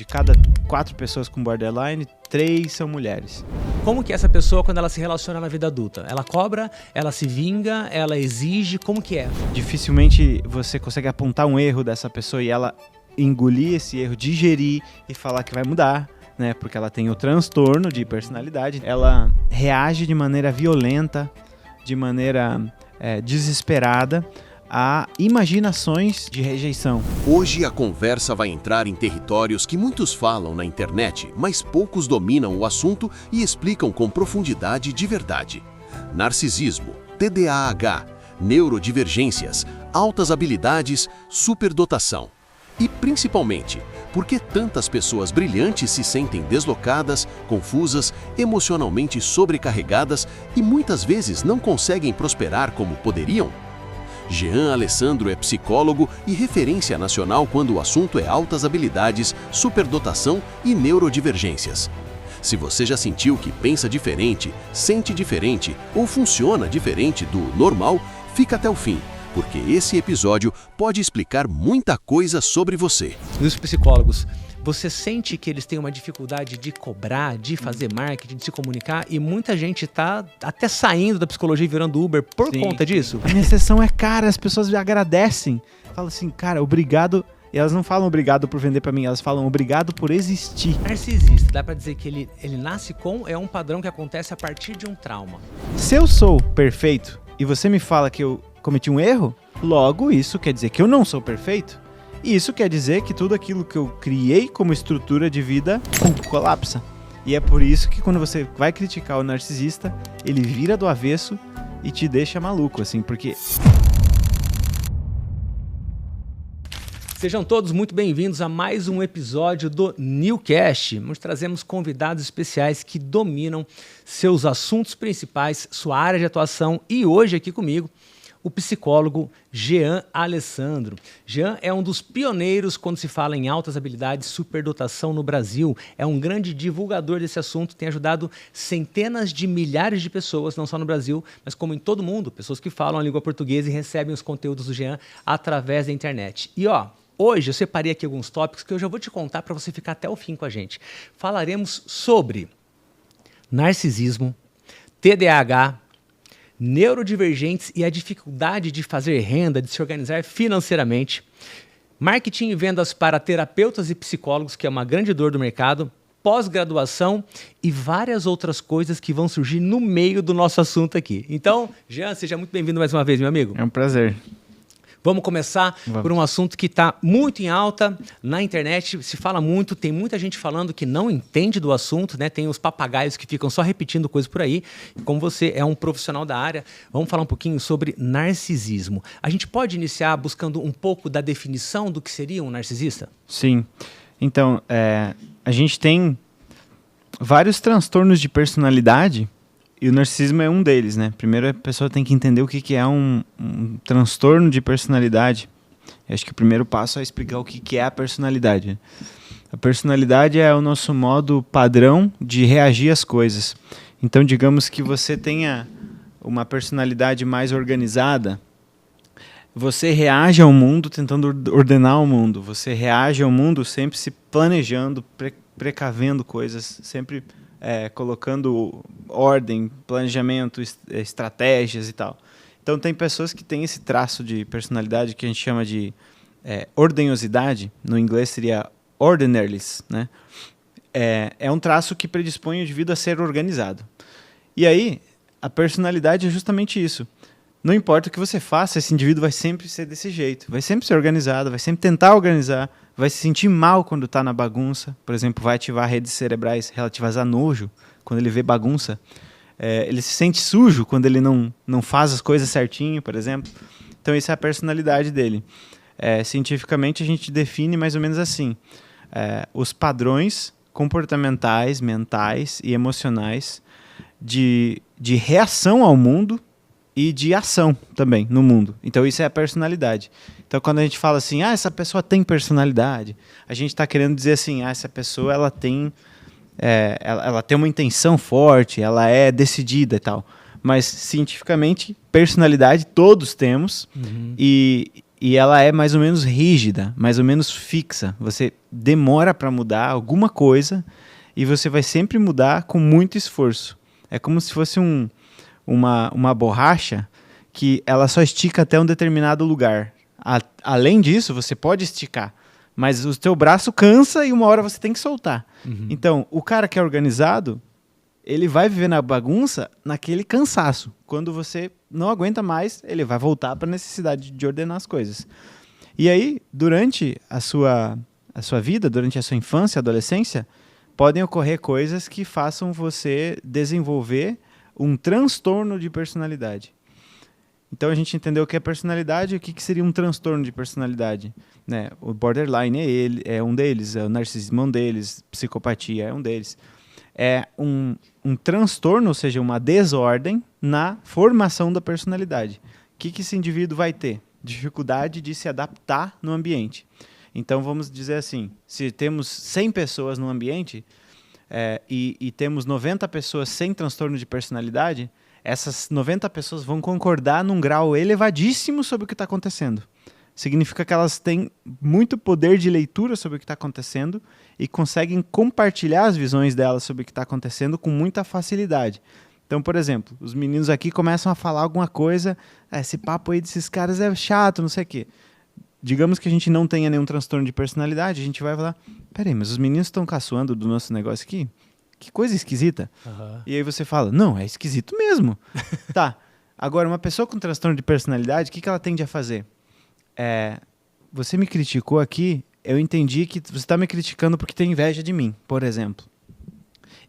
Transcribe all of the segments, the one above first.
De cada 4 pessoas com borderline, 3 são mulheres. Como que essa pessoa, quando ela se relaciona na vida adulta? Ela cobra, ela se vinga, ela exige, como que é? Dificilmente você consegue apontar um erro dessa pessoa e ela engolir esse erro, digerir e falar que vai mudar, né? Porque ela tem o transtorno de personalidade. Ela reage de maneira violenta, de maneira desesperada, a imaginações de rejeição. Hoje a conversa vai entrar em territórios que muitos falam na internet, mas poucos dominam o assunto e explicam com profundidade de verdade. Narcisismo, TDAH, neurodivergências, altas habilidades, superdotação. E principalmente, por que tantas pessoas brilhantes se sentem deslocadas, confusas, emocionalmente sobrecarregadas e muitas vezes não conseguem prosperar como poderiam? Jean Alessandro é psicólogo e referência nacional quando o assunto é altas habilidades, superdotação e neurodivergências. Se você já sentiu que pensa diferente, sente diferente ou funciona diferente do normal, fica até o fim, porque esse episódio pode explicar muita coisa sobre você. E os psicólogos, você sente que eles têm uma dificuldade de cobrar, de fazer marketing, de se comunicar, e muita gente tá até saindo da psicologia e virando Uber por conta disso? A minha sessão é cara, as pessoas agradecem. Falam assim, cara, obrigado. E elas não falam obrigado por vender pra mim, elas falam obrigado por existir. Narcisista, dá pra dizer que ele nasce com, é um padrão que acontece a partir de um trauma. Se eu sou perfeito e você me fala que eu cometi um erro, logo isso quer dizer que eu não sou perfeito. E isso quer dizer que tudo aquilo que eu criei como estrutura de vida colapsa. E é por isso que quando você vai criticar o narcisista, ele vira do avesso e te deixa maluco, assim, porque... Sejam todos muito bem-vindos a mais um episódio do Newcast, onde trazemos convidados especiais que dominam seus assuntos principais, sua área de atuação, e hoje aqui comigo, o psicólogo Jean Alessandro. Jean é um dos pioneiros quando se fala em altas habilidades, superdotação no Brasil. É um grande divulgador desse assunto, tem ajudado centenas de milhares de pessoas, não só no Brasil, mas como em todo o mundo, pessoas que falam a língua portuguesa e recebem os conteúdos do Jean através da internet. E hoje eu separei aqui alguns tópicos que eu já vou te contar para você ficar até o fim com a gente. Falaremos sobre narcisismo, TDAH, neurodivergentes e a dificuldade de fazer renda, de se organizar financeiramente, marketing e vendas para terapeutas e psicólogos, que é uma grande dor do mercado, pós-graduação e várias outras coisas que vão surgir no meio do nosso assunto aqui. Então, Jean, seja muito bem-vindo mais uma vez, meu amigo. É um prazer. Vamos começar por um assunto que está muito em alta na internet, se fala muito, tem muita gente falando que não entende do assunto, né? Tem os papagaios que ficam só repetindo coisas por aí. Como você é um profissional da área, vamos falar um pouquinho sobre narcisismo. A gente pode iniciar buscando um pouco da definição do que seria um narcisista? Sim. Então, a gente tem vários transtornos de personalidade. E o narcisismo é um deles, né? Primeiro a pessoa tem que entender o que é um transtorno de personalidade. Eu acho que o primeiro passo é explicar o que é a personalidade. A personalidade é o nosso modo padrão de reagir às coisas. Então, digamos que você tenha uma personalidade mais organizada, você reage ao mundo tentando ordenar o mundo. Você reage ao mundo sempre se planejando, precavendo coisas, sempre... colocando ordem, planejamento, estratégias e tal. Então tem pessoas que têm esse traço de personalidade que a gente chama de ordenhosidade, no inglês seria orderliness, né? É um traço que predispõe o indivíduo a ser organizado. E aí, a personalidade é justamente isso. Não importa o que você faça, esse indivíduo vai sempre ser desse jeito, vai sempre ser organizado, vai sempre tentar organizar, vai se sentir mal quando está na bagunça, por exemplo, vai ativar redes cerebrais relativas a nojo, quando ele vê bagunça. Ele se sente sujo quando ele não faz as coisas certinho, por exemplo. Então, essa é a personalidade dele. Cientificamente, a gente define mais ou menos assim. Os padrões comportamentais, mentais e emocionais de reação ao mundo e de ação também no mundo. Então isso é a personalidade. Então quando a gente fala assim, essa pessoa tem personalidade, a gente está querendo dizer assim, essa pessoa ela tem uma intenção forte, ela é decidida e tal. Mas cientificamente, personalidade todos temos, e e ela é mais ou menos rígida, mais ou menos fixa. Você demora para mudar alguma coisa e você vai sempre mudar com muito esforço. É como se fosse uma borracha que ela só estica até um determinado lugar. Além disso, você pode esticar, mas o teu braço cansa e uma hora você tem que soltar. Então, o cara que é organizado, ele vai viver na bagunça naquele cansaço. Quando você não aguenta mais, ele vai voltar para a necessidade de ordenar as coisas. E aí, durante a sua vida, durante a sua infância, adolescência, podem ocorrer coisas que façam você desenvolver um transtorno de personalidade. Então a gente entendeu o que é personalidade e o que seria um transtorno de personalidade. Né? O borderline é um deles, o narcisismo é um deles, psicopatia é um deles. É um transtorno, ou seja, uma desordem na formação da personalidade. O que esse indivíduo vai ter? Dificuldade de se adaptar no ambiente. Então vamos dizer assim, se temos 100 pessoas no ambiente e temos 90 pessoas sem transtorno de personalidade, essas 90 pessoas vão concordar num grau elevadíssimo sobre o que está acontecendo. Significa que elas têm muito poder de leitura sobre o que está acontecendo e conseguem compartilhar as visões delas sobre o que está acontecendo com muita facilidade. Então, por exemplo, os meninos aqui começam a falar alguma coisa, esse papo aí desses caras é chato, não sei o quê. Digamos que a gente não tenha nenhum transtorno de personalidade, a gente vai falar, peraí, mas os meninos estão caçoando do nosso negócio aqui? Que coisa esquisita. E aí você fala, não, é esquisito mesmo. Tá, agora uma pessoa com transtorno de personalidade, o que ela tende a fazer? Você me criticou aqui, eu entendi que você está me criticando porque tem inveja de mim, por exemplo.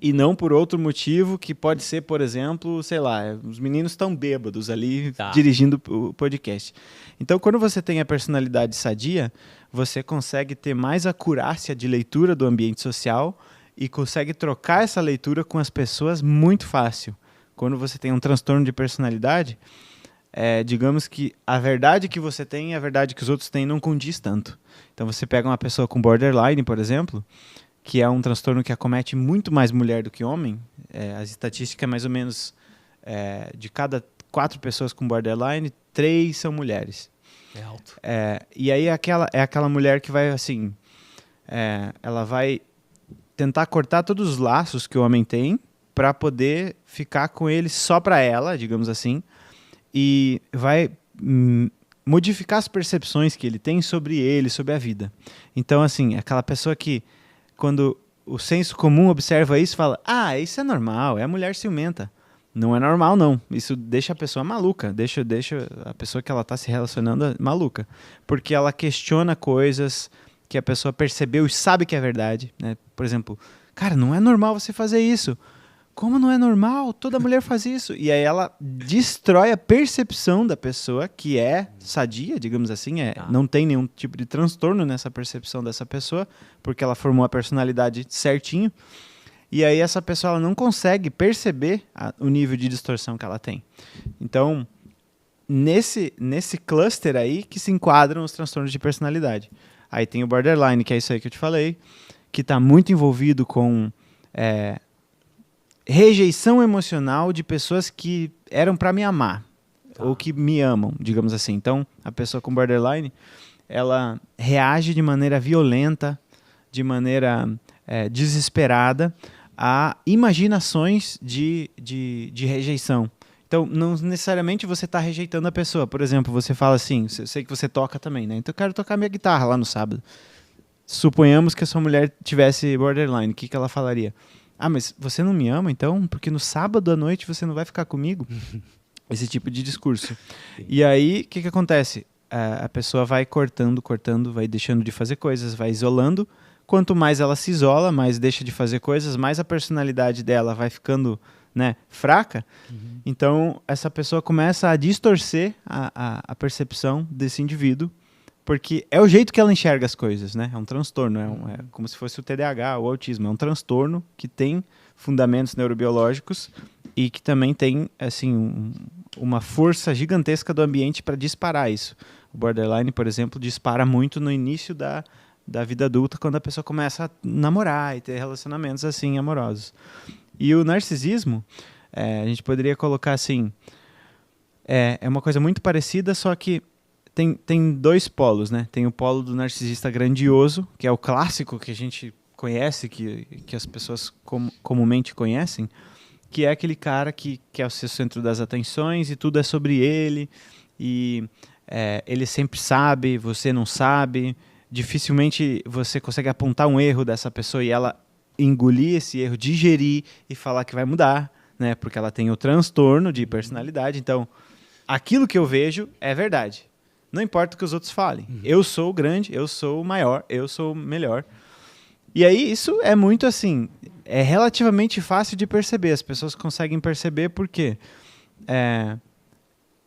E não por outro motivo que pode ser, por exemplo, sei lá, os meninos estão bêbados ali dirigindo o podcast. Então, quando você tem a personalidade sadia, você consegue ter mais acurácia de leitura do ambiente social e consegue trocar essa leitura com as pessoas muito fácil. Quando você tem um transtorno de personalidade, digamos que a verdade que você tem e a verdade que os outros têm não condiz tanto. Então, você pega uma pessoa com borderline, por exemplo, que é um transtorno que acomete muito mais mulher do que homem. As estatísticas é mais ou menos de cada 4 pessoas com borderline, 3 são mulheres. É alto. E aí é aquela mulher que vai assim, ela vai tentar cortar todos os laços que o homem tem para poder ficar com ele só para ela, digamos assim, e vai modificar as percepções que ele tem sobre ele, sobre a vida. Então, assim, aquela pessoa que quando o senso comum observa isso, fala, isso é normal, é a mulher ciumenta. Não é normal, não. Isso deixa a pessoa maluca, deixa a pessoa que ela está se relacionando maluca. Porque ela questiona coisas que a pessoa percebeu e sabe que é verdade. Né? Por exemplo, cara, não é normal você fazer isso. Como não é normal? Toda mulher faz isso. E aí ela destrói a percepção da pessoa que é sadia, digamos assim, não tem nenhum tipo de transtorno nessa percepção dessa pessoa, porque ela formou a personalidade certinho. E aí essa pessoa ela não consegue perceber o nível de distorção que ela tem. Então, nesse cluster aí que se enquadram os transtornos de personalidade. Aí tem o borderline, que é isso aí que eu te falei, que está muito envolvido com rejeição emocional de pessoas que eram para me amar, ou que me amam, digamos assim. Então, a pessoa com borderline, ela reage de maneira violenta, de maneira desesperada, a imaginações de rejeição. Então, não necessariamente você está rejeitando a pessoa. Por exemplo, você fala assim, eu sei que você toca também, né? Então, eu quero tocar minha guitarra lá no sábado. Suponhamos que a sua mulher tivesse borderline, o que ela falaria? Mas você não me ama, então? Porque no sábado à noite você não vai ficar comigo? Esse tipo de discurso. E aí, o que acontece? A pessoa vai cortando, vai deixando de fazer coisas, vai isolando. Quanto mais ela se isola, mais deixa de fazer coisas, mais a personalidade dela vai ficando, né, fraca. Então, essa pessoa começa a distorcer a percepção desse indivíduo, porque é o jeito que ela enxerga as coisas, né? É um transtorno, é como se fosse o TDAH, o autismo. É um transtorno que tem fundamentos neurobiológicos e que também tem, assim, uma força gigantesca do ambiente para disparar isso. O borderline, por exemplo, dispara muito no início da vida adulta, quando a pessoa começa a namorar e ter relacionamentos, assim, amorosos. E o narcisismo, a gente poderia colocar assim, é uma coisa muito parecida, só que tem dois polos, né? Tem o polo do narcisista grandioso, que é o clássico que a gente conhece, que as pessoas comumente conhecem, que é aquele cara que é o seu centro das atenções e tudo é sobre ele, e ele sempre sabe, você não sabe, dificilmente você consegue apontar um erro dessa pessoa e ela engolir esse erro, digerir e falar que vai mudar, né? Porque ela tem o transtorno de personalidade. Então, aquilo que eu vejo é verdade. Não importa o que os outros falem. Eu sou o grande, eu sou o maior, eu sou o melhor. E aí isso é muito assim, é relativamente fácil de perceber. As pessoas conseguem perceber porque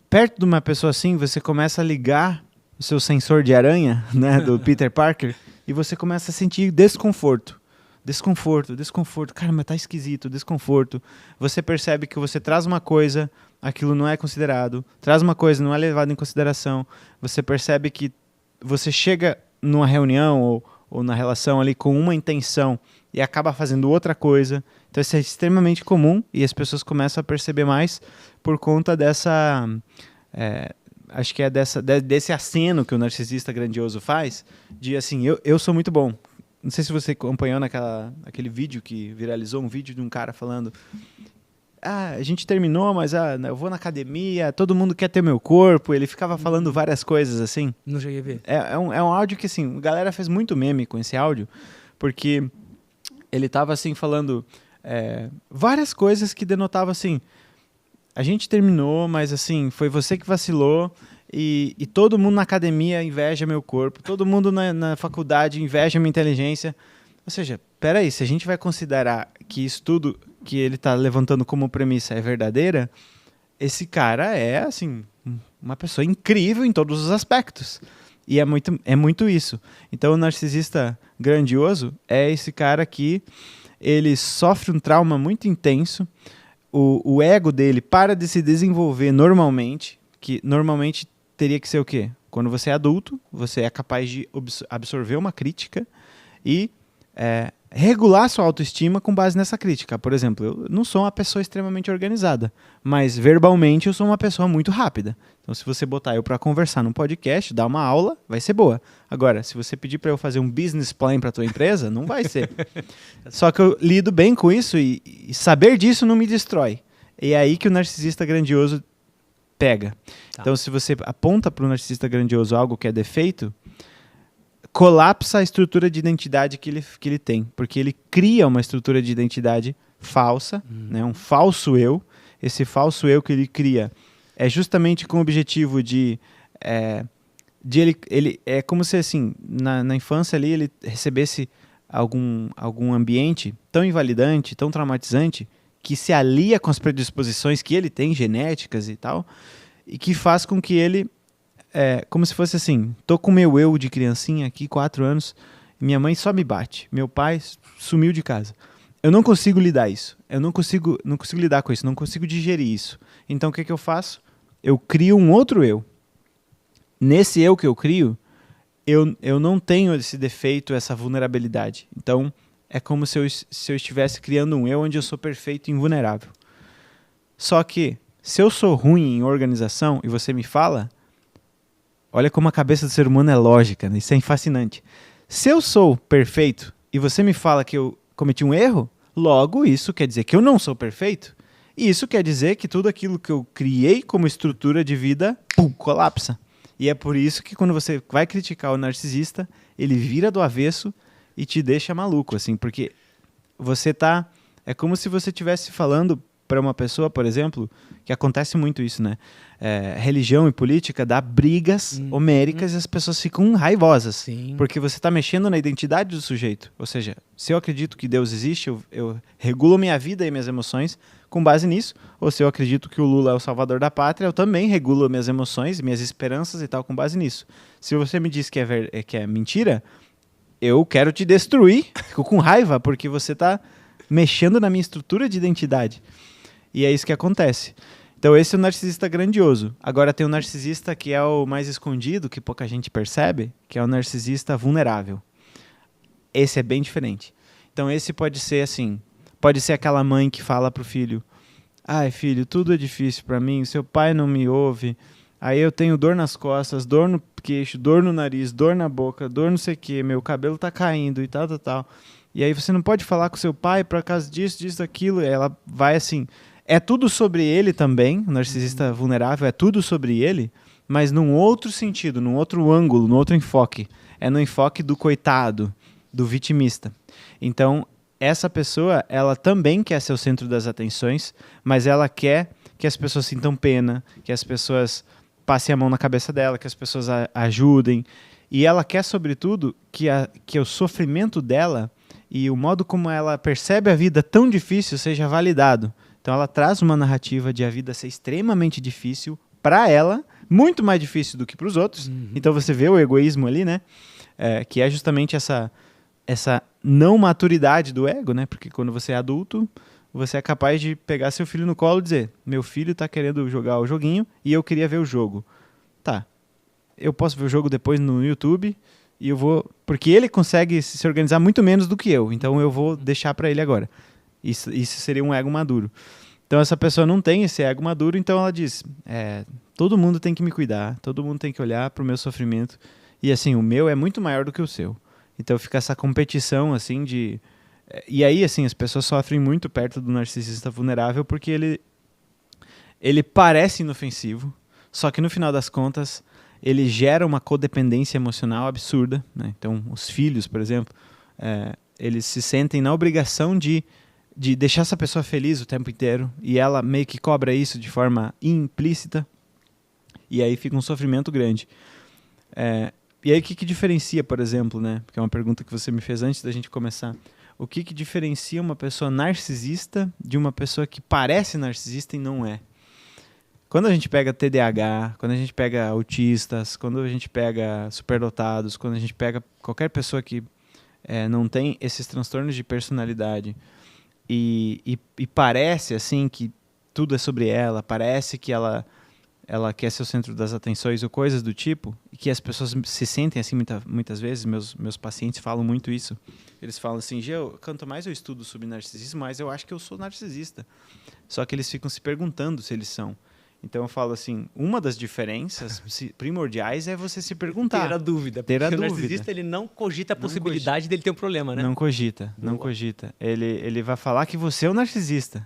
perto de uma pessoa assim, você começa a ligar o seu sensor de aranha, né, do Peter Parker, e você começa a sentir desconforto. Desconforto. Cara, mas tá esquisito, desconforto. Você percebe que você traz uma coisa, aquilo não é considerado. Traz uma coisa, não é levado em consideração. Você percebe que você chega numa reunião ou na relação ali com uma intenção e acaba fazendo outra coisa. Então isso é extremamente comum e as pessoas começam a perceber mais por conta dessa... acho que é desse aceno que o narcisista grandioso faz, de assim, eu sou muito bom. Não sei se você acompanhou aquele vídeo que viralizou, um vídeo de um cara falando: a gente terminou, mas eu vou na academia, todo mundo quer ter meu corpo. Ele ficava falando várias coisas assim. Não cheguei a ver. É um áudio que, assim, a galera fez muito meme com esse áudio, porque ele tava, assim, falando várias coisas que denotavam, assim, a gente terminou, mas, assim, foi você que vacilou. E todo mundo na academia inveja meu corpo, todo mundo na faculdade inveja minha inteligência. Ou seja, peraí, se a gente vai considerar que isso tudo que ele está levantando como premissa é verdadeira, esse cara é, assim, uma pessoa incrível em todos os aspectos. E é muito isso. Então o narcisista grandioso é esse cara que ele sofre um trauma muito intenso, o ego dele para de se desenvolver normalmente, que normalmente teria que ser o quê? Quando você é adulto, você é capaz de absorver uma crítica e regular sua autoestima com base nessa crítica. Por exemplo, eu não sou uma pessoa extremamente organizada, mas verbalmente eu sou uma pessoa muito rápida. Então, se você botar eu para conversar num podcast, dar uma aula, vai ser boa. Agora, se você pedir para eu fazer um business plan para tua empresa, não vai ser. Só que eu lido bem com isso e saber disso não me destrói. E é aí que o narcisista grandioso pega. Tá. Então, se você aponta para o narcisista grandioso algo que é defeito, colapsa a estrutura de identidade que ele tem. Porque ele cria uma estrutura de identidade falsa, né, um falso eu. Esse falso eu que ele cria é justamente com o objetivo de ele é como se, assim, na infância ali ele recebesse algum ambiente tão invalidante, tão traumatizante, que se alia com as predisposições que ele tem, genéticas e tal, e que faz com que ele, como se fosse assim, tô com meu eu de criancinha aqui, 4 anos, minha mãe só me bate, meu pai sumiu de casa. Eu não consigo lidar isso, eu não consigo lidar com isso, não consigo digerir isso. Então o que eu faço? Eu crio um outro eu. Nesse eu que eu crio, eu não tenho esse defeito, essa vulnerabilidade. Então, é como se eu estivesse criando um eu onde eu sou perfeito e invulnerável. Só que, se eu sou ruim em organização e você me fala, olha como a cabeça do ser humano é lógica, né? Isso é fascinante. Se eu sou perfeito e você me fala que eu cometi um erro, logo isso quer dizer que eu não sou perfeito. E isso quer dizer que tudo aquilo que eu criei como estrutura de vida, colapsa. E é por isso que quando você vai criticar o narcisista, ele vira do avesso e te deixa maluco, assim, porque você tá... É como se você estivesse falando para uma pessoa, por exemplo, que acontece muito isso, né? Religião e política dá brigas homéricas e as pessoas ficam raivosas. Sim. Porque você está mexendo na identidade do sujeito. Ou seja, se eu acredito que Deus existe, eu regulo minha vida e minhas emoções com base nisso. Ou se eu acredito que o Lula é o salvador da pátria, eu também regulo minhas emoções, minhas esperanças e tal com base nisso. Se você me diz que é mentira, eu quero te destruir, fico com raiva, porque você está mexendo na minha estrutura de identidade. E é isso que acontece. Então esse é o narcisista grandioso. Agora tem o narcisista que é o mais escondido, que pouca gente percebe, que é o narcisista vulnerável. Esse é bem diferente. Então esse pode ser assim, pode ser aquela mãe que fala pro filho: ai filho, tudo é difícil para mim, seu pai não me ouve, Aí eu tenho dor nas costas, dor no queixo, dor no nariz, dor na boca, dor não sei o que, meu cabelo tá caindo e tal, tal, tal. E aí você não pode falar com seu pai por causa disso, disso, daquilo. E ela vai assim... É tudo sobre ele também, o narcisista vulnerável é tudo sobre ele, mas num outro sentido, num outro ângulo, num outro enfoque. É no enfoque do coitado, do vitimista. Então, essa pessoa, ela também quer ser o centro das atenções, mas ela quer que as pessoas sintam pena, que as pessoas passem a mão na cabeça dela, que as pessoas ajudem. E ela quer, sobretudo, que o sofrimento dela e o modo como ela percebe a vida tão difícil seja validado. Então ela traz uma narrativa de a vida ser extremamente difícil para ela, muito mais difícil do que para os outros. Então você vê o egoísmo ali, né? Que é justamente essa não maturidade do ego, né? Porque quando você é adulto, você é capaz de pegar seu filho no colo e dizer: meu filho está querendo jogar o joguinho e eu queria ver o jogo. Tá, eu posso ver o jogo depois no YouTube e eu vou... Porque ele consegue se organizar muito menos do que eu, então eu vou deixar para ele agora. Isso seria um ego maduro. Então essa pessoa não tem esse ego maduro, então ela diz, todo mundo tem que me cuidar, todo mundo tem que olhar para o meu sofrimento, e assim, o meu é muito maior do que o seu. Então fica essa competição assim de... E aí assim, as pessoas sofrem muito perto do narcisista vulnerável porque ele parece inofensivo, só que no final das contas ele gera uma codependência emocional absurda, né? Então os filhos, por exemplo, eles se sentem na obrigação de deixar essa pessoa feliz o tempo inteiro, e ela meio que cobra isso de forma implícita, e aí fica um sofrimento grande. E aí o que diferencia, por exemplo, né? Porque é uma pergunta que você me fez antes da gente começar. O que diferencia uma pessoa narcisista de uma pessoa que parece narcisista e não é? Quando a gente pega TDAH, quando a gente pega autistas, quando a gente pega superdotados, quando a gente pega qualquer pessoa que não tem esses transtornos de personalidade, e parece assim que tudo é sobre ela, parece que ela quer ser o centro das atenções ou coisas do tipo, e que as pessoas se sentem assim muitas vezes, meus pacientes falam muito isso. Eles falam assim, quanto mais eu estudo sobre narcisismo, mais eu acho que eu sou narcisista. Só que eles ficam se perguntando se eles são. Então eu falo assim, uma das diferenças primordiais é você se perguntar. Ter a dúvida. Ter a porque dúvida. O narcisista ele não cogita a possibilidade dele ter um problema, né? Não cogita. Ele vai falar que você é o narcisista.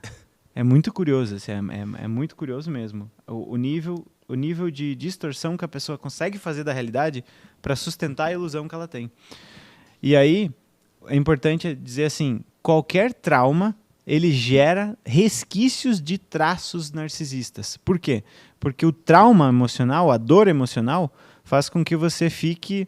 É muito curioso, assim, é muito curioso mesmo. O nível de distorção que a pessoa consegue fazer da realidade para sustentar a ilusão que ela tem. E aí, é importante dizer assim, qualquer trauma ele gera resquícios de traços narcisistas. Por quê? Porque o trauma emocional, a dor emocional, faz com que você fique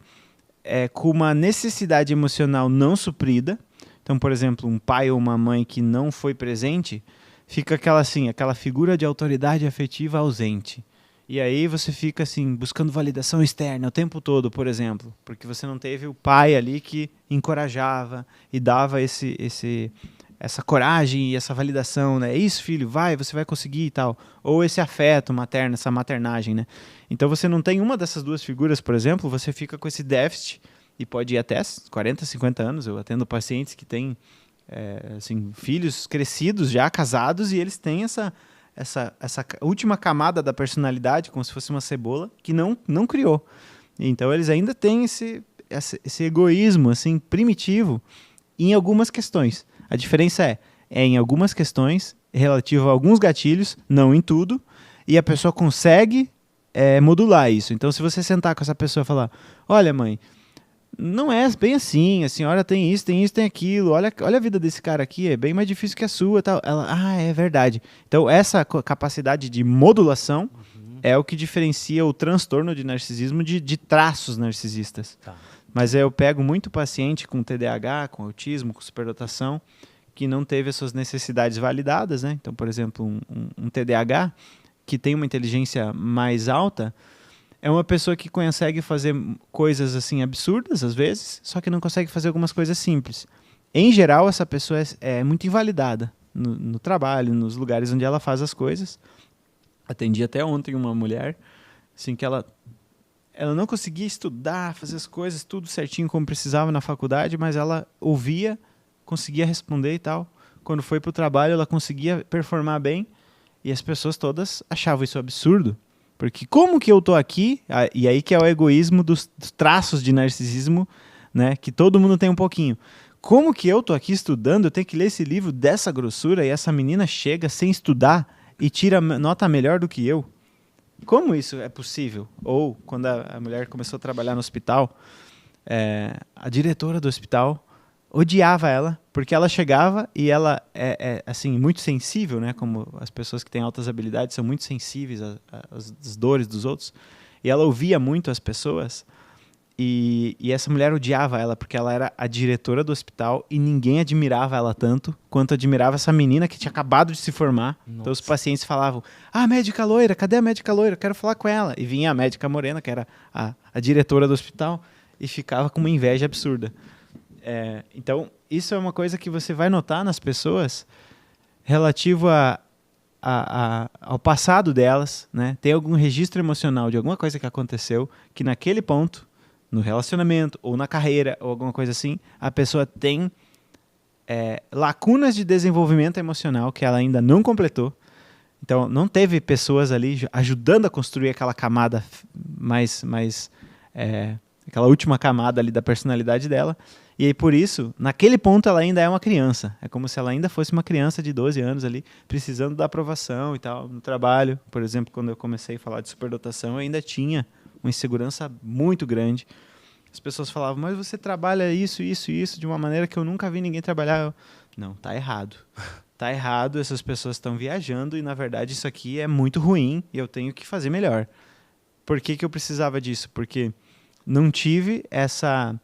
com uma necessidade emocional não suprida. Então, por exemplo, um pai ou uma mãe que não foi presente, fica aquela figura de autoridade afetiva ausente. E aí você fica assim, buscando validação externa o tempo todo, por exemplo, porque você não teve o pai ali que encorajava e dava essa coragem e essa validação, né? É isso, filho, você vai conseguir e tal. Ou esse afeto materno, essa maternagem, né? Então você não tem uma dessas duas figuras, por exemplo, você fica com esse déficit e pode ir até 40, 50 anos. Eu atendo pacientes que têm filhos crescidos, já casados, e eles têm essa última camada da personalidade, como se fosse uma cebola, que não criou. Então eles ainda têm esse egoísmo assim, primitivo em algumas questões. A diferença é em algumas questões, relativo a alguns gatilhos, não em tudo, e a pessoa consegue modular isso. Então, se você sentar com essa pessoa e falar, olha, mãe, não é bem assim, a senhora tem isso, tem aquilo, olha a vida desse cara aqui, é bem mais difícil que a sua. Tal. Ela, é verdade. Então, essa capacidade de modulação é o que diferencia o transtorno de narcisismo de traços narcisistas. Tá. Mas eu pego muito paciente com TDAH, com autismo, com superdotação, que não teve as suas necessidades validadas, né? Então, por exemplo, um TDAH que tem uma inteligência mais alta é uma pessoa que consegue fazer coisas assim absurdas, às vezes, só que não consegue fazer algumas coisas simples. Em geral, essa pessoa é muito invalidada no trabalho, nos lugares onde ela faz as coisas. Atendi até ontem uma mulher assim, que ela não conseguia estudar, fazer as coisas tudo certinho como precisava na faculdade, mas ela ouvia, conseguia responder e tal. Quando foi para o trabalho, ela conseguia performar bem, e as pessoas todas achavam isso absurdo, Porque como que eu tô aqui, e aí que é o egoísmo dos traços de narcisismo, né, que todo mundo tem um pouquinho. Como que eu tô aqui estudando, eu tenho que ler esse livro dessa grossura e essa menina chega sem estudar e tira nota melhor do que eu? Como isso é possível? Ou, quando a mulher começou a trabalhar no hospital, a diretora do hospital odiava ela, porque ela chegava e ela assim, muito sensível, né? Como as pessoas que têm altas habilidades são muito sensíveis às dores dos outros. E ela ouvia muito as pessoas. E essa mulher odiava ela, porque ela era a diretora do hospital e ninguém admirava ela tanto quanto admirava essa menina que tinha acabado de se formar. Nossa. Então os pacientes falavam, médica loira, cadê a médica loira? Quero falar com ela. E vinha a médica morena, que era a diretora do hospital, e ficava com uma inveja absurda. Então, isso é uma coisa que você vai notar nas pessoas relativo ao passado delas, né? Tem algum registro emocional de alguma coisa que aconteceu que naquele ponto, no relacionamento ou na carreira ou alguma coisa assim, a pessoa tem lacunas de desenvolvimento emocional que ela ainda não completou. Então, não teve pessoas ali ajudando a construir aquela camada aquela última camada ali da personalidade dela. E aí, por isso, naquele ponto ela ainda é uma criança. É como se ela ainda fosse uma criança de 12 anos ali, precisando da aprovação e tal. No trabalho, por exemplo, quando eu comecei a falar de superdotação, eu ainda tinha uma insegurança muito grande. As pessoas falavam, mas você trabalha isso de uma maneira que eu nunca vi ninguém trabalhar. Não, tá errado. Tá errado, essas pessoas estão viajando e, na verdade, isso aqui é muito ruim e eu tenho que fazer melhor. Por que eu precisava disso? Porque não tive essa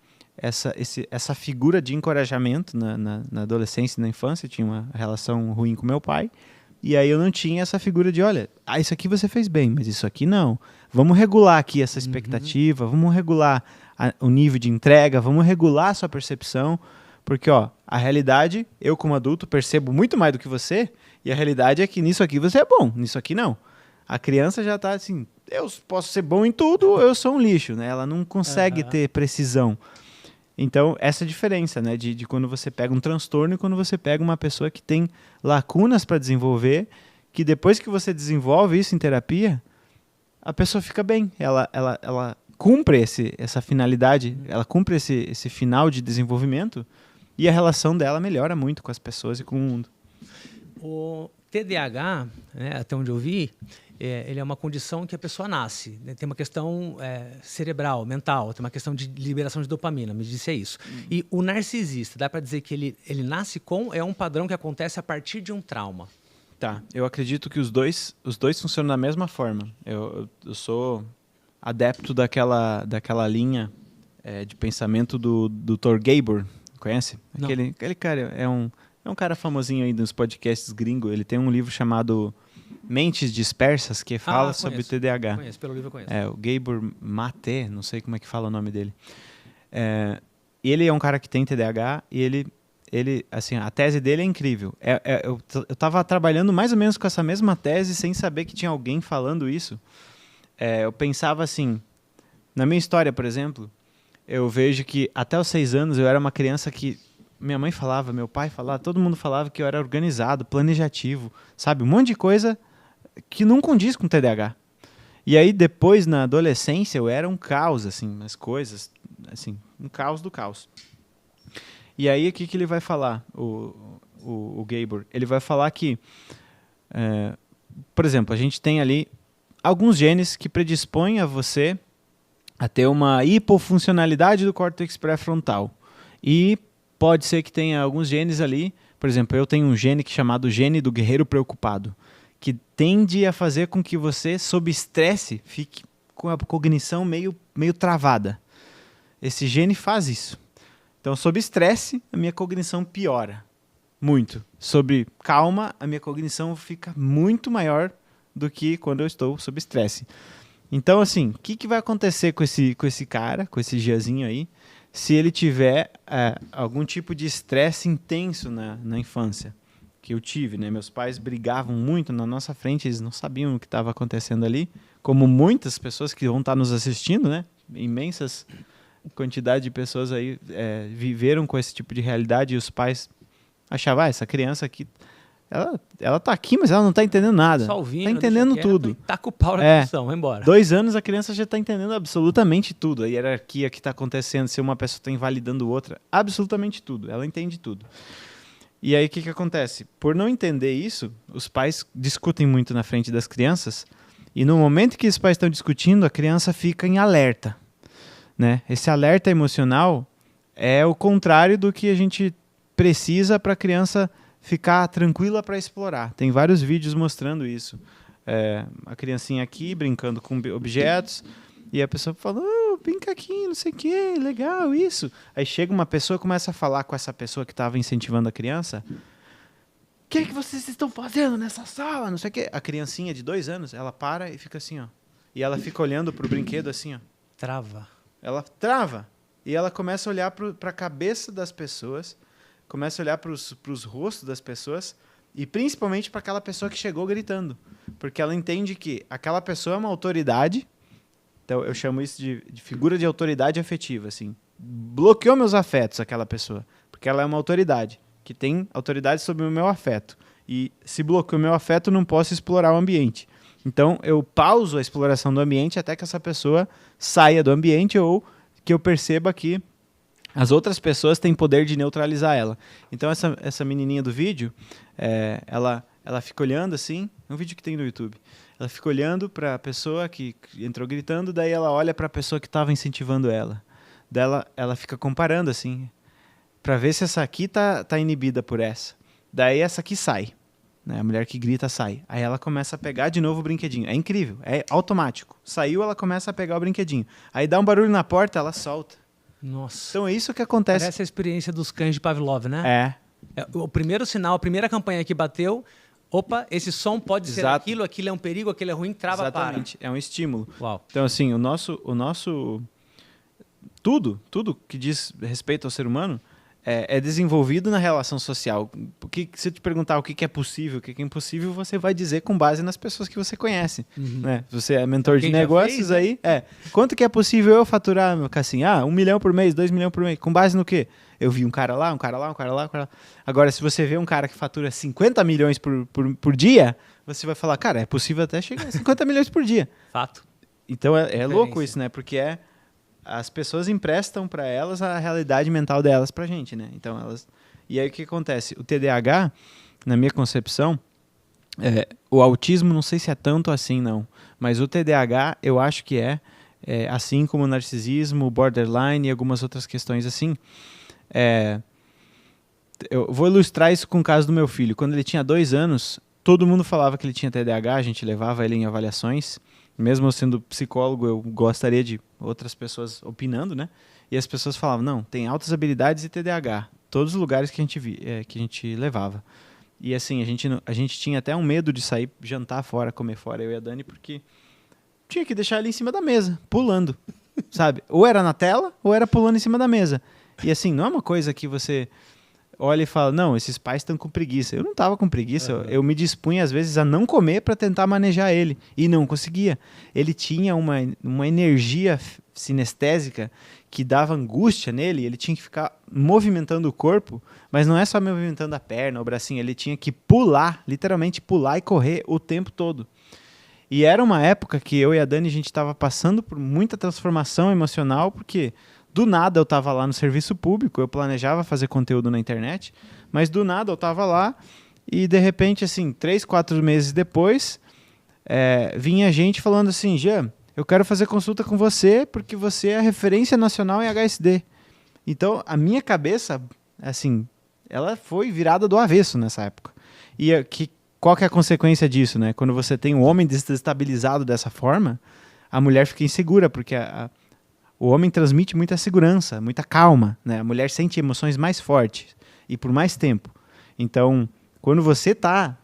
figura de encorajamento na adolescência e na infância. Eu tinha uma relação ruim com meu pai. E aí eu não tinha essa figura de, olha, isso aqui você fez bem, mas isso aqui não. Vamos regular aqui essa expectativa, vamos regular o nível de entrega, vamos regular a sua percepção. Porque a realidade, eu como adulto percebo muito mais do que você, e a realidade é que nisso aqui você é bom, nisso aqui não. A criança já está assim, eu posso ser bom em tudo, eu sou um lixo, né? Ela não consegue ter precisão. Então, essa é a diferença, né, de quando você pega um transtorno e quando você pega uma pessoa que tem lacunas para desenvolver, que depois que você desenvolve isso em terapia, a pessoa fica bem. Ela cumpre essa finalidade, ela cumpre esse final de desenvolvimento e a relação dela melhora muito com as pessoas e com o mundo. O TDAH, né, até onde eu vi, ele é uma condição que a pessoa nasce, né? Tem uma questão cerebral, mental, tem uma questão de liberação de dopamina, me disse isso. E o narcisista, dá para dizer que ele nasce é um padrão que acontece a partir de um trauma. Tá, eu acredito que os dois funcionam da mesma forma. Eu sou adepto daquela linha de pensamento do Dr. Gabor, conhece? Aquele cara é um cara famosinho aí nos podcasts gringos. Ele tem um livro chamado Mentes Dispersas, que fala sobre o TDAH. Conheço, pelo livro eu conheço. O Gabor Mate, não sei como é que fala o nome dele. Ele é um cara que tem TDAH e ele assim, a tese dele é incrível. Eu estava trabalhando mais ou menos com essa mesma tese sem saber que tinha alguém falando isso. Eu pensava assim, na minha história, por exemplo, eu vejo que até os 6 anos eu era uma criança que minha mãe falava, meu pai falava, todo mundo falava que eu era organizado, planejativo, sabe? Um monte de coisa que não condiz com TDAH. E aí depois, na adolescência, eu era um caos, assim, as coisas, assim, um caos do caos. E aí, o que ele vai falar, o Gabor? Ele vai falar que, por exemplo, a gente tem ali alguns genes que predispõem a você a ter uma hipofuncionalidade do córtex pré-frontal. E pode ser que tenha alguns genes ali, por exemplo, eu tenho um gene chamado gene do guerreiro preocupado, que tende a fazer com que você, sob estresse, fique com a cognição meio travada. Esse gene faz isso. Então, sob estresse, a minha cognição piora muito. Sob calma, a minha cognição fica muito maior do que quando eu estou sob estresse. Então, assim, o que vai acontecer com esse cara, com esse Giazinho aí, se ele tiver algum tipo de estresse intenso na infância, que eu tive, né? Meus pais brigavam muito na nossa frente, eles não sabiam o que estava acontecendo ali, como muitas pessoas que vão estar nos assistindo, né? Imensas quantidade de pessoas aí viveram com esse tipo de realidade e os pais achavam, essa criança aqui ela tá aqui, mas ela não tá entendendo nada. Só ouvindo, tá entendendo tudo. Taca o pau na discussão, vai embora. 2 anos a criança já tá entendendo absolutamente tudo. A hierarquia que tá acontecendo, se uma pessoa tá invalidando outra, absolutamente tudo. Ela entende tudo. E aí o que acontece? Por não entender isso, os pais discutem muito na frente das crianças, e no momento que os pais estão discutindo, a criança fica em alerta, né? Esse alerta emocional é o contrário do que a gente precisa para a criança ficar tranquila para explorar. Tem vários vídeos mostrando isso. A criancinha aqui brincando com objetos, e a pessoa fala, brinca aqui, não sei o que, legal isso. Aí chega uma pessoa e começa a falar com essa pessoa que estava incentivando a criança. O que vocês estão fazendo nessa sala? Não sei o que. A criancinha de 2 anos, ela para e fica assim, ó. E ela fica olhando pro brinquedo assim, ó. Trava. Ela trava. E ela começa a olhar para a cabeça das pessoas, começa a olhar para os rostos das pessoas, e principalmente para aquela pessoa que chegou gritando. Porque ela entende que aquela pessoa é uma autoridade. Então, eu chamo isso de figura de autoridade afetiva, assim. Bloqueou meus afetos, aquela pessoa. Porque ela é uma autoridade, que tem autoridade sobre o meu afeto. E se bloqueou o meu afeto, não posso explorar o ambiente. Então, eu pauso a exploração do ambiente até que essa pessoa saia do ambiente ou que eu perceba que as outras pessoas têm poder de neutralizar ela. Então, essa menininha do vídeo, ela fica olhando assim, é um vídeo que tem no YouTube. Ela fica olhando para a pessoa que entrou gritando, daí ela olha para a pessoa que estava incentivando ela. Daí ela fica comparando assim, para ver se essa aqui tá inibida por essa. Daí essa aqui sai, né? A mulher que grita sai. Aí ela começa a pegar de novo o brinquedinho. É incrível, é automático. Saiu, ela começa a pegar o brinquedinho. Aí dá um barulho na porta, ela solta. Nossa. Então é isso que acontece. Parece a experiência dos cães de Pavlov, né? O primeiro sinal, a primeira campanha que bateu... Opa, esse som pode ser aquilo é um perigo, aquilo é ruim, trava, exatamente, para. É um estímulo. Uau. Então, assim, o nosso tudo que diz respeito ao ser humano é desenvolvido na relação social. Porque se eu te perguntar o que é possível, o que é impossível, você vai dizer com base nas pessoas que você conhece. Né? Você é mentor de negócios, aí... Quanto que é possível eu faturar, meu Cassim? 1 milhão por mês, 2 milhões por mês. Com base no quê? Eu vi um cara lá, um cara lá, um cara lá, um cara lá. Agora, se você vê um cara que fatura 50 milhões por dia, você vai falar, cara, é possível até chegar a 50 milhões por dia. Fato. Então, é louco isso, né? Porque as pessoas emprestam para elas a realidade mental delas pra gente, né? Então, E aí, o que acontece? O TDAH, na minha concepção, o autismo, não sei se é tanto assim, não. Mas o TDAH, eu acho que assim como o narcisismo, o borderline e algumas outras questões assim. Eu vou ilustrar isso com o caso do meu filho. Quando ele tinha 2 anos, todo mundo falava que ele tinha TDAH, a gente levava ele em avaliações. Mesmo eu sendo psicólogo, eu gostaria de outras pessoas opinando, né? E as pessoas falavam, não, tem altas habilidades e TDAH. Todos os lugares que a gente levava. E assim, a gente tinha até um medo de sair jantar fora, comer fora, eu e a Dani, porque tinha que deixar ele em cima da mesa, pulando, sabe? Ou era na tela, ou era pulando em cima da mesa. E assim, não é uma coisa que você olha e fala, não, esses pais estão com preguiça. Eu não estava com preguiça, eu me dispunha às vezes a não comer para tentar manejar ele. E não conseguia. Ele tinha uma energia sinestésica que dava angústia nele, ele tinha que ficar movimentando o corpo, mas não é só movimentando a perna, o bracinho, ele tinha que pular, literalmente pular e correr o tempo todo. E era uma época que eu e a Dani, a gente estava passando por muita transformação emocional, porque do nada eu estava lá no serviço público, eu planejava fazer conteúdo na internet, mas do nada eu estava lá e de repente, assim, 3, 4 meses depois, vinha gente falando assim, Jean, eu quero fazer consulta com você porque você é a referência nacional em HSD. Então, a minha cabeça, assim, ela foi virada do avesso nessa época. E qual que é a consequência disso, né? Quando você tem um homem desestabilizado dessa forma, a mulher fica insegura, porque o homem transmite muita segurança, muita calma, né? A mulher sente emoções mais fortes e por mais tempo. Então, quando você tá,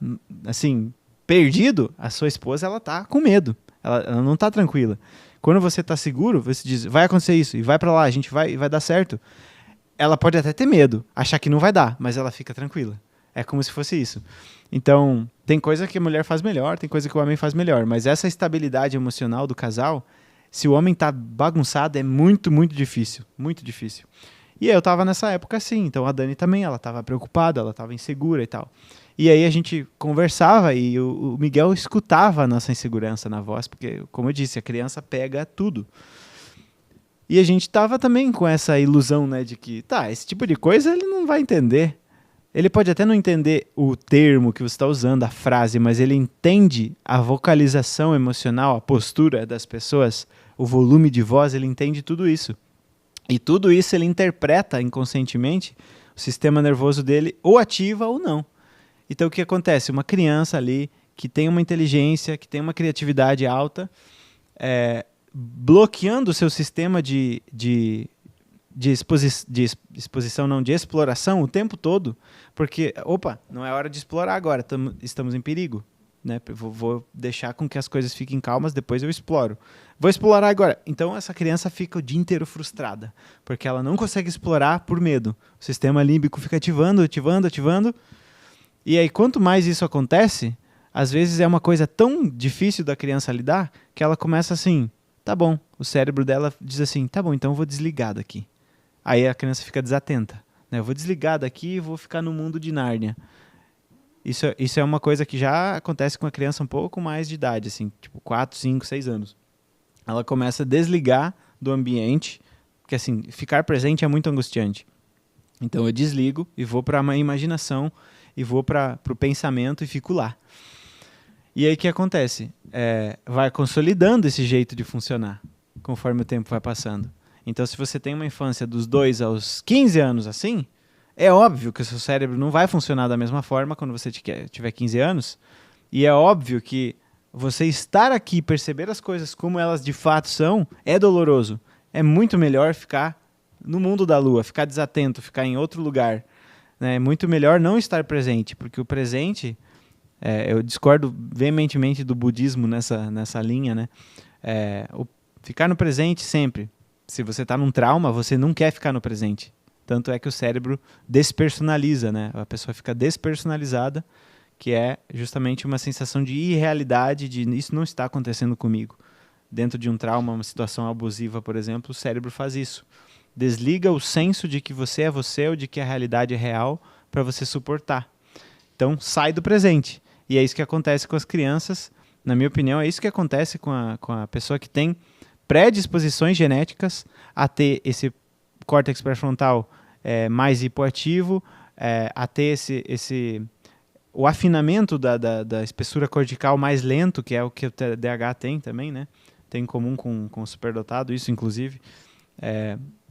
assim, perdido, a sua esposa, ela tá com medo. Ela não tá tranquila. Quando você tá seguro, você diz, vai acontecer isso, e vai para lá, a gente vai dar certo. Ela pode até ter medo, achar que não vai dar, mas ela fica tranquila. É como se fosse isso. Então, tem coisa que a mulher faz melhor, tem coisa que o homem faz melhor, mas essa estabilidade emocional do casal, se o homem tá bagunçado, é muito, muito difícil. Muito difícil. E eu tava nessa época assim, então a Dani também, ela tava preocupada, ela tava insegura e tal. E aí a gente conversava e o Miguel escutava a nossa insegurança na voz, porque, como eu disse, a criança pega tudo. E a gente tava também com essa ilusão, né, de que, esse tipo de coisa ele não vai entender. Ele pode até não entender o termo que você está usando, a frase, mas ele entende a vocalização emocional, a postura das pessoas, o volume de voz, ele entende tudo isso. E tudo isso ele interpreta inconscientemente, o sistema nervoso dele ou ativa ou não. Então o que acontece? Uma criança ali que tem uma inteligência, que tem uma criatividade alta, bloqueando o seu sistema de exposição, não, de exploração o tempo todo, porque, não é hora de explorar agora, estamos em perigo. Né? Vou deixar com que as coisas fiquem calmas, depois eu exploro. Vou explorar agora. Então essa criança fica o dia inteiro frustrada, porque ela não consegue explorar por medo. O sistema límbico fica ativando. E aí, quanto mais isso acontece, às vezes é uma coisa tão difícil da criança lidar, que ela começa assim, tá bom, o cérebro dela diz assim, tá bom, então eu vou desligar daqui. Aí a criança fica desatenta. Né? Eu vou desligar daqui e vou ficar no mundo de Nárnia. Isso é uma coisa que já acontece com a criança um pouco mais de idade, assim, tipo 4, 5, 6 anos. Ela começa a desligar do ambiente, porque assim, ficar presente é muito angustiante. Então eu desligo e vou para a imaginação, e vou para o pensamento e fico lá. E aí o que acontece? Vai consolidando esse jeito de funcionar, conforme o tempo vai passando. Então se você tem uma infância dos 2 aos 15 anos assim, é óbvio que o seu cérebro não vai funcionar da mesma forma quando você tiver 15 anos. E é óbvio que você estar aqui e perceber as coisas como elas de fato são, é doloroso. É muito melhor ficar no mundo da lua, ficar desatento, ficar em outro lugar. Né? É muito melhor não estar presente, porque o presente, eu discordo veementemente do budismo nessa linha, né? Ficar no presente sempre. Se você está num trauma, você não quer ficar no presente. Tanto é que o cérebro despersonaliza, né? A pessoa fica despersonalizada, que é justamente uma sensação de irrealidade, de isso não está acontecendo comigo. Dentro de um trauma, uma situação abusiva, por exemplo, o cérebro faz isso. Desliga o senso de que você é você ou de que a realidade é real para você suportar. Então, sai do presente. E é isso que acontece com as crianças. Na minha opinião, é isso que acontece com a pessoa que tem predisposições genéticas a ter esse córtex pré-frontal mais hipoativo, a ter o afinamento da espessura cortical mais lento, que é o que o TDAH tem também, né? Tem em comum com o superdotado, isso inclusive.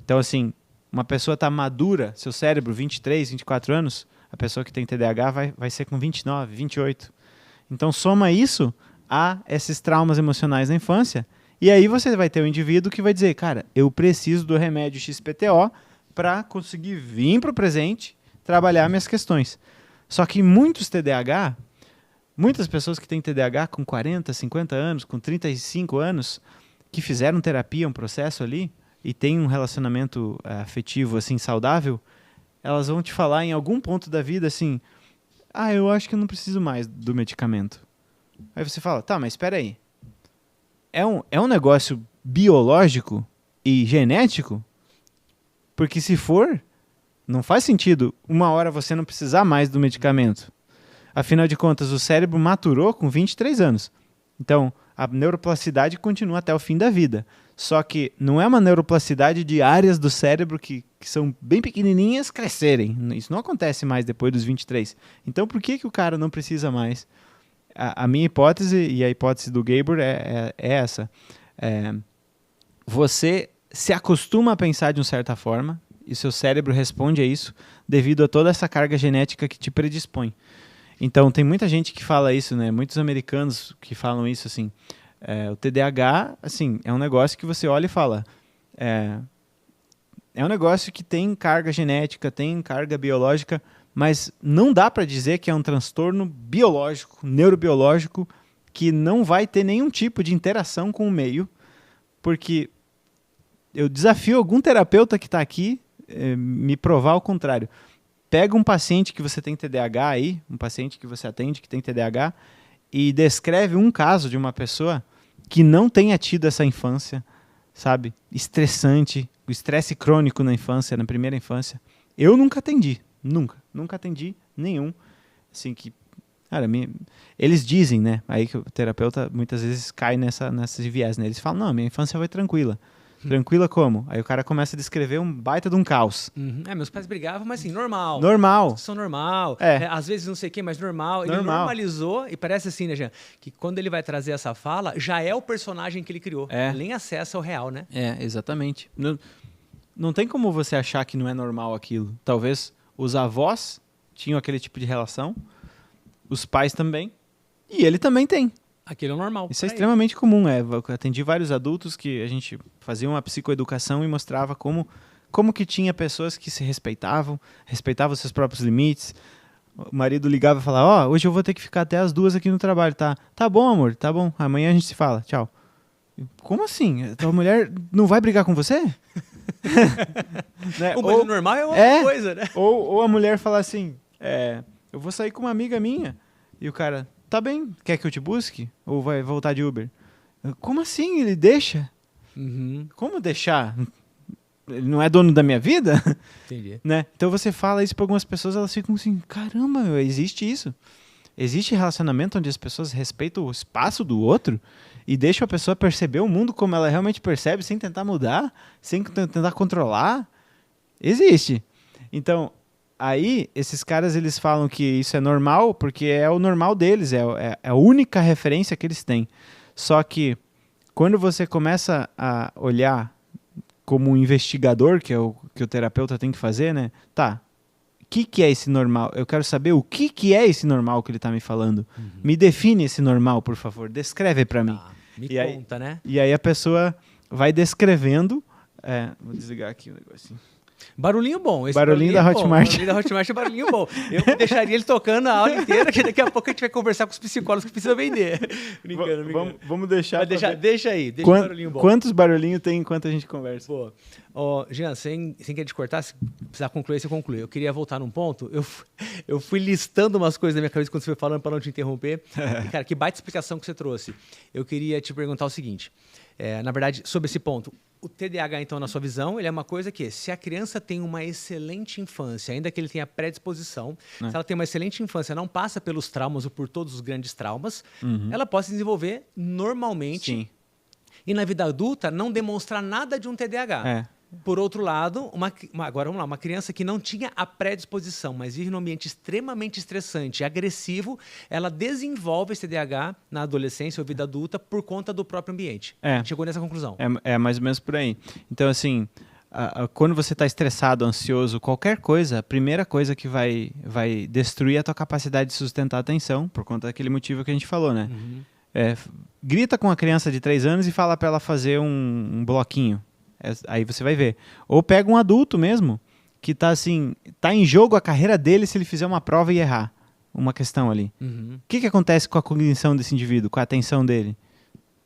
Então, assim, uma pessoa está madura, seu cérebro, 23, 24 anos, a pessoa que tem TDAH vai ser com 29, 28. Então, soma isso a esses traumas emocionais na infância, e aí você vai ter um indivíduo que vai dizer, cara, eu preciso do remédio XPTO para conseguir vir para o presente, trabalhar minhas questões. Só que muitas pessoas que têm TDAH com 40, 50 anos, com 35 anos, que fizeram terapia, um processo ali, e têm um relacionamento afetivo assim, saudável, elas vão te falar em algum ponto da vida assim, eu acho que eu não preciso mais do medicamento. Aí você fala, tá, mas espera aí. É um negócio biológico e genético? Porque se for, não faz sentido uma hora você não precisar mais do medicamento. Afinal de contas, o cérebro maturou com 23 anos. Então, a neuroplasticidade continua até o fim da vida. Só que não é uma neuroplasticidade de áreas do cérebro que são bem pequenininhas crescerem. Isso não acontece mais depois dos 23. Então, por que o cara não precisa mais? A minha hipótese e a hipótese do Gabor é essa. Você se acostuma a pensar de uma certa forma e o seu cérebro responde a isso devido a toda essa carga genética que te predispõe. Então, tem muita gente que fala isso, né? Muitos americanos que falam isso, assim. O TDAH, assim, é um negócio que você olha e fala... É um negócio que tem carga genética, tem carga biológica, mas não dá para dizer que é um transtorno biológico, neurobiológico, que não vai ter nenhum tipo de interação com o meio, porque eu desafio algum terapeuta que está aqui me provar o contrário. Pega um paciente que você tem TDAH aí, um paciente que você atende que tem TDAH, e descreve um caso de uma pessoa que não tenha tido essa infância, sabe, estressante, o estresse crônico na infância, na primeira infância. Eu nunca atendi, nunca atendi nenhum. Assim que, cara, eles dizem, né? Aí que o terapeuta muitas vezes cai nessas viés, né? Eles falam, não, minha infância foi tranquila. Tranquila como? Aí o cara começa a descrever um baita de um caos. Meus pais brigavam, mas assim, normal. Normal. São normal. Às vezes não sei o que, mas normal. Ele normalizou e parece assim, né, Jean? Que quando ele vai trazer essa fala, já é o personagem que ele criou. Ele nem acessa o real, né? Exatamente. Não tem como você achar que não é normal aquilo. Talvez os avós tinham aquele tipo de relação, os pais também, e ele também tem. Aquilo é normal. Isso é extremamente comum. Eu atendi vários adultos que a gente fazia uma psicoeducação e mostrava como que tinha pessoas que se respeitavam seus próprios limites. O marido ligava e falava, hoje eu vou ter que ficar até as 2 aqui no trabalho, tá? Tá bom, amor, tá bom. Amanhã a gente se fala, tchau. Como assim? A tua mulher não vai brigar com você? Né? Mas o normal é outra coisa, né? Ou a mulher falar assim, eu vou sair com uma amiga minha. E o cara, tá bem, quer que eu te busque? Ou vai voltar de Uber? Como assim? Ele deixa? Como deixar? Ele não é dono da minha vida? Entendi. Né? Então você fala isso para algumas pessoas, elas ficam assim, caramba, existe isso? Existe relacionamento onde as pessoas respeitam o espaço do outro e deixam a pessoa perceber o mundo como ela realmente percebe, sem tentar mudar, sem tentar controlar? Existe. Então, aí, esses caras, eles falam que isso é normal porque é o normal deles, é a única referência que eles têm. Só que, quando você começa a olhar como um investigador, que é o que o terapeuta tem que fazer, né? Tá, o que é esse normal? Eu quero saber o que é esse normal que ele está me falando. Me define esse normal, por favor. Descreve para mim. Me e conta, né? E aí a pessoa vai descrevendo... vou desligar aqui o negocinho. Barulhinho bom. Esse barulhinho da Hotmart. Barulhinho da Hotmart é barulhinho bom. Eu deixaria ele tocando a aula inteira, que daqui a pouco a gente vai conversar com os psicólogos que precisam vender. Brincando. Vamos deixar... Deixa aí, deixa o barulhinho bom. Quantos barulhinhos tem enquanto a gente conversa? Boa. Jean, sem querer te cortar, se precisar concluir, você conclui. Eu queria voltar num ponto. Eu fui listando umas coisas na minha cabeça quando você foi falando para não te interromper. E, cara, que baita explicação que você trouxe. Eu queria te perguntar o seguinte. Na verdade, sobre esse ponto. O TDAH, então, na sua visão, ele é uma coisa que, se a criança tem uma excelente infância, ainda que ele tenha predisposição, se ela tem uma excelente infância, não passa pelos traumas ou por todos os grandes traumas, ela pode se desenvolver normalmente. Sim. E na vida adulta, não demonstrar nada de um TDAH. Por outro lado, agora vamos lá, uma criança que não tinha a predisposição, mas vive num ambiente extremamente estressante e agressivo, ela desenvolve esse TDAH na adolescência ou vida adulta por conta do próprio ambiente. Chegou nessa conclusão. É mais ou menos por aí. Então, assim, quando você está estressado, ansioso, qualquer coisa, a primeira coisa que vai destruir é a tua capacidade de sustentar a atenção, por conta daquele motivo que a gente falou, né? Grita com uma criança de 3 anos e fala para ela fazer um bloquinho. Aí você vai ver. Ou pega um adulto mesmo, que tá em jogo a carreira dele se ele fizer uma prova e errar uma questão ali. O que acontece com a cognição desse indivíduo, com a atenção dele?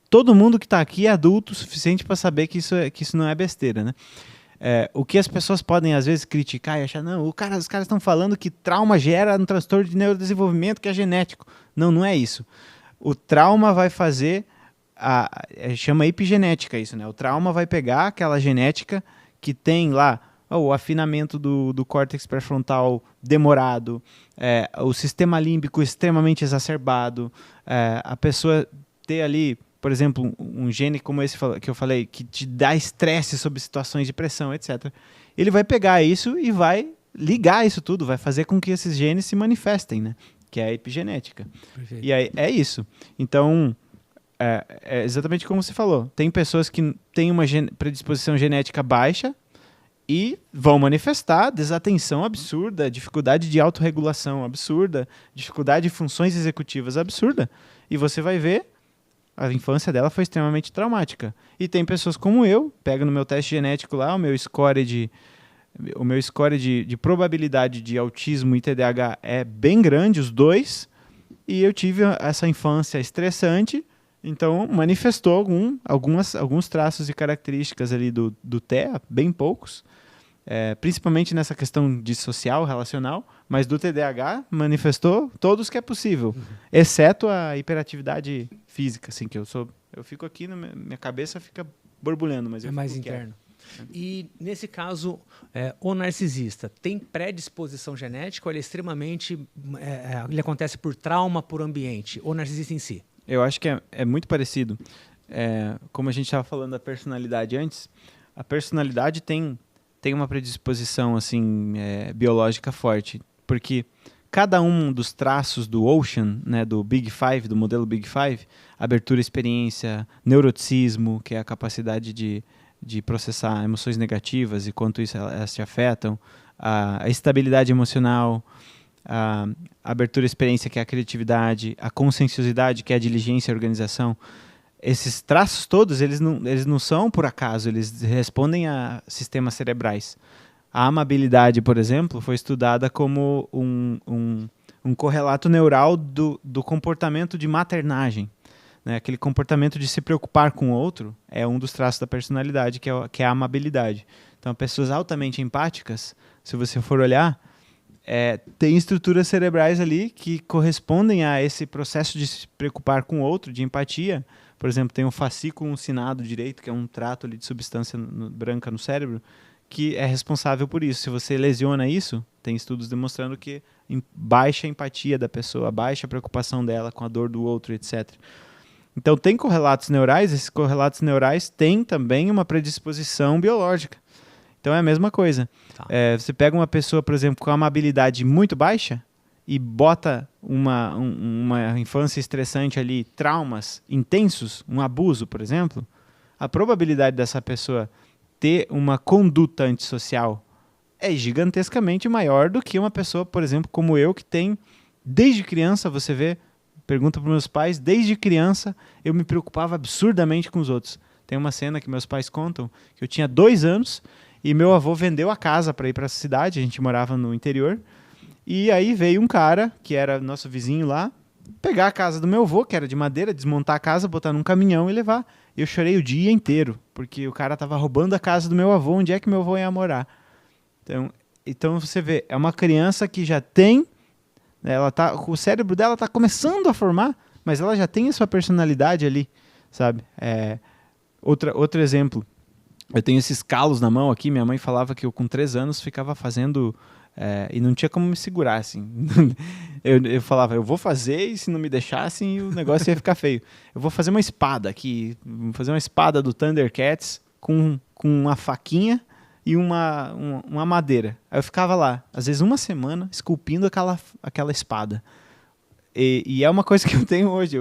Todo mundo que está aqui é adulto o suficiente para saber que isso não é besteira, né? O que as pessoas podem, às vezes, criticar e achar, não, os caras estão falando que trauma gera um transtorno de neurodesenvolvimento que é genético. Não é isso. O trauma vai fazer... chama epigenética isso, né? O trauma vai pegar aquela genética que tem lá o afinamento do córtex pré-frontal demorado, o sistema límbico extremamente exacerbado, a pessoa ter ali, por exemplo, um gene como esse que eu falei, que te dá estresse sob situações de pressão, etc. Ele vai pegar isso e vai ligar isso tudo, vai fazer com que esses genes se manifestem, né? Que é a epigenética. Perfeito. E aí é isso. Então... É exatamente como você falou. Tem pessoas que têm uma predisposição genética baixa e vão manifestar desatenção absurda, dificuldade de autorregulação absurda, dificuldade de funções executivas absurda. E você vai ver, a infância dela foi extremamente traumática. E tem pessoas como eu, pega no meu teste genético lá, o meu score de probabilidade de autismo e TDAH é bem grande, os dois, e eu tive essa infância estressante. Então, manifestou alguns traços e características ali do TEA, bem poucos, principalmente nessa questão de social, relacional, mas do TDAH manifestou todos que é possível, exceto a hiperatividade física, assim, que eu fico aqui, minha cabeça fica borbulhando. Mas é mais interno. E, nesse caso, o narcisista tem predisposição genética ou ele é extremamente... ele acontece por trauma, por ambiente? O narcisista em si? Eu acho que é muito parecido. Como a gente estava falando da personalidade antes, a personalidade tem uma predisposição assim, biológica forte, porque cada um dos traços do Ocean, né, do Big Five, do modelo Big Five, abertura, experiência, neuroticismo, que é a capacidade de processar emoções negativas e quanto isso elas te afetam, a estabilidade emocional, a abertura, experiência, que é a criatividade, a conscienciosidade, que é a diligência e a organização. Esses traços todos, eles não são por acaso, eles respondem a sistemas cerebrais. A amabilidade, por exemplo, foi estudada como um correlato neural do comportamento de maternagem. Né? Aquele comportamento de se preocupar com o outro é um dos traços da personalidade, que é a amabilidade. Então, pessoas altamente empáticas, se você for olhar, tem estruturas cerebrais ali que correspondem a esse processo de se preocupar com o outro, de empatia. Por exemplo, tem o fascículo uncinado direito, que é um trato ali de substância branca no cérebro, que é responsável por isso. Se você lesiona isso, tem estudos demonstrando que baixa a empatia da pessoa, baixa a preocupação dela com a dor do outro, etc. Então, tem correlatos neurais, esses correlatos neurais têm também uma predisposição biológica. Então, é a mesma coisa. Tá. Você pega uma pessoa, por exemplo, com uma amabilidade muito baixa e bota uma infância estressante ali, traumas intensos, um abuso, por exemplo, a probabilidade dessa pessoa ter uma conduta antissocial é gigantescamente maior do que uma pessoa, por exemplo, como eu, que tem, desde criança, você vê, pergunta para meus pais, desde criança eu me preocupava absurdamente com os outros. Tem uma cena que meus pais contam, que eu tinha 2 anos e meu avô vendeu a casa para ir para a cidade, a gente morava no interior, e aí veio um cara, que era nosso vizinho lá, pegar a casa do meu avô, que era de madeira, desmontar a casa, botar num caminhão e levar. Eu chorei o dia inteiro, porque o cara estava roubando a casa do meu avô, onde é que meu avô ia morar. Então você vê, é uma criança que já tem, o cérebro dela está começando a formar, mas ela já tem a sua personalidade ali, sabe? Outro exemplo, eu tenho esses calos na mão aqui, minha mãe falava que eu com 3 anos ficava fazendo... e não tinha como me segurar, assim. eu falava, eu vou fazer, e se não me deixassem, o negócio ia ficar feio. Eu vou fazer uma espada aqui, vou fazer uma espada do Thundercats com uma faquinha e uma madeira. Aí eu ficava lá, às vezes 1 semana, esculpindo aquela espada. E é uma coisa que eu tenho hoje.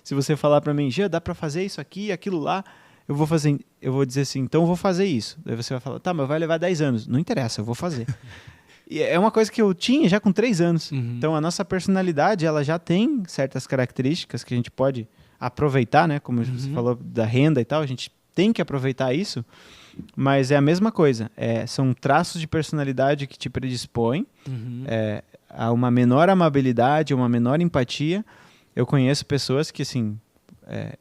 Se você falar pra mim, Gia, dá pra fazer isso aqui, aquilo lá, eu vou dizer assim, então eu vou fazer isso. Daí você vai falar, tá, mas vai levar 10 anos. Não interessa, eu vou fazer. E é uma coisa que eu tinha já com 3 anos. Uhum. Então, a nossa personalidade, ela já tem certas características que a gente pode aproveitar, né? Como você falou da renda e tal, a gente tem que aproveitar isso, mas é a mesma coisa. São traços de personalidade que te predispõem a uma menor amabilidade, uma menor empatia. Eu conheço pessoas que, assim,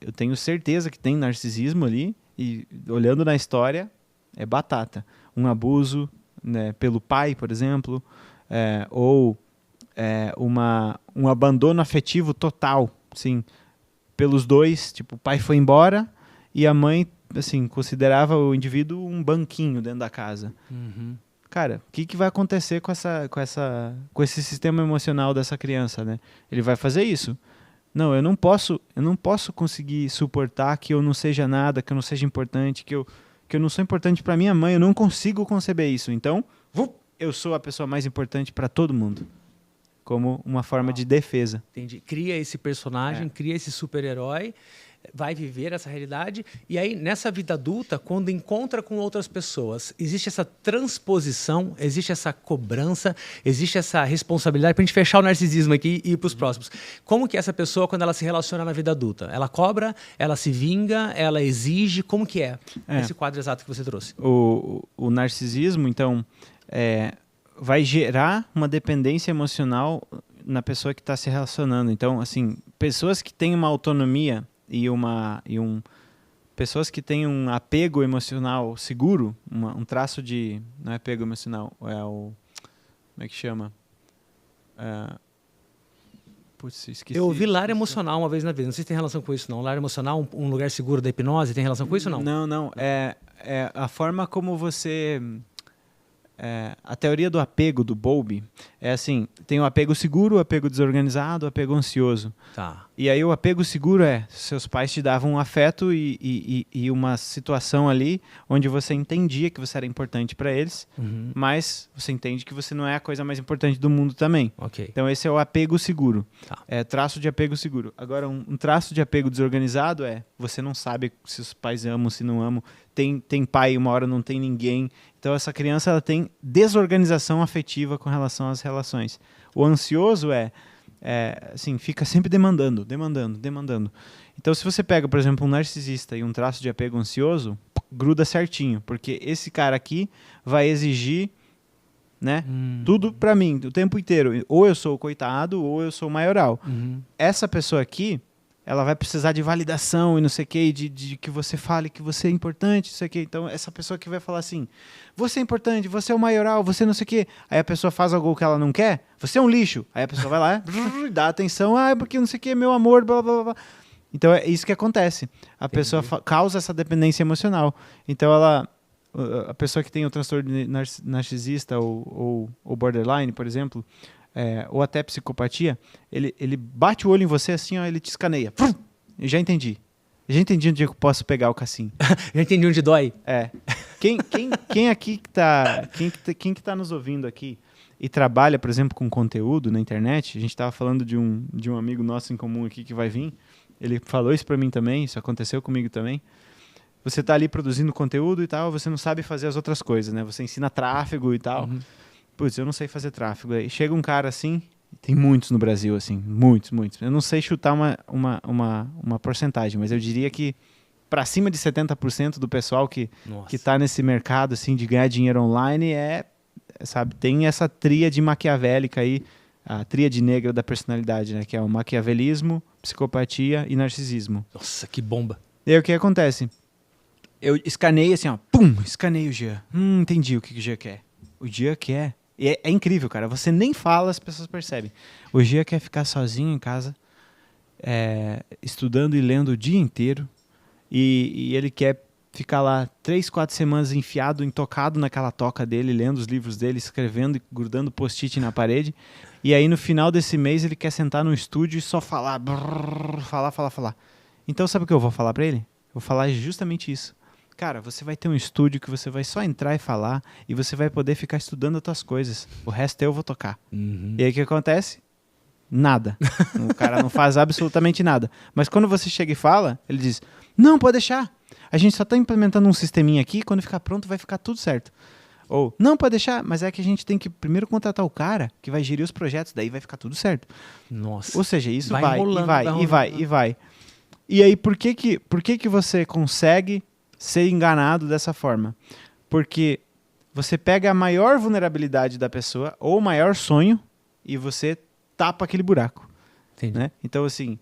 eu tenho certeza que tem narcisismo ali, e olhando na história, é batata. Um abuso... né, pelo pai, por exemplo, ou um abandono afetivo total, assim, pelos dois, tipo, o pai foi embora e a mãe, assim, considerava o indivíduo um banquinho dentro da casa. Uhum. Cara, o que vai acontecer com esse sistema emocional dessa criança, né? Ele vai fazer isso. Não, eu não posso conseguir suportar que eu não seja nada, que eu não seja importante, que eu não sou importante para minha mãe, eu não consigo conceber isso. Então, eu sou a pessoa mais importante para todo mundo. Como uma forma de defesa. Entendi. Cria esse personagem, cria esse super-herói, vai viver essa realidade. E aí, nessa vida adulta, quando encontra com outras pessoas, existe essa transposição, existe essa cobrança, existe essa responsabilidade, para a gente fechar o narcisismo aqui e ir para os próximos. Como que essa pessoa, quando ela se relaciona na vida adulta? Ela cobra, ela se vinga, ela exige? Como que é esse quadro exato que você trouxe? O narcisismo, então, vai gerar uma dependência emocional na pessoa que está se relacionando. Então, assim, pessoas que têm uma autonomia pessoas que têm um apego emocional seguro, um traço de... Não é apego emocional, como é que chama? Putz, esqueci. Eu ouvi lar emocional uma vez na vida. Não sei se tem relação com isso, não. Lar emocional, um lugar seguro da hipnose, tem relação com isso ou não? Não. é a forma como você... a teoria do apego do Bowlby é assim, tem o apego seguro, o apego desorganizado, o apego ansioso. Tá. E aí o apego seguro seus pais te davam um afeto e uma situação ali onde você entendia que você era importante para eles, mas você entende que você não é a coisa mais importante do mundo também. Ok. Então esse é o apego seguro. Tá. É traço de apego seguro. Agora um traço de apego desorganizado você não sabe se os pais amam, se não amam. Tem pai, uma hora não tem ninguém. Então essa criança ela tem desorganização afetiva com relação às relações. O ansioso assim, fica sempre demandando. Então se você pega, por exemplo, um narcisista e um traço de apego ansioso, gruda certinho, porque esse cara aqui vai exigir, né, tudo pra mim, o tempo inteiro. Ou eu sou o coitado, ou eu sou o maioral. Essa pessoa aqui, ela vai precisar de validação e não sei o que, de que você fale que você é importante, não sei o que. Então, essa pessoa que vai falar assim, você é importante, você é o maioral, você não sei o que. Aí a pessoa faz algo que ela não quer, você é um lixo. Aí a pessoa vai lá, dá atenção, porque não sei o que, meu amor, blá, blá, blá. Então, é isso que acontece. A pessoa causa essa dependência emocional. Então, a pessoa que tem o transtorno narcisista ou borderline, por exemplo, ou até psicopatia, ele bate o olho em você assim, ó, ele te escaneia. Eu já entendi onde eu posso pegar o Cassim. Já entendi onde dói. Quem aqui que tá, quem que tá nos ouvindo aqui e trabalha, por exemplo, com conteúdo na internet, a gente estava falando de um amigo nosso em comum aqui que vai vir, ele falou isso para mim também, isso aconteceu comigo também. Você tá ali produzindo conteúdo e tal, você não sabe fazer as outras coisas, né? Você ensina tráfego e tal. Putz, eu não sei fazer tráfego. Aí chega um cara assim, tem muitos no Brasil, assim, muitos. Eu não sei chutar uma porcentagem, mas eu diria que para cima de 70% do pessoal que tá nesse mercado, assim, de ganhar dinheiro online sabe, tem essa tríade maquiavélica aí, a tríade negra da personalidade, né? Que é o maquiavelismo, psicopatia e narcisismo. Nossa, que bomba. E aí o que acontece? Eu escaneio assim, ó, escaneio o Jean. Entendi o que o Jean quer. O Jean quer... E é incrível, cara. Você nem fala, as pessoas percebem. O Jean quer ficar sozinho em casa, estudando e lendo o dia inteiro. E ele quer ficar lá 3, 4 semanas enfiado, intocado naquela toca dele, lendo os livros dele, escrevendo e grudando post-it na parede. E aí, no final desse mês, ele quer sentar no estúdio e só falar. Falar. Então, sabe o que eu vou falar pra ele? Eu vou falar justamente isso. Cara, você vai ter um estúdio que você vai só entrar e falar e você vai poder ficar estudando as tuas coisas. O resto eu vou tocar. E aí o que acontece? Nada. O cara não faz absolutamente nada. Mas quando você chega e fala, ele diz, não, pode deixar. A gente só está implementando um sisteminha aqui, quando ficar pronto vai ficar tudo certo. Ou, não, pode deixar, mas é que a gente tem que primeiro contratar o cara que vai gerir os projetos, daí vai ficar tudo certo. Nossa. Ou seja, isso vai enrolando, e vai. E aí, por que você consegue ser enganado dessa forma? Porque você pega a maior vulnerabilidade da pessoa ou o maior sonho e você tapa aquele buraco. Entendi. Né? Então, assim,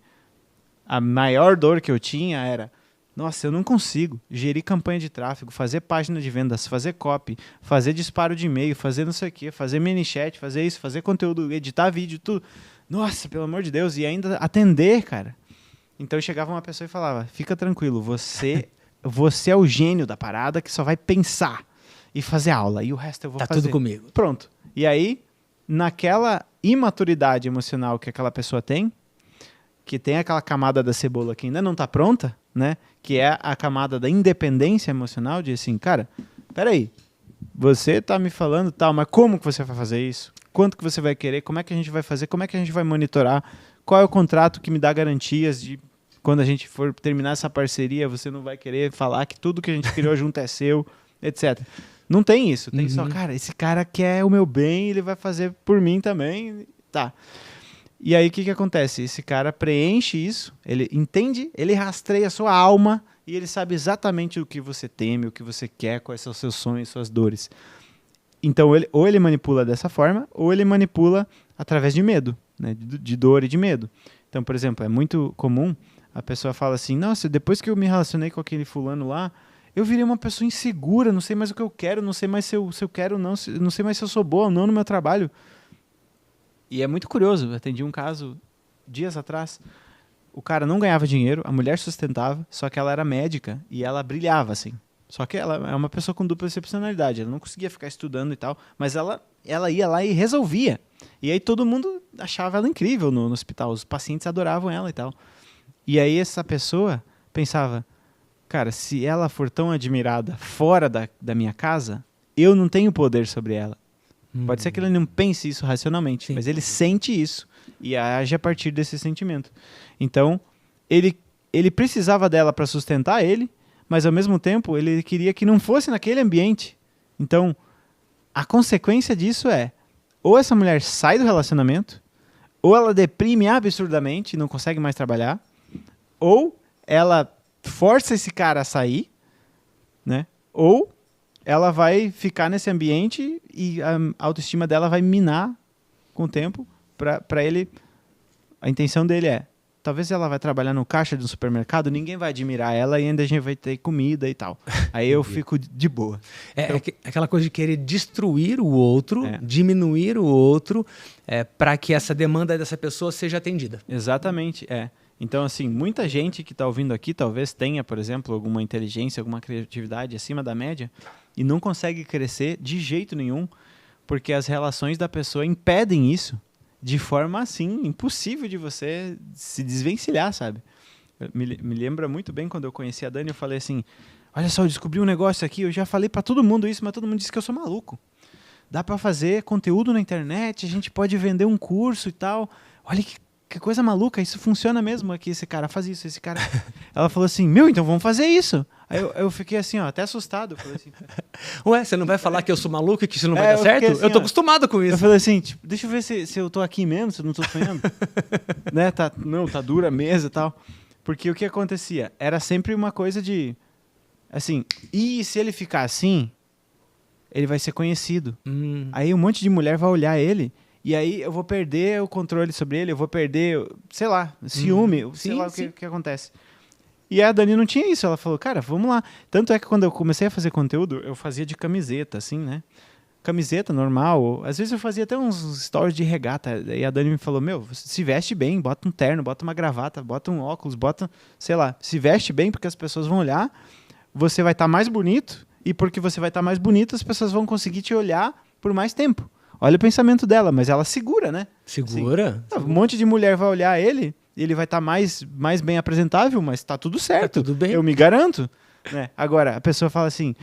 a maior dor que eu tinha era, nossa, eu não consigo gerir campanha de tráfego, fazer página de vendas, fazer copy, fazer disparo de e-mail, fazer não sei o quê, fazer mini chat, fazer isso, fazer conteúdo, editar vídeo, tudo. Nossa, pelo amor de Deus, e ainda atender, cara. Então chegava uma pessoa e falava, fica tranquilo, você é o gênio da parada que só vai pensar e fazer aula, e o resto eu vou fazer. Tá tudo comigo. Pronto. E aí, naquela imaturidade emocional que aquela pessoa tem, que tem aquela camada da cebola que ainda não tá pronta, né? Que é a camada da independência emocional, de assim, cara, peraí, você tá me falando tal, mas como que você vai fazer isso? Quanto que você vai querer? Como é que a gente vai fazer? Como é que a gente vai monitorar? Qual é o contrato que me dá garantias de quando a gente for terminar essa parceria, você não vai querer falar que tudo que a gente criou junto é seu, etc. Não tem isso. Tem só, cara, esse cara quer o meu bem, ele vai fazer por mim também. Tá. E aí o que acontece? Esse cara preenche isso, ele entende, ele rastreia a sua alma e ele sabe exatamente o que você teme, o que você quer, quais são os seus sonhos, suas dores. Então, ou ele manipula dessa forma, ou ele manipula através de medo, né? De dor e de medo. Então, por exemplo, é muito comum a pessoa fala assim, nossa, depois que eu me relacionei com aquele fulano lá, eu virei uma pessoa insegura, não sei mais o que eu quero, não sei mais se eu quero ou não, não sei mais se eu sou boa ou não no meu trabalho. E é muito curioso, eu atendi um caso dias atrás, o cara não ganhava dinheiro, a mulher sustentava, só que ela era médica e ela brilhava, assim. Só que ela é uma pessoa com dupla excepcionalidade. Ela não conseguia ficar estudando e tal, mas ela ia lá e resolvia. E aí todo mundo achava ela incrível no hospital. Os pacientes adoravam ela e tal. E aí essa pessoa pensava, cara, se ela for tão admirada fora da minha casa, eu não tenho poder sobre ela. Pode ser que ele não pense isso racionalmente, Sim. mas ele sente isso e age a partir desse sentimento. Então, ele precisava dela para sustentar ele, mas ao mesmo tempo ele queria que não fosse naquele ambiente. Então, a consequência disso é, ou essa mulher sai do relacionamento, ou ela deprime absurdamente e não consegue mais trabalhar, ou ela força esse cara a sair, né? Ou ela vai ficar nesse ambiente e a autoestima dela vai minar com o tempo para ele. A intenção dele é, talvez ela vai trabalhar no caixa de um supermercado, ninguém vai admirar ela e ainda a gente vai ter comida e tal. Aí eu fico de boa. É aquela coisa de querer destruir o outro, diminuir o outro, para que essa demanda dessa pessoa seja atendida. Exatamente, Então, assim, muita gente que está ouvindo aqui talvez tenha, por exemplo, alguma inteligência, alguma criatividade acima da média e não consegue crescer de jeito nenhum porque as relações da pessoa impedem isso de forma, assim, impossível de você se desvencilhar, sabe? Me lembra muito bem quando eu conheci a Dani, eu falei assim, olha só, eu descobri um negócio aqui, eu já falei para todo mundo isso, mas todo mundo disse que eu sou maluco. Dá para fazer conteúdo na internet, a gente pode vender um curso e tal. Olha que coisa maluca, isso funciona mesmo aqui, esse cara faz isso, esse cara... Ela falou assim, então vamos fazer isso. Aí eu fiquei assim, ó, até assustado. Eu falei assim, ué, você não vai falar que eu sou maluco e que isso não vai dar certo? Assim, eu tô acostumado com isso. Eu falei assim, tipo, deixa eu ver se eu tô aqui mesmo, se eu não tô sonhando. Né? Tá dura a mesa e tal. Porque o que acontecia? Era sempre uma coisa de, assim, e se ele ficar assim, ele vai ser conhecido. Aí um monte de mulher vai olhar ele... E aí eu vou perder o controle sobre ele, eu vou perder, sei lá, ciúme, sei lá o que acontece. E a Dani não tinha isso, ela falou, cara, vamos lá. Tanto é que quando eu comecei a fazer conteúdo, eu fazia de camiseta, assim, né? Camiseta normal, às vezes eu fazia até uns stories de regata. E a Dani me falou, você se veste bem, bota um terno, bota uma gravata, bota um óculos, bota, sei lá, se veste bem porque as pessoas vão olhar, você vai estar mais bonito, e porque você vai estar mais bonito, as pessoas vão conseguir te olhar por mais tempo. Olha o pensamento dela, mas ela segura, né? Segura? Assim, um monte de mulher vai olhar ele vai estar mais bem apresentável, mas tá tudo certo. Tá tudo bem. Eu me garanto. Né? Agora, a pessoa fala assim,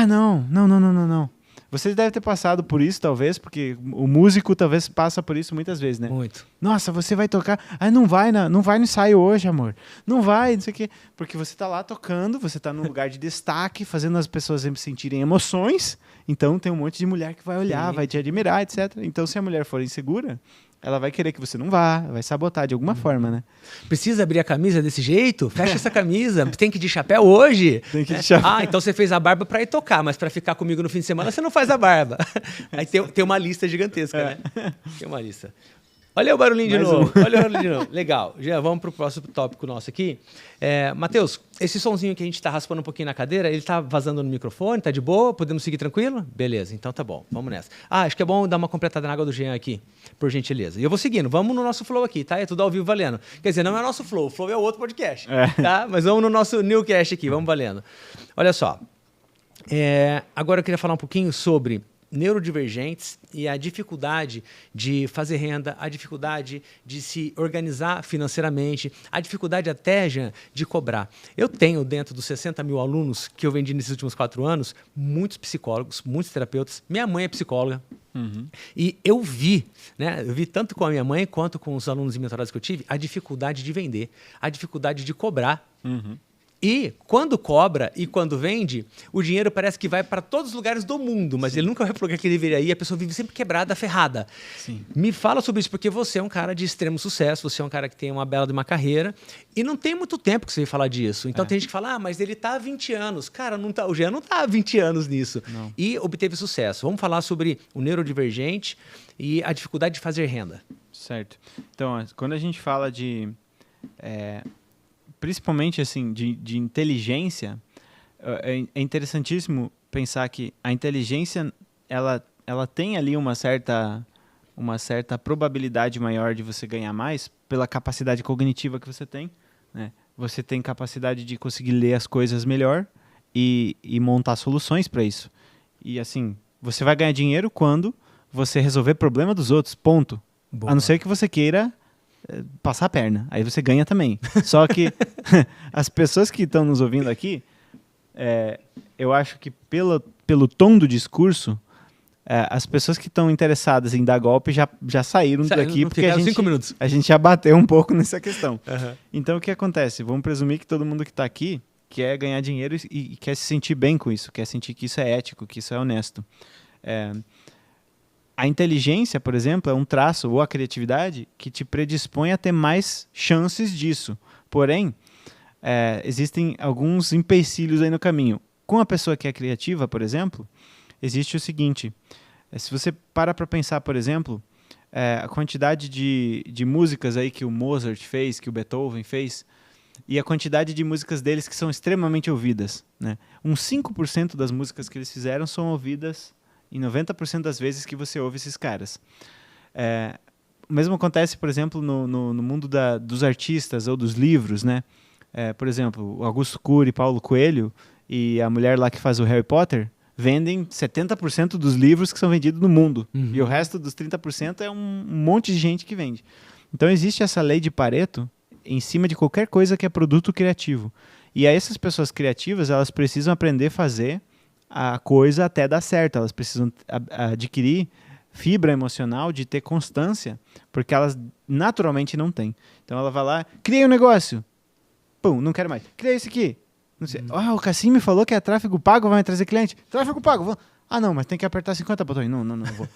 não. Vocês devem ter passado por isso, talvez, porque o músico talvez passa por isso muitas vezes, né? Muito. Nossa, você vai tocar... não vai no ensaio hoje, amor. Não vai, não sei o quê. Porque você tá lá tocando, você tá num lugar de destaque, fazendo as pessoas sentirem emoções. Então tem um monte de mulher que vai olhar, vai te admirar, etc. Então se a mulher for insegura, ela vai querer que você não vá, vai sabotar de alguma forma, né? Precisa abrir a camisa desse jeito? Fecha essa camisa. Tem que ir de chapéu hoje? Tem que ir de chapéu. Então você fez a barba para ir tocar, mas para ficar comigo no fim de semana você não faz a barba. Aí tem uma lista gigantesca, né? Tem uma lista. Olha o barulhinho de novo. Olha o barulhinho de novo. Legal. Já vamos para o próximo tópico nosso aqui. Matheus, esse sonzinho que a gente está raspando um pouquinho na cadeira, ele está vazando no microfone? Tá de boa? Podemos seguir tranquilo? Beleza, então tá bom. Vamos nessa. Acho que é bom dar uma completada na água do Jean aqui, por gentileza. E eu vou seguindo. Vamos no nosso flow aqui, tá? É tudo ao vivo valendo. Quer dizer, não é nosso flow. O flow é o outro podcast. Tá? Mas vamos no nosso newcast aqui. Vamos valendo. Olha só. Agora eu queria falar um pouquinho sobre neurodivergentes e a dificuldade de fazer renda, a dificuldade de se organizar financeiramente, a dificuldade até, Jean, de cobrar. Eu tenho dentro dos 60 mil alunos que eu vendi nesses últimos 4 anos, muitos psicólogos, muitos terapeutas. Minha mãe é psicóloga. E eu vi, né? Eu vi tanto com a minha mãe quanto com os alunos e mentorados que eu tive, a dificuldade de vender, a dificuldade de cobrar. E quando cobra e quando vende, o dinheiro parece que vai para todos os lugares do mundo, mas ele nunca vai para o lugar que ele deveria ir, a pessoa vive sempre quebrada, ferrada. Sim. Me fala sobre isso, porque você é um cara de extremo sucesso, você é um cara que tem uma bela de uma carreira, e não tem muito tempo que você vai falar disso. Então tem gente que fala, mas ele está há 20 anos. Cara, não tá, o Jean não está há 20 anos nisso. Não. E obteve sucesso. Vamos falar sobre o neurodivergente e a dificuldade de fazer renda. Certo. Então, quando a gente fala de... principalmente assim, de inteligência, é interessantíssimo pensar que a inteligência ela tem ali uma certa probabilidade maior de você ganhar mais pela capacidade cognitiva que você tem, né? Você tem capacidade de conseguir ler as coisas melhor e montar soluções para isso. E assim, você vai ganhar dinheiro quando você resolver problema dos outros, ponto. Boa. A não ser que você queira passar a perna, aí você ganha também. Só que as pessoas que estão nos ouvindo aqui, eu acho que pelo tom do discurso, as pessoas que estão interessadas em dar golpe já saíram daqui, porque a gente já bateu um pouco nessa questão. Uhum. Então o que acontece? Vamos presumir que todo mundo que está aqui quer ganhar dinheiro e quer se sentir bem com isso, quer sentir que isso é ético, que isso é honesto. A inteligência, por exemplo, é um traço, ou a criatividade, que te predispõe a ter mais chances disso. Porém, existem alguns empecilhos aí no caminho. Com a pessoa que é criativa, por exemplo, existe o seguinte: se você para pensar, por exemplo, a quantidade de músicas aí que o Mozart fez, que o Beethoven fez, e a quantidade de músicas deles que são extremamente ouvidas, né? Uns 5% das músicas que eles fizeram são ouvidas em 90% das vezes que você ouve esses caras. O mesmo acontece, por exemplo, no mundo dos artistas ou dos livros, né? Por exemplo, o Augusto Cury, Paulo Coelho e a mulher lá que faz o Harry Potter vendem 70% dos livros que são vendidos no mundo. Uhum. E o resto dos 30% é um monte de gente que vende. Então existe essa lei de Pareto em cima de qualquer coisa que é produto criativo. E aí essas pessoas criativas, elas precisam aprender a fazer a coisa até dar certo. Elas precisam adquirir fibra emocional de ter constância, porque elas naturalmente não têm. Então ela vai lá, criei um negócio. Pum, não quero mais. Criei isso aqui. Não sei. O Cassim me falou que é tráfego pago, vai me trazer cliente. Tráfego pago. Não, mas tem que apertar 50 botões. Não vou.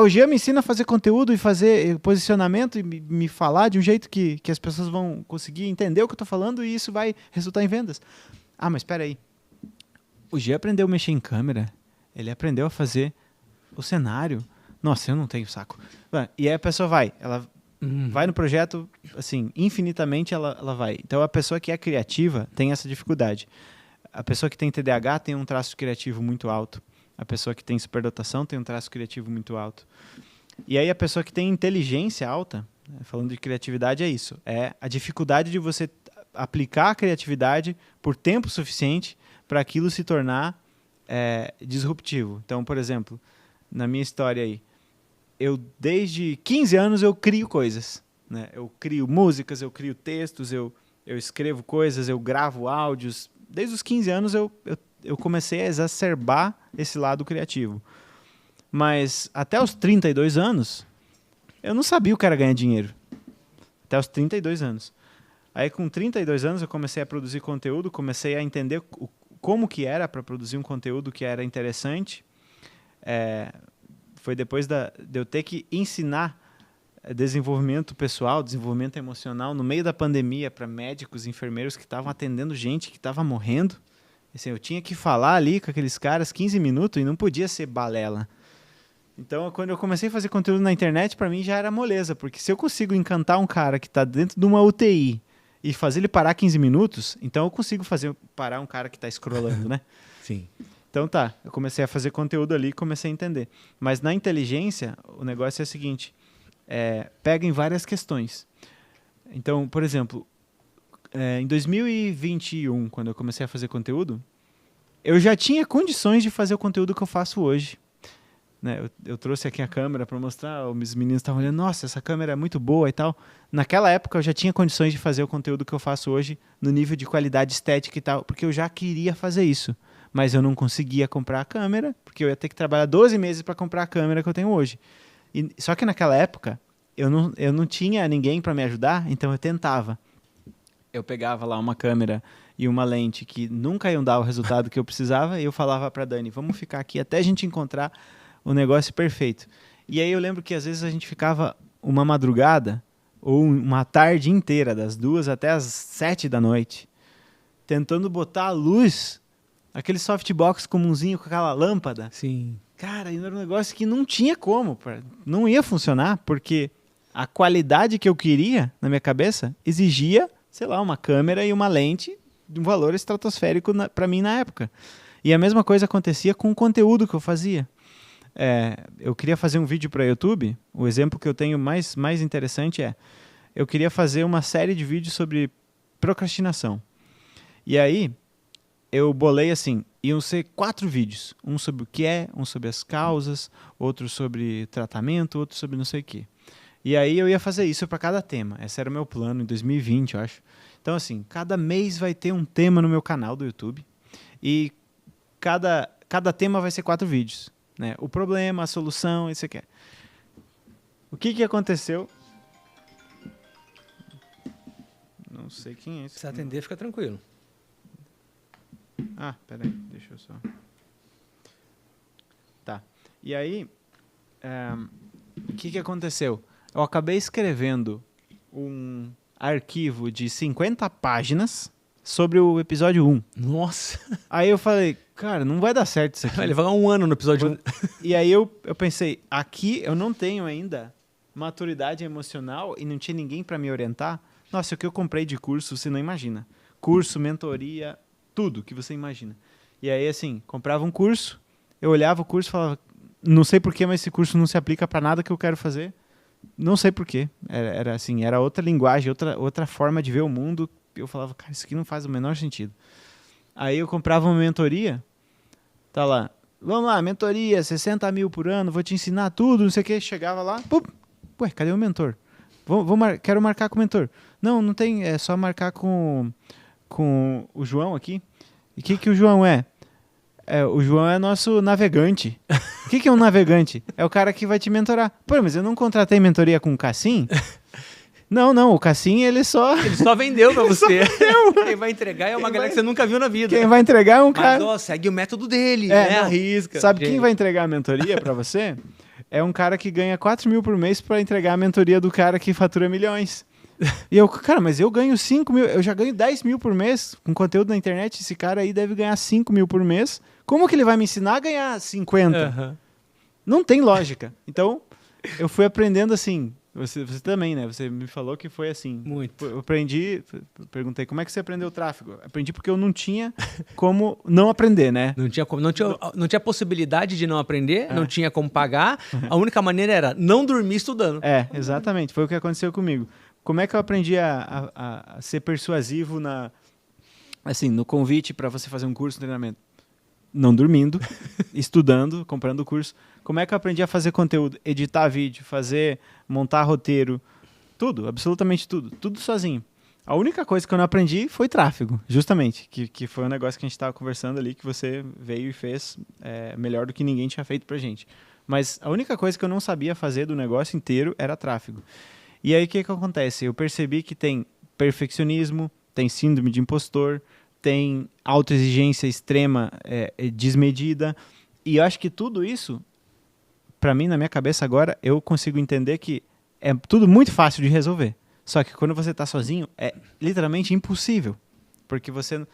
O Jean me ensina a fazer conteúdo e fazer posicionamento e me falar de um jeito que as pessoas vão conseguir entender o que eu estou falando e isso vai resultar em vendas. Mas espera aí. O Jean aprendeu a mexer em câmera. Ele aprendeu a fazer o cenário. Nossa, eu não tenho saco. E aí a pessoa ela vai no projeto, assim, infinitamente ela vai. Então a pessoa que é criativa tem essa dificuldade. A pessoa que tem TDAH tem um traço criativo muito alto. A pessoa que tem superdotação tem um traço criativo muito alto. E aí a pessoa que tem inteligência alta, falando de criatividade, é isso. É a dificuldade de você aplicar a criatividade por tempo suficiente para aquilo se tornar disruptivo. Então, por exemplo, na minha história aí, eu desde 15 anos eu crio coisas, né? Eu crio músicas, eu crio textos, eu escrevo coisas, eu gravo áudios. Desde os 15 anos eu comecei a exacerbar esse lado criativo. Mas até os 32 anos, eu não sabia o que era ganhar dinheiro. Até os 32 anos. Aí com 32 anos eu comecei a produzir conteúdo, comecei a entender como que era para produzir um conteúdo que era interessante. Foi depois de eu ter que ensinar desenvolvimento pessoal, desenvolvimento emocional no meio da pandemia para médicos, enfermeiros que estavam atendendo gente que estava morrendo. Assim, eu tinha que falar ali com aqueles caras 15 minutos e não podia ser balela. Então, quando eu comecei a fazer conteúdo na internet, para mim já era moleza, porque se eu consigo encantar um cara que está dentro de uma UTI e fazer ele parar 15 minutos, então eu consigo fazer parar um cara que está scrollando, né? Sim. Então eu comecei a fazer conteúdo ali e comecei a entender. Mas na inteligência, o negócio é o seguinte, pega em várias questões. Então, por exemplo, em 2021, quando eu comecei a fazer conteúdo, eu já tinha condições de fazer o conteúdo que eu faço hoje. Né? Eu trouxe aqui a câmera para mostrar, os meninos estavam olhando, nossa, essa câmera é muito boa e tal. Naquela época eu já tinha condições de fazer o conteúdo que eu faço hoje no nível de qualidade estética e tal, porque eu já queria fazer isso. Mas eu não conseguia comprar a câmera, porque eu ia ter que trabalhar 12 meses para comprar a câmera que eu tenho hoje. Só que naquela época, eu não tinha ninguém para me ajudar, então eu tentava. Eu pegava lá uma câmera e uma lente que nunca iam dar o resultado que eu precisava, e eu falava para Dani, vamos ficar aqui até a gente encontrar o negócio perfeito. E aí eu lembro que às vezes a gente ficava uma madrugada, ou uma tarde inteira, das 2 até as 7 da noite, tentando botar a luz, aquele softbox comumzinho com aquela lâmpada. Sim. Cara, era um negócio que não tinha como, não ia funcionar, porque a qualidade que eu queria na minha cabeça exigia, sei lá, uma câmera e uma lente de um valor estratosférico para mim na época. E a mesma coisa acontecia com o conteúdo que eu fazia. Eu queria fazer um vídeo para YouTube, o exemplo que eu tenho mais interessante eu queria fazer uma série de vídeos sobre procrastinação. E aí, eu bolei assim, iam ser 4 vídeos. Um sobre o que é, um sobre as causas, outro sobre tratamento, outro sobre não sei o quê. E aí eu ia fazer isso para cada tema. Esse era o meu plano em 2020, eu acho. Então, assim, cada mês vai ter um tema no meu canal do YouTube. E cada tema vai ser 4 vídeos. Né? O problema, a solução, isso aqui. O que aconteceu? Não sei quem é esse. Se atender, fica tranquilo. Ah, peraí, deixa eu só... Tá. E aí, o que aconteceu? Eu acabei escrevendo um arquivo de 50 páginas sobre o episódio 1. Nossa! Aí eu falei, cara, não vai dar certo isso aqui. Vai levar um ano no episódio 1. E aí eu pensei, aqui eu não tenho ainda maturidade emocional e não tinha ninguém para me orientar. Nossa, o que eu comprei de curso, você não imagina. Curso, mentoria, tudo que você imagina. E aí, assim, comprava um curso, eu olhava o curso e falava, não sei porquê, mas esse curso não se aplica para nada que eu quero fazer. Não sei porquê. Era assim, era outra linguagem, outra forma de ver o mundo. Eu falava, cara, isso aqui não faz o menor sentido. Aí eu comprava uma mentoria, tá lá, vamos lá, mentoria, 60 mil por ano, vou te ensinar tudo, não sei o que. Chegava lá, pum, ué, cadê o mentor? Quero marcar com o mentor. Não tem, é só marcar com o João aqui. E o que o João é? O João é nosso navegante. O que é um navegante? É o cara que vai te mentorar. Pô, mas eu não contratei mentoria com o Cassim? Não, o Cassim, ele só vendeu pra você. Quem vai entregar é uma galera que você nunca viu na vida. Quem vai entregar é um cara... Mas, ó, segue o método dele, né? Arrisca. Sabe quem vai entregar a mentoria pra você? É um cara que ganha 4 mil por mês pra entregar a mentoria do cara que fatura milhões. E eu, cara, mas eu ganho 5 mil, eu já ganho 10 mil por mês com conteúdo na internet, esse cara aí deve ganhar 5 mil por mês. Como que ele vai me ensinar a ganhar 50? Uhum. Não tem lógica. Então, eu fui aprendendo assim, você também, né? Você me falou que foi assim. Muito. Eu aprendi, perguntei, como é que você aprendeu tráfego? Aprendi porque eu não tinha como não aprender, né? Não tinha possibilidade de não aprender, não tinha como pagar, a única maneira era não dormir estudando. Exatamente, foi o que aconteceu comigo. Como é que eu aprendi a ser persuasivo no convite para você fazer um curso de treinamento? Não dormindo, estudando, comprando o curso. Como é que eu aprendi a fazer conteúdo? Editar vídeo, montar roteiro, tudo, absolutamente tudo. Tudo sozinho. A única coisa que eu não aprendi foi tráfego, justamente. Que foi um negócio que a gente estava conversando ali, que você veio e fez melhor do que ninguém tinha feito pra gente. Mas a única coisa que eu não sabia fazer do negócio inteiro era tráfego. E aí o que acontece? Eu percebi que tem perfeccionismo, tem síndrome de impostor, tem autoexigência extrema, desmedida. E eu acho que tudo isso, para mim, na minha cabeça agora, eu consigo entender que é tudo muito fácil de resolver. Só que quando você está sozinho, é literalmente impossível. Porque você...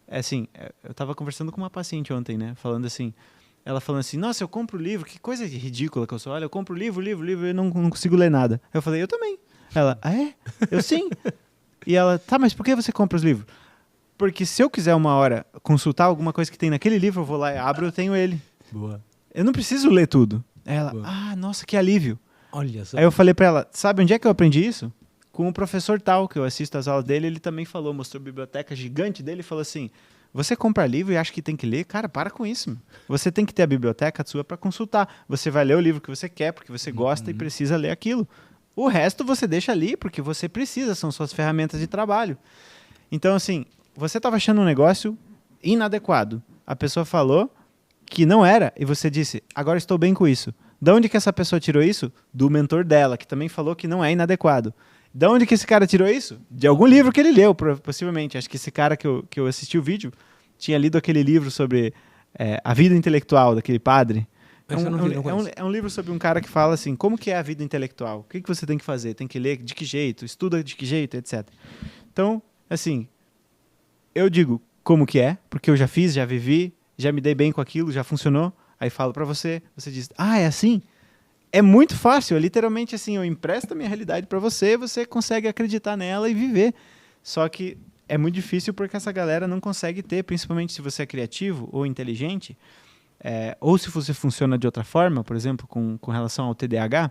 Assim, eu estava conversando com uma paciente ontem, né? Ela falando assim, nossa, eu compro livro, que coisa ridícula que eu sou. Olha, eu compro livro, e não consigo ler nada. Eu falei, eu também. Ela, Eu sim. E ela, tá, mas por que você compra os livros? Porque se eu quiser uma hora consultar alguma coisa que tem naquele livro, eu vou lá e abro, eu tenho ele. Boa. Eu não preciso ler tudo. Ela, nossa, que alívio. Olha só. Aí eu falei pra ela, sabe onde é que eu aprendi isso? Com o professor tal, que eu assisto as aulas dele, ele também falou, mostrou a biblioteca gigante dele e falou assim, você compra livro e acha que tem que ler? Cara, para com isso. Meu. Você tem que ter a biblioteca sua para consultar. Você vai ler o livro que você quer, porque você gosta e precisa ler aquilo. O resto você deixa ali, porque você precisa, são suas ferramentas de trabalho. Então, assim, você estava achando um negócio inadequado. A pessoa falou que não era, e você disse, agora estou bem com isso. De onde que essa pessoa tirou isso? Do mentor dela, que também falou que não é inadequado. De onde que esse cara tirou isso? De algum livro que ele leu, possivelmente. Acho que esse cara que eu assisti o vídeo tinha lido aquele livro sobre a vida intelectual daquele padre. É um livro sobre um cara que fala assim, como que é a vida intelectual? O que você tem que fazer? Tem que ler de que jeito? Estuda de que jeito? Etc. Então, assim, eu digo como que é, porque eu já fiz, já vivi, já me dei bem com aquilo, já funcionou. Aí falo pra você, você diz, é assim? É muito fácil, literalmente assim, eu empresto a minha realidade para você, você consegue acreditar nela e viver. Só que é muito difícil porque essa galera não consegue ter, principalmente se você é criativo ou inteligente, ou se você funciona de outra forma, por exemplo, com relação ao TDAH.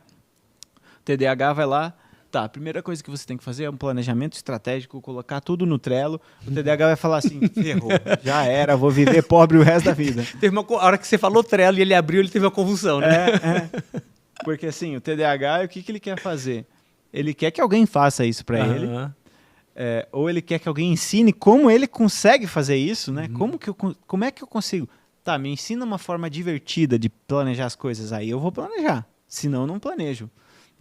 O TDAH vai lá, Tá, a primeira coisa que você tem que fazer é um planejamento estratégico, colocar tudo no Trello. O TDAH vai falar assim, ferrou, já era, vou viver pobre o resto da vida. A hora que você falou Trello e ele abriu, ele teve uma convulsão, né? Porque assim, o TDAH, o que ele quer fazer? Ele quer que alguém faça isso para ele, ou ele quer que alguém ensine como ele consegue fazer isso, né? Como é que eu consigo? Tá, me ensina uma forma divertida de planejar as coisas, aí eu vou planejar, senão eu não planejo.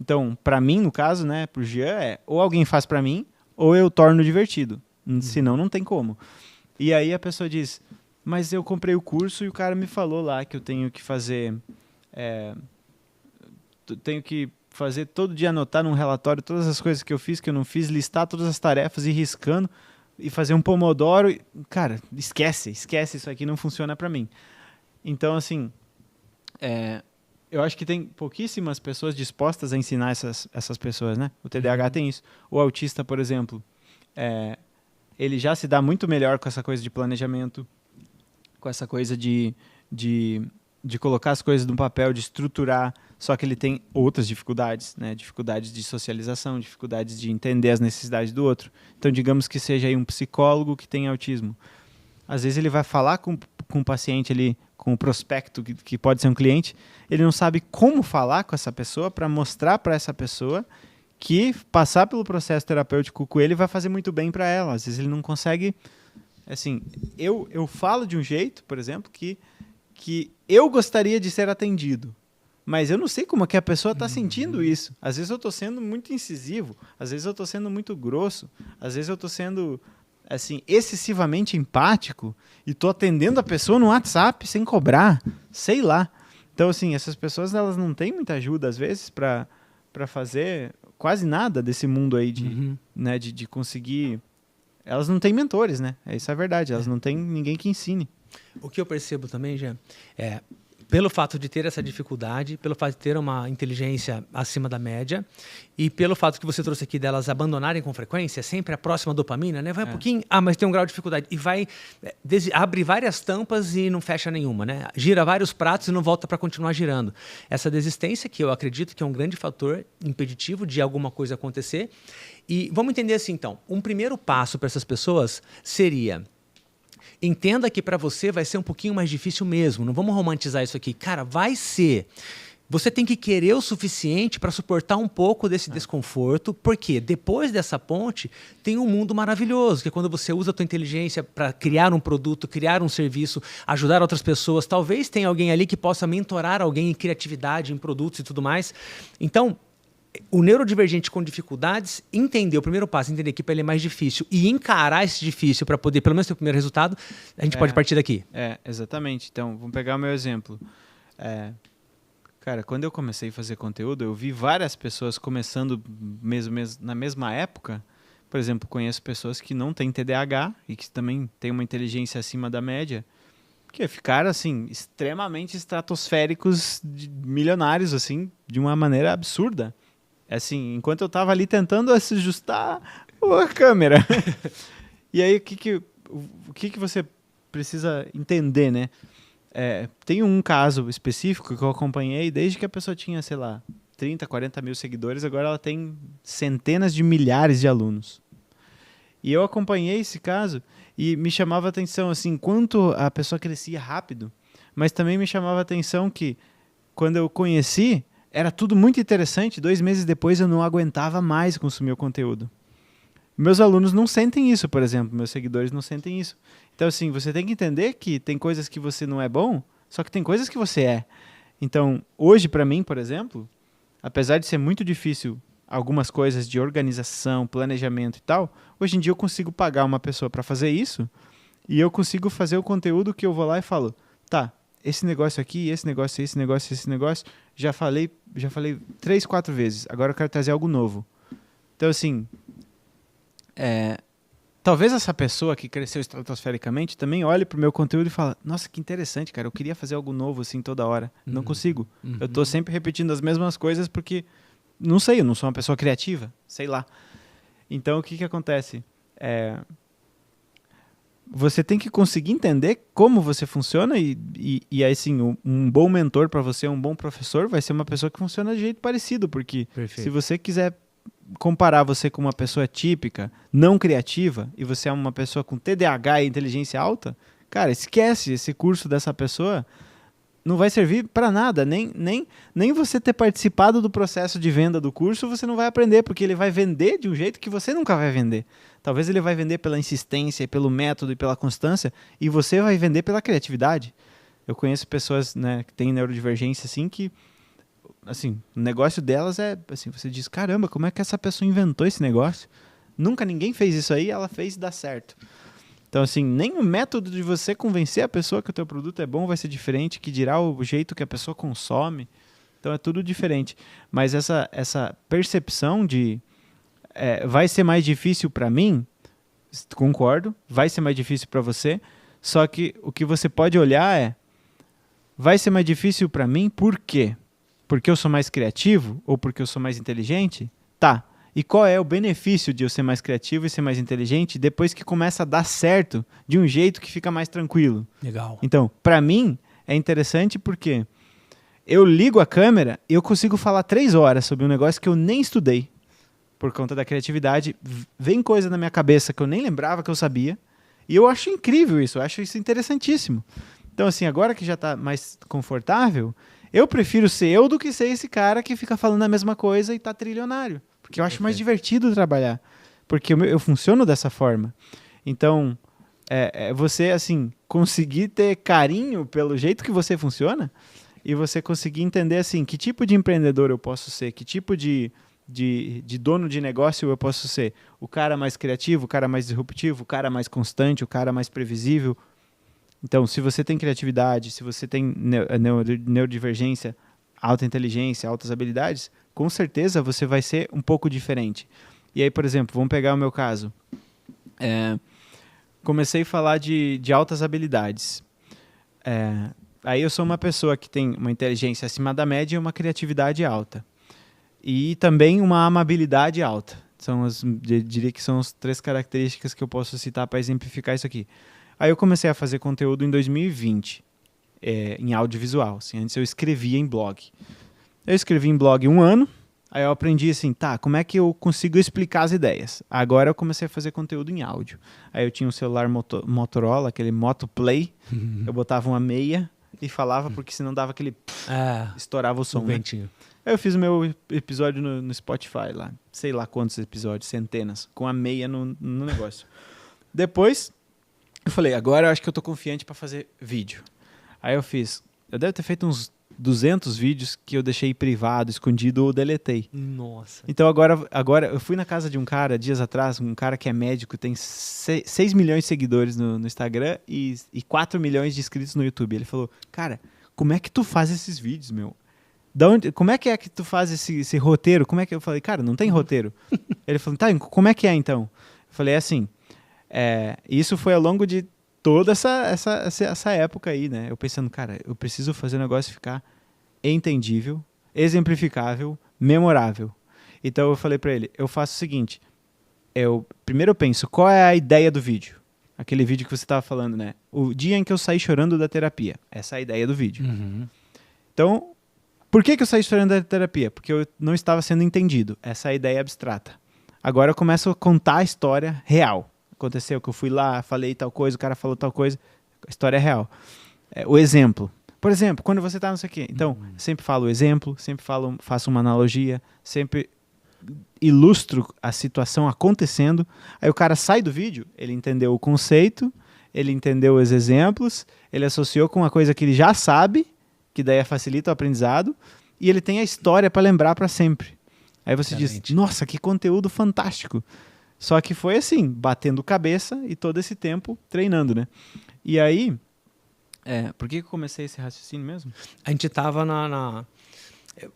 Então, para mim, no caso, né, pro Jean, ou alguém faz para mim, ou eu torno divertido. Senão, não tem como. E aí a pessoa diz, mas eu comprei o curso e o cara me falou lá que eu tenho que fazer... tenho que fazer todo dia, anotar num relatório todas as coisas que eu fiz, que eu não fiz, listar todas as tarefas, ir riscando e fazer um pomodoro. Cara, esquece isso aqui, não funciona para mim. Então, assim... eu acho que tem pouquíssimas pessoas dispostas a ensinar essas pessoas, né? O TDAH tem isso. O autista, por exemplo, ele já se dá muito melhor com essa coisa de planejamento, com essa coisa de colocar as coisas no papel, de estruturar, só que ele tem outras dificuldades, né? Dificuldades de socialização, dificuldades de entender as necessidades do outro. Então, digamos que seja aí um psicólogo que tem autismo. Às vezes ele vai falar com o paciente ali, com o prospecto, que pode ser um cliente, ele não sabe como falar com essa pessoa para mostrar para essa pessoa que passar pelo processo terapêutico com ele vai fazer muito bem para ela. Às vezes ele não consegue... Assim, eu falo de um jeito, por exemplo, que eu gostaria de ser atendido, mas eu não sei como é que a pessoa está sentindo isso. Às vezes eu estou sendo muito incisivo, às vezes eu estou sendo muito grosso, às vezes eu estou sendo... assim, excessivamente empático e tô atendendo a pessoa no WhatsApp sem cobrar, sei lá. Então, assim, essas pessoas, elas não têm muita ajuda, às vezes, para fazer quase nada desse mundo aí né, de conseguir... Elas não têm mentores, né? Isso é verdade, elas não têm ninguém que ensine. O que eu percebo também, Jean, pelo fato de ter essa dificuldade, pelo fato de ter uma inteligência acima da média e pelo fato que você trouxe aqui delas abandonarem com frequência, sempre a próxima dopamina, né? Vai um pouquinho, mas tem um grau de dificuldade. E vai, abre várias tampas e não fecha nenhuma, né? Gira vários pratos e não volta para continuar girando. Essa desistência, que eu acredito que é um grande fator impeditivo de alguma coisa acontecer. E vamos entender assim, então, um primeiro passo para essas pessoas seria... Entenda que para você vai ser um pouquinho mais difícil mesmo. Não vamos romantizar isso aqui. Cara, vai ser. Você tem que querer o suficiente para suportar um pouco desse desconforto, porque depois dessa ponte tem um mundo maravilhoso, que é quando você usa a tua inteligência para criar um produto, criar um serviço, ajudar outras pessoas. Talvez tenha alguém ali que possa mentorar alguém em criatividade, em produtos e tudo mais. Então... o neurodivergente com dificuldades, entender o primeiro passo, entender que para ele é mais difícil e encarar esse difícil para poder, pelo menos, ter o primeiro resultado, a gente pode partir daqui. Exatamente. Então, vamos pegar o meu exemplo. Cara, quando eu comecei a fazer conteúdo, eu vi várias pessoas começando na mesma época. Por exemplo, conheço pessoas que não têm TDAH e que também têm uma inteligência acima da média, que ficaram, assim, extremamente estratosféricos, milionários, assim, de uma maneira absurda. Assim, enquanto eu estava ali tentando ajustar a câmera. E aí, o que você precisa entender, né? Tem um caso específico que eu acompanhei desde que a pessoa tinha, sei lá, 30, 40 mil seguidores, agora ela tem centenas de milhares de alunos. E eu acompanhei esse caso e me chamava a atenção, assim, quanto a pessoa crescia rápido, mas também me chamava a atenção que, quando eu conheci, era tudo muito interessante. 2 meses depois eu não aguentava mais consumir o conteúdo. Meus alunos não sentem isso, por exemplo. Meus seguidores não sentem isso. Então, assim, você tem que entender que tem coisas que você não é bom, só que tem coisas que você é. Então, hoje, para mim, por exemplo, apesar de ser muito difícil algumas coisas de organização, planejamento e tal, hoje em dia eu consigo pagar uma pessoa para fazer isso e eu consigo fazer o conteúdo que eu vou lá e falo, tá, esse negócio aqui, esse negócio, já falei 3, 4 vezes, agora eu quero trazer algo novo. Então, assim, talvez essa pessoa que cresceu estratosfericamente também olhe pro meu conteúdo e fala, nossa, que interessante, cara, eu queria fazer algo novo assim toda hora. Não consigo. Eu tô sempre repetindo as mesmas coisas porque, não sei, eu não sou uma pessoa criativa, sei lá. Então, o que acontece? Você tem que conseguir entender como você funciona e assim, um bom mentor para você, um bom professor, vai ser uma pessoa que funciona de jeito parecido, porque se você quiser comparar você com uma pessoa típica, não criativa, e você é uma pessoa com TDAH e inteligência alta, cara, esquece esse curso dessa pessoa. Não vai servir para nada, nem você ter participado do processo de venda do curso, você não vai aprender, porque ele vai vender de um jeito que você nunca vai vender. Talvez ele vai vender pela insistência, pelo método e pela constância, e você vai vender pela criatividade. Eu conheço pessoas, né, que têm neurodivergência, assim, que assim, o negócio delas é, assim, você diz, caramba, como é que essa pessoa inventou esse negócio? Nunca ninguém fez isso aí, ela fez e dá certo. Então, assim, nem o método de você convencer a pessoa que o teu produto é bom vai ser diferente, que dirá o jeito que a pessoa consome. Então, é tudo diferente. Mas essa percepção de vai ser mais difícil para mim, concordo, vai ser mais difícil para você, só que o que você pode olhar vai ser mais difícil para mim por quê? Porque eu sou mais criativo ou porque eu sou mais inteligente? Tá. E qual é o benefício de eu ser mais criativo e ser mais inteligente depois que começa a dar certo de um jeito que fica mais tranquilo? Legal. Então, para mim, é interessante porque eu ligo a câmera e eu consigo falar 3 horas sobre um negócio que eu nem estudei. Por conta da criatividade, vem coisa na minha cabeça que eu nem lembrava que eu sabia. E eu acho incrível isso, eu acho isso interessantíssimo. Então, assim, agora que já está mais confortável, eu prefiro ser eu do que ser esse cara que fica falando a mesma coisa e tá trilionário. Porque eu acho mais divertido trabalhar. Porque eu funciono dessa forma. Então, você, assim, conseguir ter carinho pelo jeito que você funciona e você conseguir entender, assim, que tipo de empreendedor eu posso ser, que tipo de dono de negócio eu posso ser. O cara mais criativo, o cara mais disruptivo, o cara mais constante, o cara mais previsível. Então, se você tem criatividade, se você tem neurodivergência, alta inteligência, altas habilidades, com certeza você vai ser um pouco diferente. E aí, por exemplo, vamos pegar o meu caso. Comecei a falar de altas habilidades. Aí eu sou uma pessoa que tem uma inteligência acima da média e uma criatividade alta. E também uma amabilidade alta. Diria que são as 3 características que eu posso citar para exemplificar isso aqui. Aí eu comecei a fazer conteúdo em 2020, em audiovisual. Assim, antes eu escrevia em blog. Eu escrevi em blog 1 ano, aí eu aprendi assim, tá, como é que eu consigo explicar as ideias? Agora eu comecei a fazer conteúdo em áudio. Aí eu tinha um celular Motorola, aquele Moto Play, eu botava uma meia e falava, porque senão dava aquele... estourava o som. Um ventinho. Aí eu fiz o meu episódio no Spotify lá, sei lá quantos episódios, centenas, com a meia no negócio. Depois, eu falei, agora eu acho que eu tô confiante para fazer vídeo. Aí eu devo ter feito uns 200 vídeos que eu deixei privado, escondido ou deletei. Nossa. Então agora eu fui na casa de um cara, dias atrás, um cara que é médico, tem 6 milhões de seguidores no Instagram e 4 milhões de inscritos no YouTube. Ele falou, cara, como é que tu faz esses vídeos, meu? Como é que tu faz esse roteiro? Como é que eu falei, cara, não tem roteiro. Ele falou, tá, como é que é então? Eu falei, assim, isso foi ao longo de toda essa época aí, né? Eu pensando, cara, eu preciso fazer o negócio ficar entendível, exemplificável, memorável. Então eu falei pra ele, eu faço o seguinte, primeiro eu penso, qual é a ideia do vídeo? Aquele vídeo que você tava falando, né? O dia em que eu saí chorando da terapia. Essa é a ideia do vídeo. Uhum. Então, por que eu saí chorando da terapia? Porque eu não estava sendo entendido. Essa é a ideia abstrata. Agora eu começo a contar a história real. Aconteceu que eu fui lá, falei tal coisa, o cara falou tal coisa. A história é real. O exemplo. Por exemplo, quando você está não sei o quê. Então, sempre falo o exemplo, sempre faço uma analogia, sempre ilustro a situação acontecendo. Aí o cara sai do vídeo, ele entendeu o conceito, ele entendeu os exemplos, ele associou com uma coisa que ele já sabe, que daí facilita o aprendizado, e ele tem a história para lembrar para sempre. Aí você diz, nossa, que conteúdo fantástico. Só que foi assim, batendo cabeça e todo esse tempo treinando, né? E aí, por que eu comecei esse raciocínio mesmo? A gente estava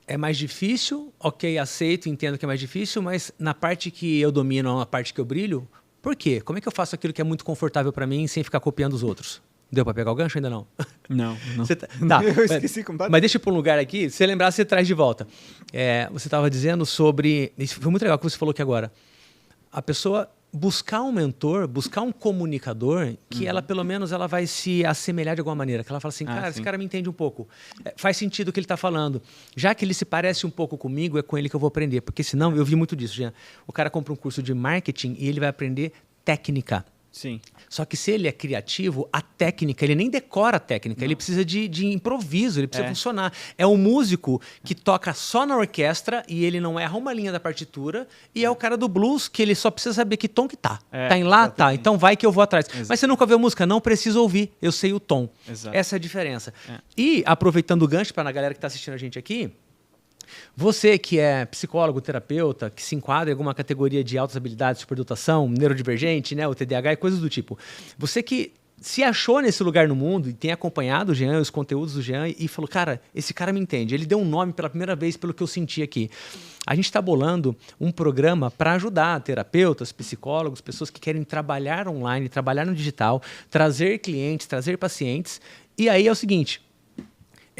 é mais difícil, ok, aceito, entendo que é mais difícil, mas na parte que eu domino, na parte que eu brilho, por quê? Como é que eu faço aquilo que é muito confortável para mim sem ficar copiando os outros? Deu para pegar o gancho? Ainda não? Não. Tá, eu esqueci completamente. Mas deixa eu ir para um lugar aqui, se você lembrar, você traz de volta. Você estava dizendo sobre... Isso foi muito legal que você falou aqui agora. A pessoa buscar um mentor, buscar um comunicador que ela, pelo menos, ela vai se assemelhar de alguma maneira. Que ela fala assim, cara, esse cara me entende um pouco. Faz sentido o que ele está falando. Já que ele se parece um pouco comigo, é com ele que eu vou aprender. Porque senão, eu vi muito disso, Jean. O cara compra um curso de marketing e ele vai aprender técnica. Sim. Só que se ele é criativo, a técnica, ele nem decora a técnica, ele precisa de improviso, ele precisa funcionar. É um músico que toca só na orquestra e ele não erra uma linha da partitura, e é o cara do blues que ele só precisa saber que tom que tá. Tá em lá? Tá. Então vai que eu vou atrás. Exato. Mas você nunca ouviu a música? Não preciso ouvir, eu sei o tom. Exato. Essa é a diferença. E, aproveitando o gancho para a galera que está assistindo a gente aqui, você que é psicólogo, terapeuta, que se enquadra em alguma categoria de altas habilidades, superdotação, neurodivergente, né, o TDAH e coisas do tipo. Você que se achou nesse lugar no mundo e tem acompanhado o Jean, os conteúdos do Jean e falou, cara, esse cara me entende. Ele deu um nome pela primeira vez pelo que eu senti aqui. A gente está bolando um programa para ajudar terapeutas, psicólogos, pessoas que querem trabalhar online, trabalhar no digital, trazer clientes, trazer pacientes. E aí é o seguinte...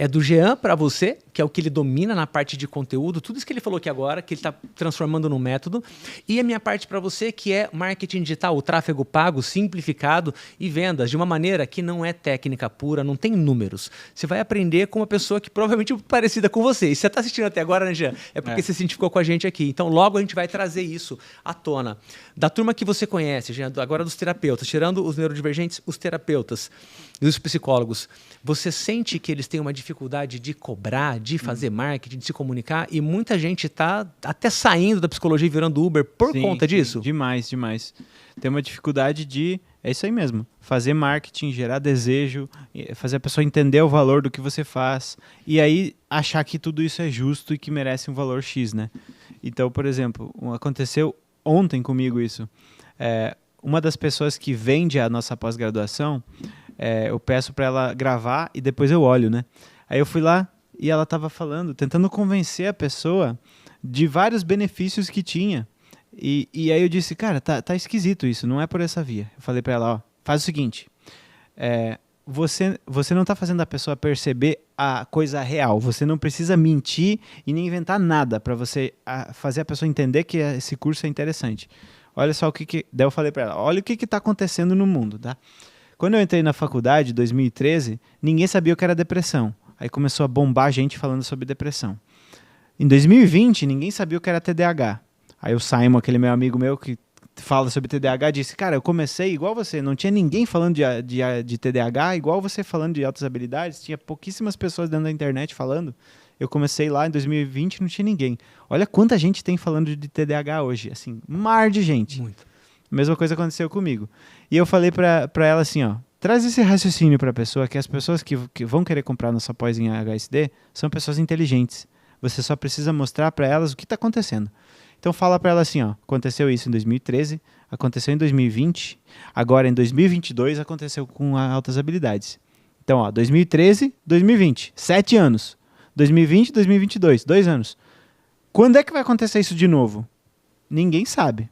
É do Jean para você, que é o que ele domina na parte de conteúdo, tudo isso que ele falou aqui agora, que ele está transformando num método. E a minha parte para você, que é marketing digital, o tráfego pago, simplificado e vendas, de uma maneira que não é técnica pura, não tem números. Você vai aprender com uma pessoa que provavelmente é parecida com você. E você está assistindo até agora, né, Jean? É porque você se identificou com a gente aqui. Então, logo a gente vai trazer isso à tona. Da turma que você conhece, Jean, agora dos terapeutas, tirando os neurodivergentes, os terapeutas e os psicólogos, você sente que eles têm uma dificuldade de cobrar, de fazer marketing, de se comunicar, e muita gente está até saindo da psicologia e virando Uber por conta disso? Demais, demais. Tem uma dificuldade de, é isso aí mesmo, fazer marketing, gerar desejo, fazer a pessoa entender o valor do que você faz, e aí achar que tudo isso é justo e que merece um valor X, né? Então, por exemplo, aconteceu ontem comigo isso. Uma das pessoas que vende a nossa pós-graduação, eu peço para ela gravar e depois eu olho, né? Aí eu fui lá e ela estava falando, tentando convencer a pessoa de vários benefícios que tinha. E aí eu disse, cara, tá esquisito isso, não é por essa via. Eu falei para ela, ó, faz o seguinte, você não está fazendo a pessoa perceber a coisa real, você não precisa mentir e nem inventar nada para você fazer a pessoa entender que esse curso é interessante. Olha só o que... Daí eu falei para ela, olha o que está acontecendo no mundo, tá? Quando eu entrei na faculdade, em 2013, ninguém sabia o que era depressão. Aí começou a bombar gente falando sobre depressão. Em 2020, ninguém sabia o que era TDAH. Aí o Simon, aquele meu amigo meu que fala sobre TDAH, disse, cara, eu comecei igual você, não tinha ninguém falando de TDAH, igual você falando de altas habilidades, tinha pouquíssimas pessoas dentro da internet falando. Eu comecei lá em 2020 e não tinha ninguém. Olha quanta gente tem falando de TDAH hoje, assim, um mar de gente. Muito. Mesma coisa aconteceu comigo. E eu falei pra ela assim, ó, traz esse raciocínio pra pessoa, que as pessoas que vão querer comprar nossa pós em HSD são pessoas inteligentes. Você só precisa mostrar pra elas o que tá acontecendo. Então fala pra ela assim, ó, aconteceu isso em 2013, aconteceu em 2020, agora em 2022 aconteceu com altas habilidades. Então, ó, 2013, 2020, 7 anos. 2020, 2022, 2 anos. Quando é que vai acontecer isso de novo? Ninguém sabe.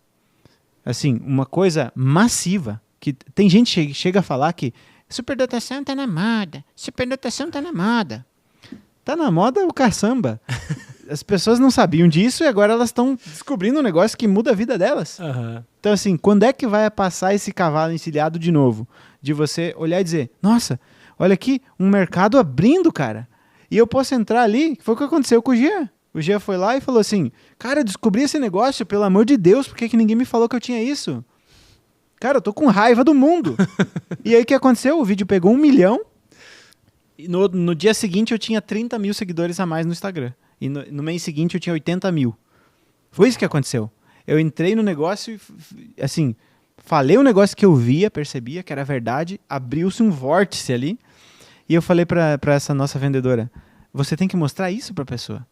Assim, uma coisa massiva, que tem gente que chega a falar que superdotação tá na moda, superdotação tá na moda. Tá na moda o caçamba. As pessoas não sabiam disso e agora elas estão descobrindo um negócio que muda a vida delas. Uhum. Então, assim, quando é que vai passar esse cavalo encilhado de novo? De você olhar e dizer, nossa, olha aqui, um mercado abrindo, cara. E eu posso entrar ali, que foi o que aconteceu com o Jean. O Jean foi lá e falou assim, cara, eu descobri esse negócio, pelo amor de Deus, por que ninguém me falou que eu tinha isso? Cara, eu tô com raiva do mundo. E aí o que aconteceu? O vídeo pegou 1 milhão e no dia seguinte eu tinha 30 mil seguidores a mais no Instagram. E no mês seguinte eu tinha 80 mil. Foi isso que aconteceu. Eu entrei no negócio e, assim, falei um negócio que eu via, percebia que era verdade, abriu-se um vórtice ali e eu falei pra essa nossa vendedora, você tem que mostrar isso pra pessoa.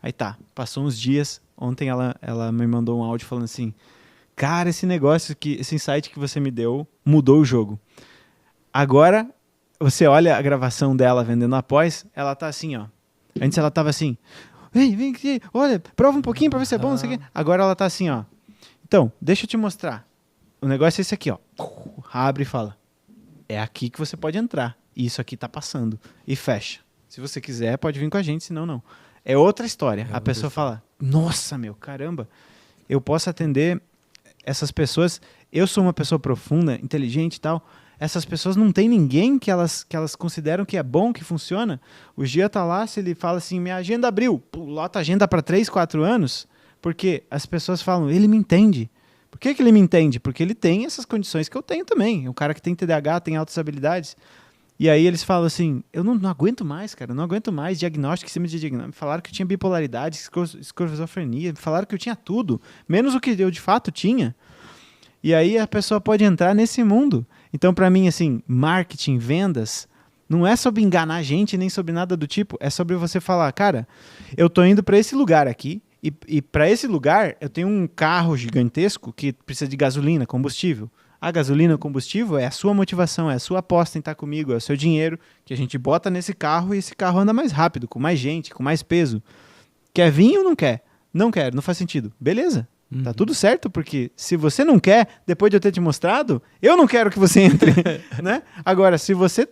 Aí tá, passou uns dias, ontem ela me mandou um áudio falando assim, cara, esse negócio, esse insight que você me deu mudou o jogo. Agora, você olha a gravação dela vendendo após, ela tá assim, ó. Antes ela tava assim, vem aqui, olha, prova um pouquinho pra ver se é bom, não sei o quê. Agora ela tá assim, ó. Então, deixa eu te mostrar. O negócio é esse aqui, ó. Abre e fala, é aqui que você pode entrar. E isso aqui tá passando. E fecha. Se você quiser, pode vir com a gente, senão não. É outra história. A pessoa fala, nossa, meu, caramba, eu posso atender essas pessoas... Eu sou uma pessoa profunda, inteligente e tal. Essas pessoas não tem ninguém que elas consideram que é bom, que funciona. O Gia tá lá, se ele fala assim, minha agenda abriu, lota a agenda para 3, 4 anos, porque as pessoas falam, ele me entende. Por que ele me entende? Porque ele tem essas condições que eu tenho também. Um cara que tem TDAH, tem altas habilidades. E aí eles falam assim, eu não aguento mais, cara, não aguento mais diagnóstico em cima de diagnóstico. Falaram que eu tinha bipolaridade, esquizofrenia, falaram que eu tinha tudo, menos o que eu de fato tinha. E aí a pessoa pode entrar nesse mundo. Então, para mim, assim, marketing, vendas, não é sobre enganar a gente, nem sobre nada do tipo. É sobre você falar, cara, eu tô indo para esse lugar aqui, e para esse lugar eu tenho um carro gigantesco que precisa de gasolina, combustível. A gasolina, o combustível é a sua motivação, é a sua aposta em estar comigo, é o seu dinheiro que a gente bota nesse carro e esse carro anda mais rápido, com mais gente, com mais peso. Quer vir ou não quer? Não quero, não faz sentido. Beleza. Tá tudo certo, porque se você não quer, depois de eu ter te mostrado, eu não quero que você entre, né? Agora, se você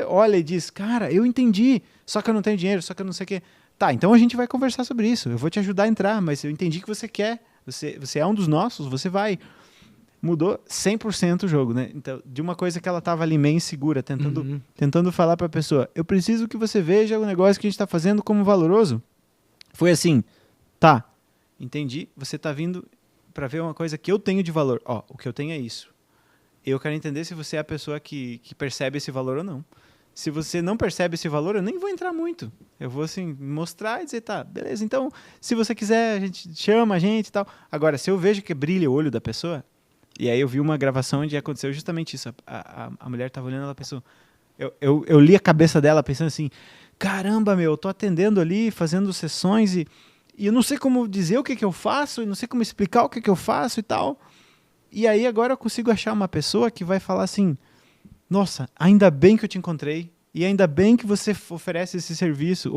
olha e diz, cara, eu entendi, só que eu não tenho dinheiro, só que eu não sei o quê. Tá, então a gente vai conversar sobre isso, eu vou te ajudar a entrar, mas eu entendi que você quer, você é um dos nossos, você vai. Mudou 100% o jogo, né? Então, de uma coisa que ela tava ali meio insegura, tentando falar pra pessoa, eu preciso que você veja o negócio que a gente tá fazendo como valoroso. Foi assim, tá, entendi, você tá vindo para ver uma coisa que eu tenho de valor. Ó, o que eu tenho é isso. Eu quero entender se você é a pessoa que percebe esse valor ou não. Se você não percebe esse valor, eu nem vou entrar muito. Eu vou, assim, mostrar e dizer, tá, beleza, então, se você quiser, a gente chama a gente e tal. Agora, se eu vejo que brilha o olho da pessoa, e aí eu vi uma gravação onde aconteceu justamente isso. A mulher tava olhando, ela pensou... Eu li a cabeça dela pensando assim, caramba, meu, eu tô atendendo ali, fazendo sessões e eu não sei como dizer o que eu faço, e não sei como explicar o que eu faço e tal. E aí agora eu consigo achar uma pessoa que vai falar assim, nossa, ainda bem que eu te encontrei, e ainda bem que você oferece esse serviço.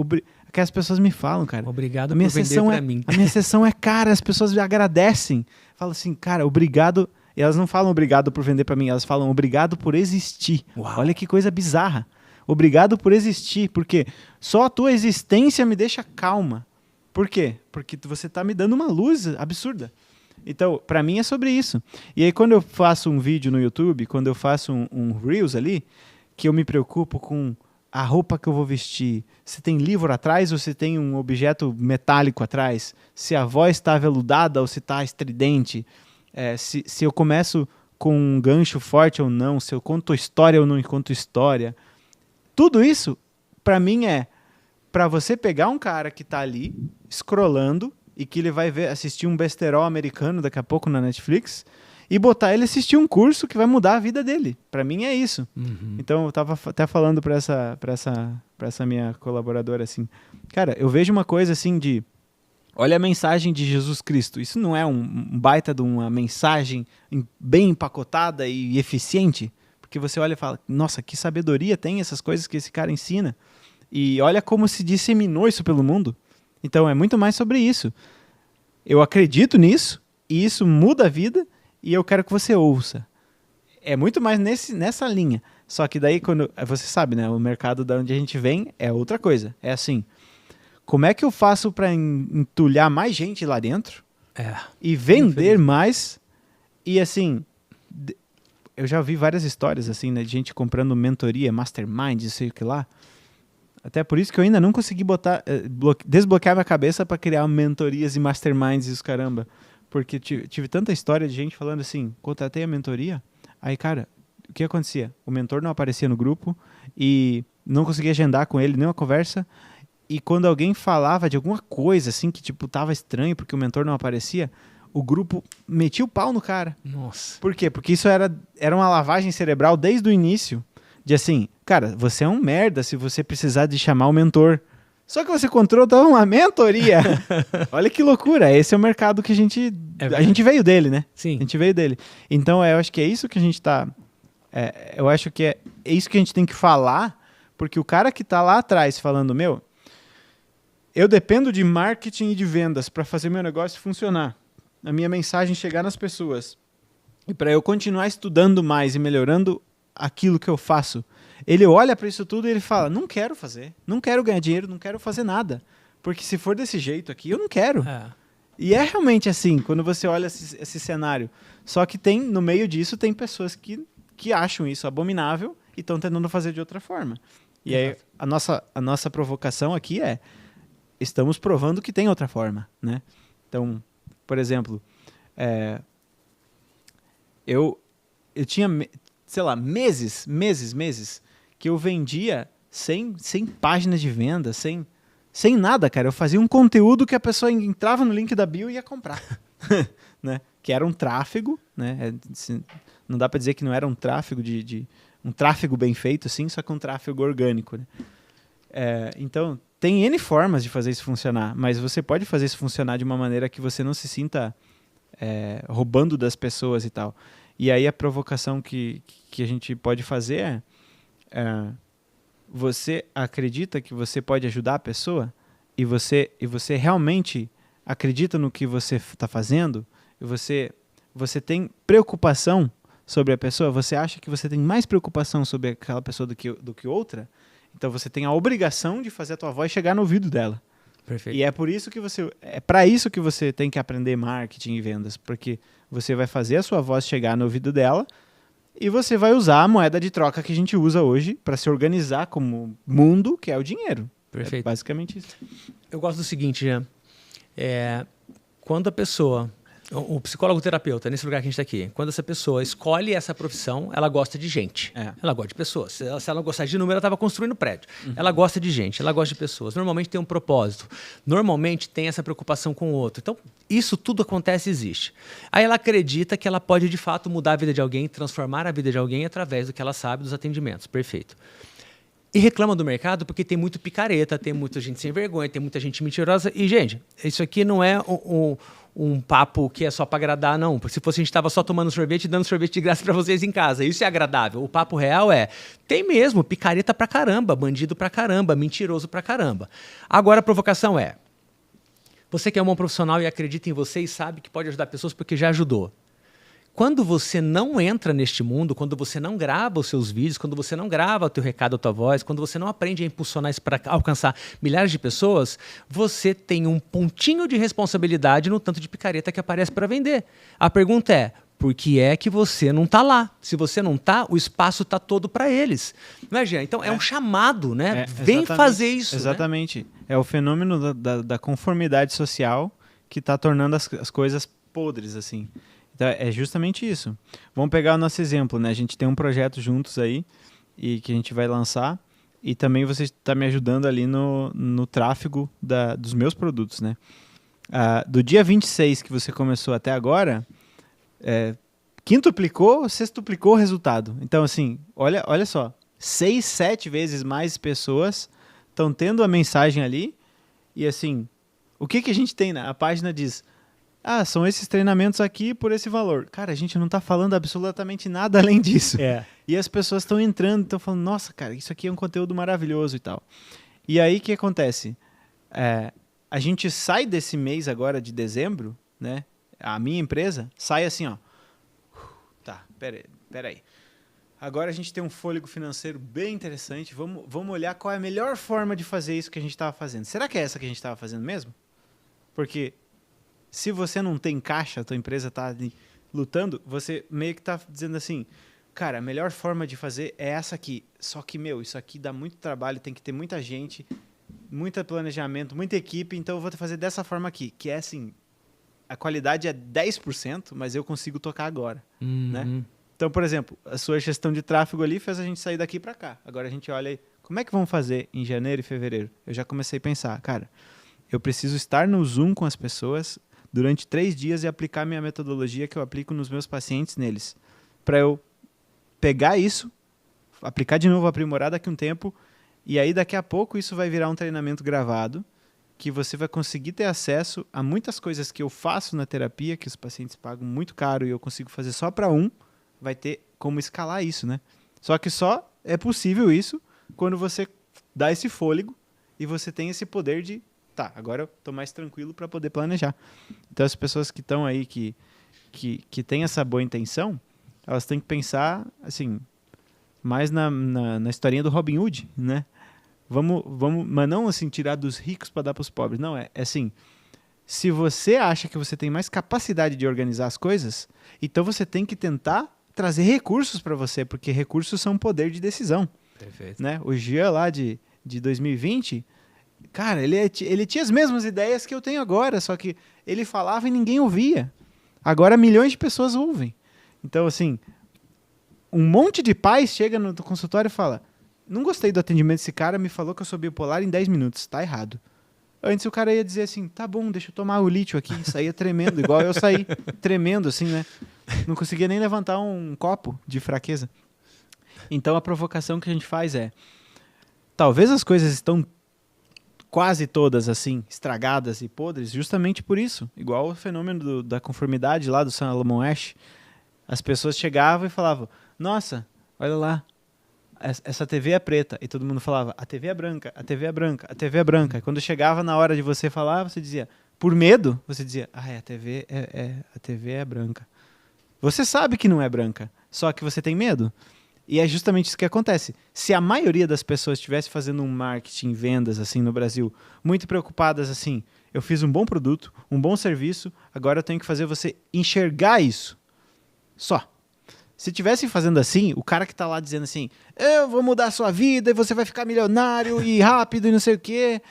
Que as pessoas me falam, cara. Obrigado por vender pra mim. A minha sessão é cara, as pessoas me agradecem. Falam assim, cara, obrigado. E elas não falam obrigado por vender pra mim, elas falam obrigado por existir. Uau. Olha que coisa bizarra. Obrigado por existir, porque só a tua existência me deixa calma. Por quê? Porque você tá me dando uma luz absurda. Então, pra mim é sobre isso. E aí, quando eu faço um vídeo no YouTube, quando eu faço um Reels ali, que eu me preocupo com a roupa que eu vou vestir, se tem livro atrás ou se tem um objeto metálico atrás, se a voz está aveludada ou se está estridente, se eu começo com um gancho forte ou não, se eu conto história ou não conto história. Tudo isso, pra mim, é para você pegar um cara que tá ali, scrollando, e que ele vai assistir um besterol americano daqui a pouco na Netflix, e botar ele assistir um curso que vai mudar a vida dele. Para mim é isso. Uhum. Então eu tava até falando para essa minha colaboradora assim, cara, eu vejo uma coisa assim de, olha a mensagem de Jesus Cristo. Isso não é um baita de uma mensagem bem empacotada e eficiente? Porque você olha e fala, nossa, que sabedoria tem essas coisas que esse cara ensina. E olha como se disseminou isso pelo mundo. Então é muito mais sobre isso. Eu acredito nisso, e isso muda a vida, e eu quero que você ouça. É muito mais nessa linha. Só que daí, quando você sabe, né? O mercado da onde a gente vem é outra coisa. É assim, como é que eu faço para entulhar mais gente lá dentro e vender mais? E assim, eu já ouvi várias histórias assim, né, de gente comprando mentoria, mastermind, não sei o que lá. Até por isso que eu ainda não consegui desbloquear minha cabeça para criar mentorias e masterminds e os caramba. Porque tive tanta história de gente falando assim, contratei a mentoria, aí, cara, o que acontecia? O mentor não aparecia no grupo e não conseguia agendar com ele nenhuma conversa. E quando alguém falava de alguma coisa assim que tipo tava estranho porque o mentor não aparecia, o grupo metia o pau no cara. Nossa. Por quê? Porque isso era uma lavagem cerebral desde o início. De assim, cara, você é um merda se você precisar de chamar o mentor. Só que você contratou uma mentoria. Olha que loucura. Esse é o mercado que a gente veio dele, né? Sim. A gente veio dele. Então, eu acho que é isso que a gente tá... eu acho que é isso que a gente tem que falar, porque o cara que tá lá atrás falando, meu, eu dependo de marketing e de vendas para fazer meu negócio funcionar. A minha mensagem chegar nas pessoas. E para eu continuar estudando mais e melhorando aquilo que eu faço, ele olha para isso tudo e ele fala, não quero fazer, não quero ganhar dinheiro, não quero fazer nada, porque se for desse jeito aqui, eu não quero. E é realmente assim, quando você olha esse cenário. Só que no meio disso, tem pessoas que acham isso abominável e estão tentando fazer de outra forma. E aí, a nossa provocação aqui estamos provando que tem outra forma, né? Então, por exemplo, eu tinha, sei lá, meses que eu vendia sem páginas de venda, sem nada, cara. Eu fazia um conteúdo que a pessoa entrava no link da bio e ia comprar, né? Que era um tráfego, né? Não dá para dizer que não era um tráfego um tráfego bem feito, sim, só que um tráfego orgânico, né? Então, tem N formas de fazer isso funcionar, mas você pode fazer isso funcionar de uma maneira que você não se sinta roubando das pessoas e tal. E aí a provocação que a gente pode fazer você acredita que você pode ajudar a pessoa? E você realmente acredita no que você está fazendo? E você tem preocupação sobre a pessoa? Você acha que você tem mais preocupação sobre aquela pessoa do que outra? Então você tem a obrigação de fazer a tua voz chegar no ouvido dela. Perfeito. E é para isso que você tem que aprender marketing e vendas, porque você vai fazer a sua voz chegar no ouvido dela e você vai usar a moeda de troca que a gente usa hoje para se organizar como mundo, que é o dinheiro. Perfeito. É basicamente isso. Eu gosto do seguinte, Jean. Quando a pessoa, o psicólogo terapeuta, nesse lugar que a gente está aqui, quando essa pessoa escolhe essa profissão, ela gosta de gente. Ela gosta de pessoas. Se ela gostasse de número, ela estava construindo prédio. Ela gosta de gente, ela gosta de pessoas. Normalmente tem um propósito. Normalmente tem essa preocupação com o outro. Então, isso tudo acontece e existe. Aí ela acredita que ela pode, de fato, mudar a vida de alguém, transformar a vida de alguém através do que ela sabe dos atendimentos. Perfeito. E reclama do mercado porque tem muito picareta, tem muita gente sem vergonha, tem muita gente mentirosa. E, gente, isso aqui não é um papo que é só para agradar, não. Porque se fosse a gente estava só tomando sorvete e dando sorvete de graça para vocês em casa. Isso é agradável. O papo real tem mesmo picareta pra caramba, bandido pra caramba, mentiroso pra caramba. Agora a provocação você que é um bom profissional e acredita em você e sabe que pode ajudar pessoas porque já ajudou. Quando você não entra neste mundo, quando você não grava os seus vídeos, quando você não grava o teu recado, a tua voz, quando você não aprende a impulsionar isso para alcançar milhares de pessoas, você tem um pontinho de responsabilidade no tanto de picareta que aparece para vender. A pergunta é, por que é que você não está lá? Se você não está, o espaço está todo para eles. Não é, Jean? Então é um chamado, né? Vem fazer isso. Exatamente. Né? É o fenômeno da conformidade social que está tornando as coisas podres, assim. Então, é justamente isso. Vamos pegar o nosso exemplo, né? A gente tem um projeto juntos aí e que a gente vai lançar e também você está me ajudando ali no tráfego dos meus produtos, né? Do dia 26 que você começou até agora, quintuplicou, sextuplicou o resultado. Então, assim, olha só, 6, 7 vezes mais pessoas estão tendo a mensagem ali e, assim, o que a gente tem, né? A página diz... são esses treinamentos aqui por esse valor. Cara, a gente não está falando absolutamente nada além disso. E as pessoas estão entrando, estão falando, nossa, cara, isso aqui é um conteúdo maravilhoso e tal. E aí, o que acontece? A gente sai desse mês agora de dezembro, né? A minha empresa sai assim, ó. Tá, peraí. Agora a gente tem um fôlego financeiro bem interessante. Vamos olhar qual é a melhor forma de fazer isso que a gente estava fazendo. Será que é essa que a gente estava fazendo mesmo? Porque... se você não tem caixa, a tua empresa está lutando, você meio que está dizendo assim, cara, a melhor forma de fazer é essa aqui. Só que, isso aqui dá muito trabalho, tem que ter muita gente, muito planejamento, muita equipe, então eu vou fazer dessa forma aqui, que é assim, a qualidade é 10%, mas eu consigo tocar agora, né? Então, por exemplo, a sua gestão de tráfego ali fez a gente sair daqui para cá. Agora a gente olha aí, como é que vamos fazer em janeiro e fevereiro? Eu já comecei a pensar, cara, eu preciso estar no Zoom com as pessoas durante 3 dias e aplicar minha metodologia que eu aplico nos meus pacientes neles. Para eu pegar isso, aplicar de novo, aprimorar daqui a um tempo, e aí daqui a pouco isso vai virar um treinamento gravado, que você vai conseguir ter acesso a muitas coisas que eu faço na terapia, que os pacientes pagam muito caro e eu consigo fazer só para vai ter como escalar isso, né? Só que só é possível isso quando você dá esse fôlego e você tem esse poder de agora eu tô mais tranquilo para poder planejar. Então, as pessoas que estão aí, que têm essa boa intenção, elas têm que pensar, assim, mais na historinha do Robin Hood, né? Vamos, mas não, assim, tirar dos ricos para dar para os pobres. Não, é assim, Se você acha que você tem mais capacidade de organizar as coisas, então você tem que tentar trazer recursos para você, porque recursos são poder de decisão. Perfeito. Né? O Jean lá de 2020, cara, ele tinha as mesmas ideias que eu tenho agora, só que ele falava e ninguém ouvia. Agora milhões de pessoas ouvem. Então, assim, um monte de pais chega no consultório e fala: não gostei do atendimento desse cara, me falou que eu sou bipolar em 10 minutos, tá errado. Antes o cara ia dizer assim: tá bom, deixa eu tomar o lítio aqui, saía tremendo, igual eu saí tremendo assim, né? Não conseguia nem levantar um copo de fraqueza. Então a provocação que a gente faz é: talvez as coisas estão quase todas assim, estragadas e podres, justamente por isso. Igual o fenômeno da conformidade lá do Salomon Asch. As pessoas chegavam e falavam: nossa, olha lá, essa TV é preta. E todo mundo falava: a TV é branca, a TV é branca, a TV é branca. E quando chegava na hora de você falar, você dizia, por medo, você dizia: a TV é branca. Você sabe que não é branca, só que você tem medo. E é justamente isso que acontece. Se a maioria das pessoas estivesse fazendo um marketing, vendas assim no Brasil, muito preocupadas assim: eu fiz um bom produto, um bom serviço, agora eu tenho que fazer você enxergar isso. Só. Se tivessem fazendo assim, o cara que tá lá dizendo assim: eu vou mudar a sua vida e você vai ficar milionário e rápido e não sei o quê.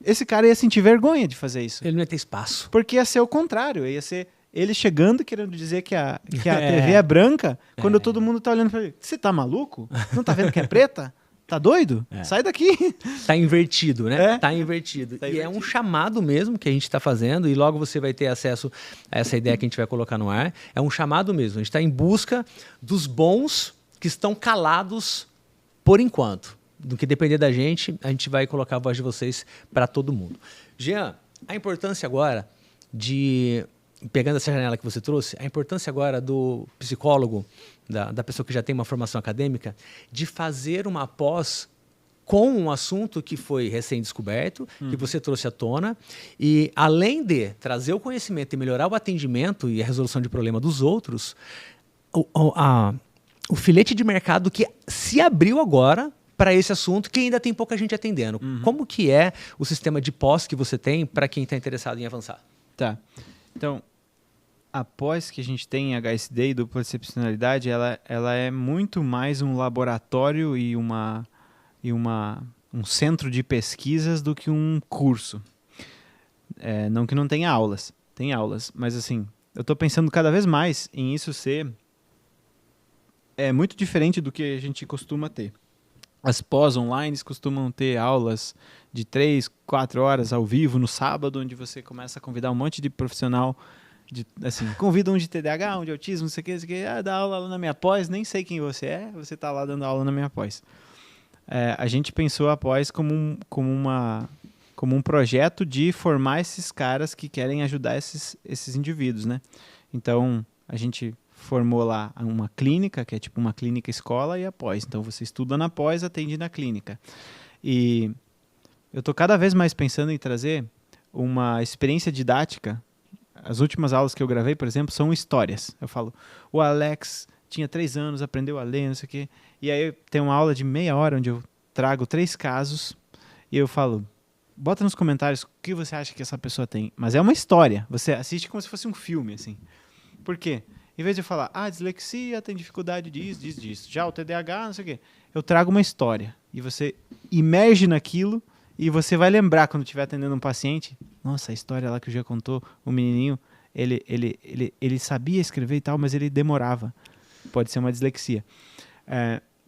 Esse cara ia sentir vergonha de fazer isso. Ele não ia ter espaço. Porque ia ser o contrário. Ia ser ele chegando querendo dizer que a TV é branca, quando todo mundo tá olhando pra ele: você tá maluco? Não tá vendo que é preta? Tá doido? Sai daqui. Tá invertido, né? É. Tá invertido. Tá e invertido. é um chamado mesmo que a gente tá fazendo, e logo você vai ter acesso a essa ideia que a gente vai colocar no ar. É um chamado mesmo. A gente tá em busca dos bons que estão calados por enquanto. Do que depender da gente, a gente vai colocar a voz de vocês para todo mundo. Jean, a importância agora pegando essa janela que você trouxe, a importância agora do psicólogo, da pessoa que já tem uma formação acadêmica, de fazer uma pós com um assunto que foi recém-descoberto, que você trouxe à tona, e além de trazer o conhecimento e melhorar o atendimento e a resolução de problema dos outros, o filete de mercado que se abriu agora para esse assunto, que ainda tem pouca gente atendendo. Como que é o sistema de pós que você tem para quem está interessado em avançar? Tá. Então, a pós que a gente tem em HSD e dupla excepcionalidade, ela é muito mais um laboratório e um centro de pesquisas do que um curso. Não que não tenha aulas. Tem aulas, mas assim, eu estou pensando cada vez mais em isso ser muito diferente do que a gente costuma ter. As pós-online costumam ter aulas de 3, 4 horas ao vivo no sábado, onde você começa a convidar um monte de profissional, convida um de TDAH, um de autismo, não sei o que, dá aula lá na minha pós, nem sei quem você é, você está lá dando aula na minha pós. A gente pensou a pós como um projeto de formar esses caras que querem ajudar esses indivíduos, né? Então, a gente formou lá uma clínica, que é tipo uma clínica escola, e a pós. Então, você estuda na pós, atende na clínica. E eu estou cada vez mais pensando em trazer uma experiência didática. As últimas aulas que eu gravei, por exemplo, são histórias. Eu falo: o Alex tinha 3 anos, aprendeu a ler, não sei o quê. E aí tem uma aula de meia hora onde eu trago 3 casos e eu falo: bota nos comentários o que você acha que essa pessoa tem. Mas é uma história. Você assiste como se fosse um filme, assim. Por quê? Em vez de eu falar: dislexia, tem dificuldade disso. Já o TDAH, não sei o quê. Eu trago uma história. E você imerge naquilo e você vai lembrar quando estiver atendendo um paciente: nossa, a história lá que o Jean contou, o menininho, ele sabia escrever e tal, mas ele demorava. Pode ser uma dislexia.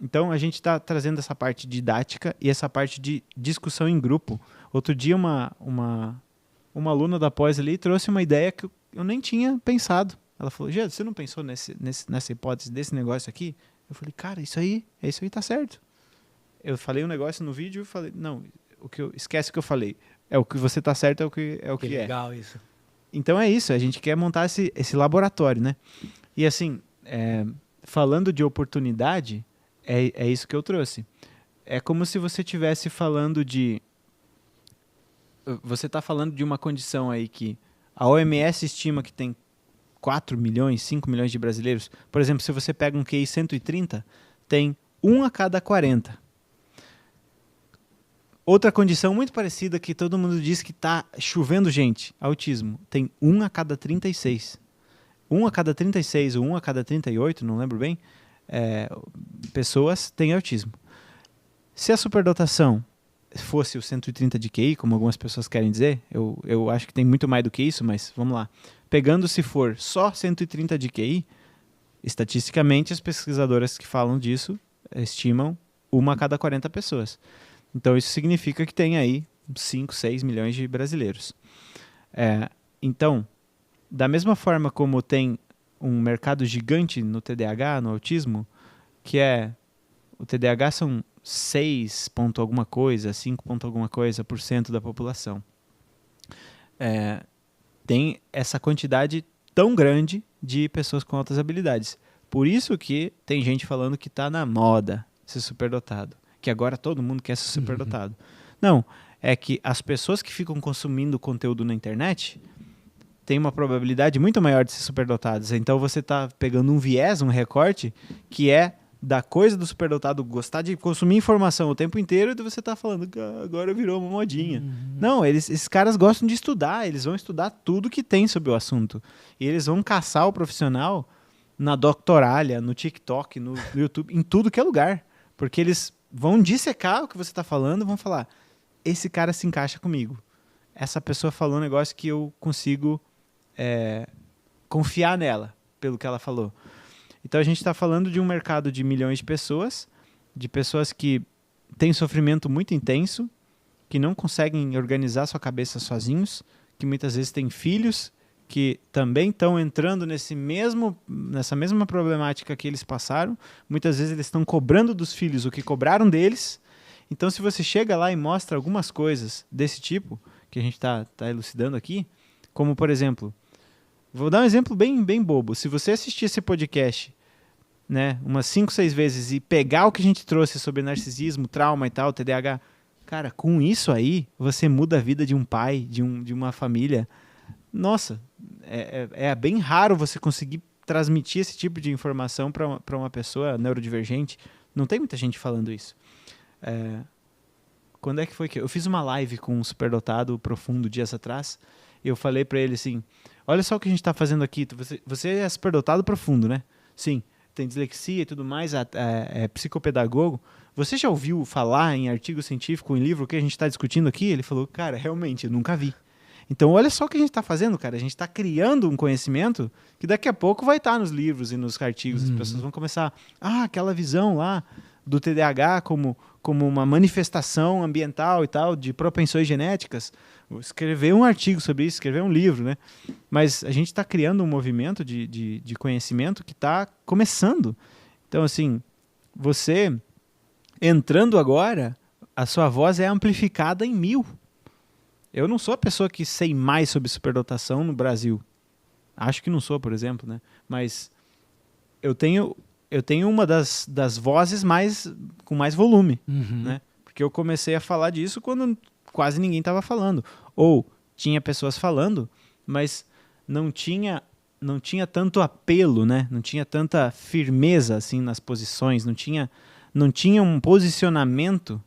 Então, a gente está trazendo essa parte didática e essa parte de discussão em grupo. Outro dia, uma aluna da pós ali trouxe uma ideia que eu nem tinha pensado. Ela falou: Jean, você não pensou nessa hipótese desse negócio aqui? Eu falei: cara, isso aí tá certo. Eu falei um negócio no vídeo e falei: não, esquece o que eu falei. É o que você tá certo, é o que é. Legal isso. Então é isso, a gente quer montar esse laboratório, né? E assim, falando de oportunidade, é isso que eu trouxe. É como se você estivesse falando você está falando de uma condição aí que a OMS estima que tem 4 milhões, 5 milhões de brasileiros. Por exemplo, se você pega um QI 130, tem 1 a cada 40. Outra condição muito parecida que todo mundo diz que tá chovendo gente, autismo. Tem 1 a cada 36. 1 a cada 36 ou 1 a cada 38, não lembro bem, pessoas têm autismo. Se a superdotação fosse o 130 de QI, como algumas pessoas querem dizer, eu acho que tem muito mais do que isso, mas vamos lá. Pegando se for só 130 de QI, estatisticamente as pesquisadoras que falam disso estimam 1 a cada 40 pessoas. Então isso significa que tem aí 5, 6 milhões de brasileiros. Então, da mesma forma como tem um mercado gigante no TDAH, no autismo, que o TDAH são 6 ponto alguma coisa, 5 ponto alguma coisa por cento da população. Tem essa quantidade tão grande de pessoas com altas habilidades. Por isso que tem gente falando que está na moda ser superdotado, que agora todo mundo quer ser superdotado. Não, é que as pessoas que ficam consumindo conteúdo na internet têm uma probabilidade muito maior de ser superdotadas. Então você está pegando um viés, um recorte, que é da coisa do superdotado gostar de consumir informação o tempo inteiro, e você está falando que agora virou uma modinha. Não, esses caras gostam de estudar, eles vão estudar tudo que tem sobre o assunto. E eles vão caçar o profissional na Doctoralha, no TikTok, no YouTube, em tudo que é lugar. Porque eles vão dissecar o que você está falando, vão falar, esse cara se encaixa comigo. Essa pessoa falou um negócio que eu consigo confiar nela, pelo que ela falou. Então a gente está falando de um mercado de milhões de pessoas que têm sofrimento muito intenso, que não conseguem organizar sua cabeça sozinhos, que muitas vezes têm filhos que também estão entrando nessa mesma problemática que eles passaram. Muitas vezes eles estão cobrando dos filhos o que cobraram deles. Então se você chega lá e mostra algumas coisas desse tipo, que a gente está elucidando aqui, como por exemplo, vou dar um exemplo bem, bem bobo. Se você assistir esse podcast, né, umas 5, 6 vezes e pegar o que a gente trouxe sobre narcisismo, trauma e tal, TDAH, cara, com isso aí, você muda a vida de um pai, de uma família. Nossa, é bem raro você conseguir transmitir esse tipo de informação para uma pessoa neurodivergente. Não tem muita gente falando isso. Quando é que foi que eu fiz uma live com um superdotado profundo dias atrás, e eu falei para ele assim, olha só o que a gente está fazendo aqui, você é superdotado profundo, né? Sim, tem dislexia e tudo mais, é psicopedagogo. Você já ouviu falar em artigo científico, em livro, o que a gente está discutindo aqui? Ele falou, cara, realmente, eu nunca vi. Então, olha só o que a gente está fazendo, cara. A gente está criando um conhecimento que daqui a pouco vai estar nos livros e nos artigos. As pessoas vão começar, aquela visão lá do TDAH como uma manifestação ambiental e tal, de propensões genéticas. Vou escrever um artigo sobre isso, escrever um livro, né? Mas a gente está criando um movimento de conhecimento que está começando. Então, assim, você entrando agora, a sua voz é amplificada em 1000. Eu não sou a pessoa que sei mais sobre superdotação no Brasil. Acho que não sou, por exemplo, né? Mas eu tenho uma das vozes com mais volume, né? Porque eu comecei a falar disso quando quase ninguém estava falando. Ou tinha pessoas falando, mas não tinha tanto apelo, né? Não tinha tanta firmeza assim nas posições, não tinha um posicionamento.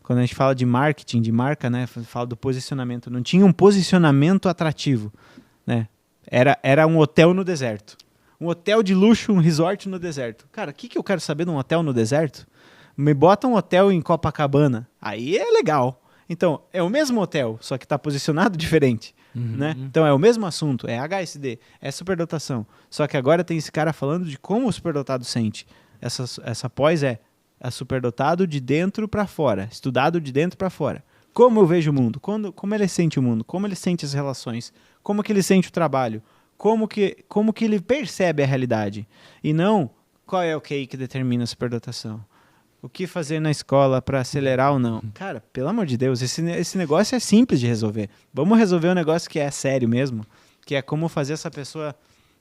Quando a gente fala de marketing, de marca, né? Fala do posicionamento. Não tinha um posicionamento atrativo, né? Era um hotel no deserto. Um hotel de luxo, um resort no deserto. Cara, o que eu quero saber de um hotel no deserto? Me bota um hotel em Copacabana. Aí é legal. Então, é o mesmo hotel, só que está posicionado diferente. Né? Então, é o mesmo assunto. É HSD, é superdotação. Só que agora tem esse cara falando de como o superdotado sente. Essa pós é a superdotado de dentro para fora. Estudado de dentro para fora. Como eu vejo o mundo. Como ele sente o mundo. Como ele sente as relações. Como que ele sente o trabalho. Como que ele percebe a realidade. E não qual é o QI que determina a superdotação. O que fazer na escola para acelerar ou não. Cara, pelo amor de Deus, esse negócio é simples de resolver. Vamos resolver um negócio que é sério mesmo, que é como fazer essa pessoa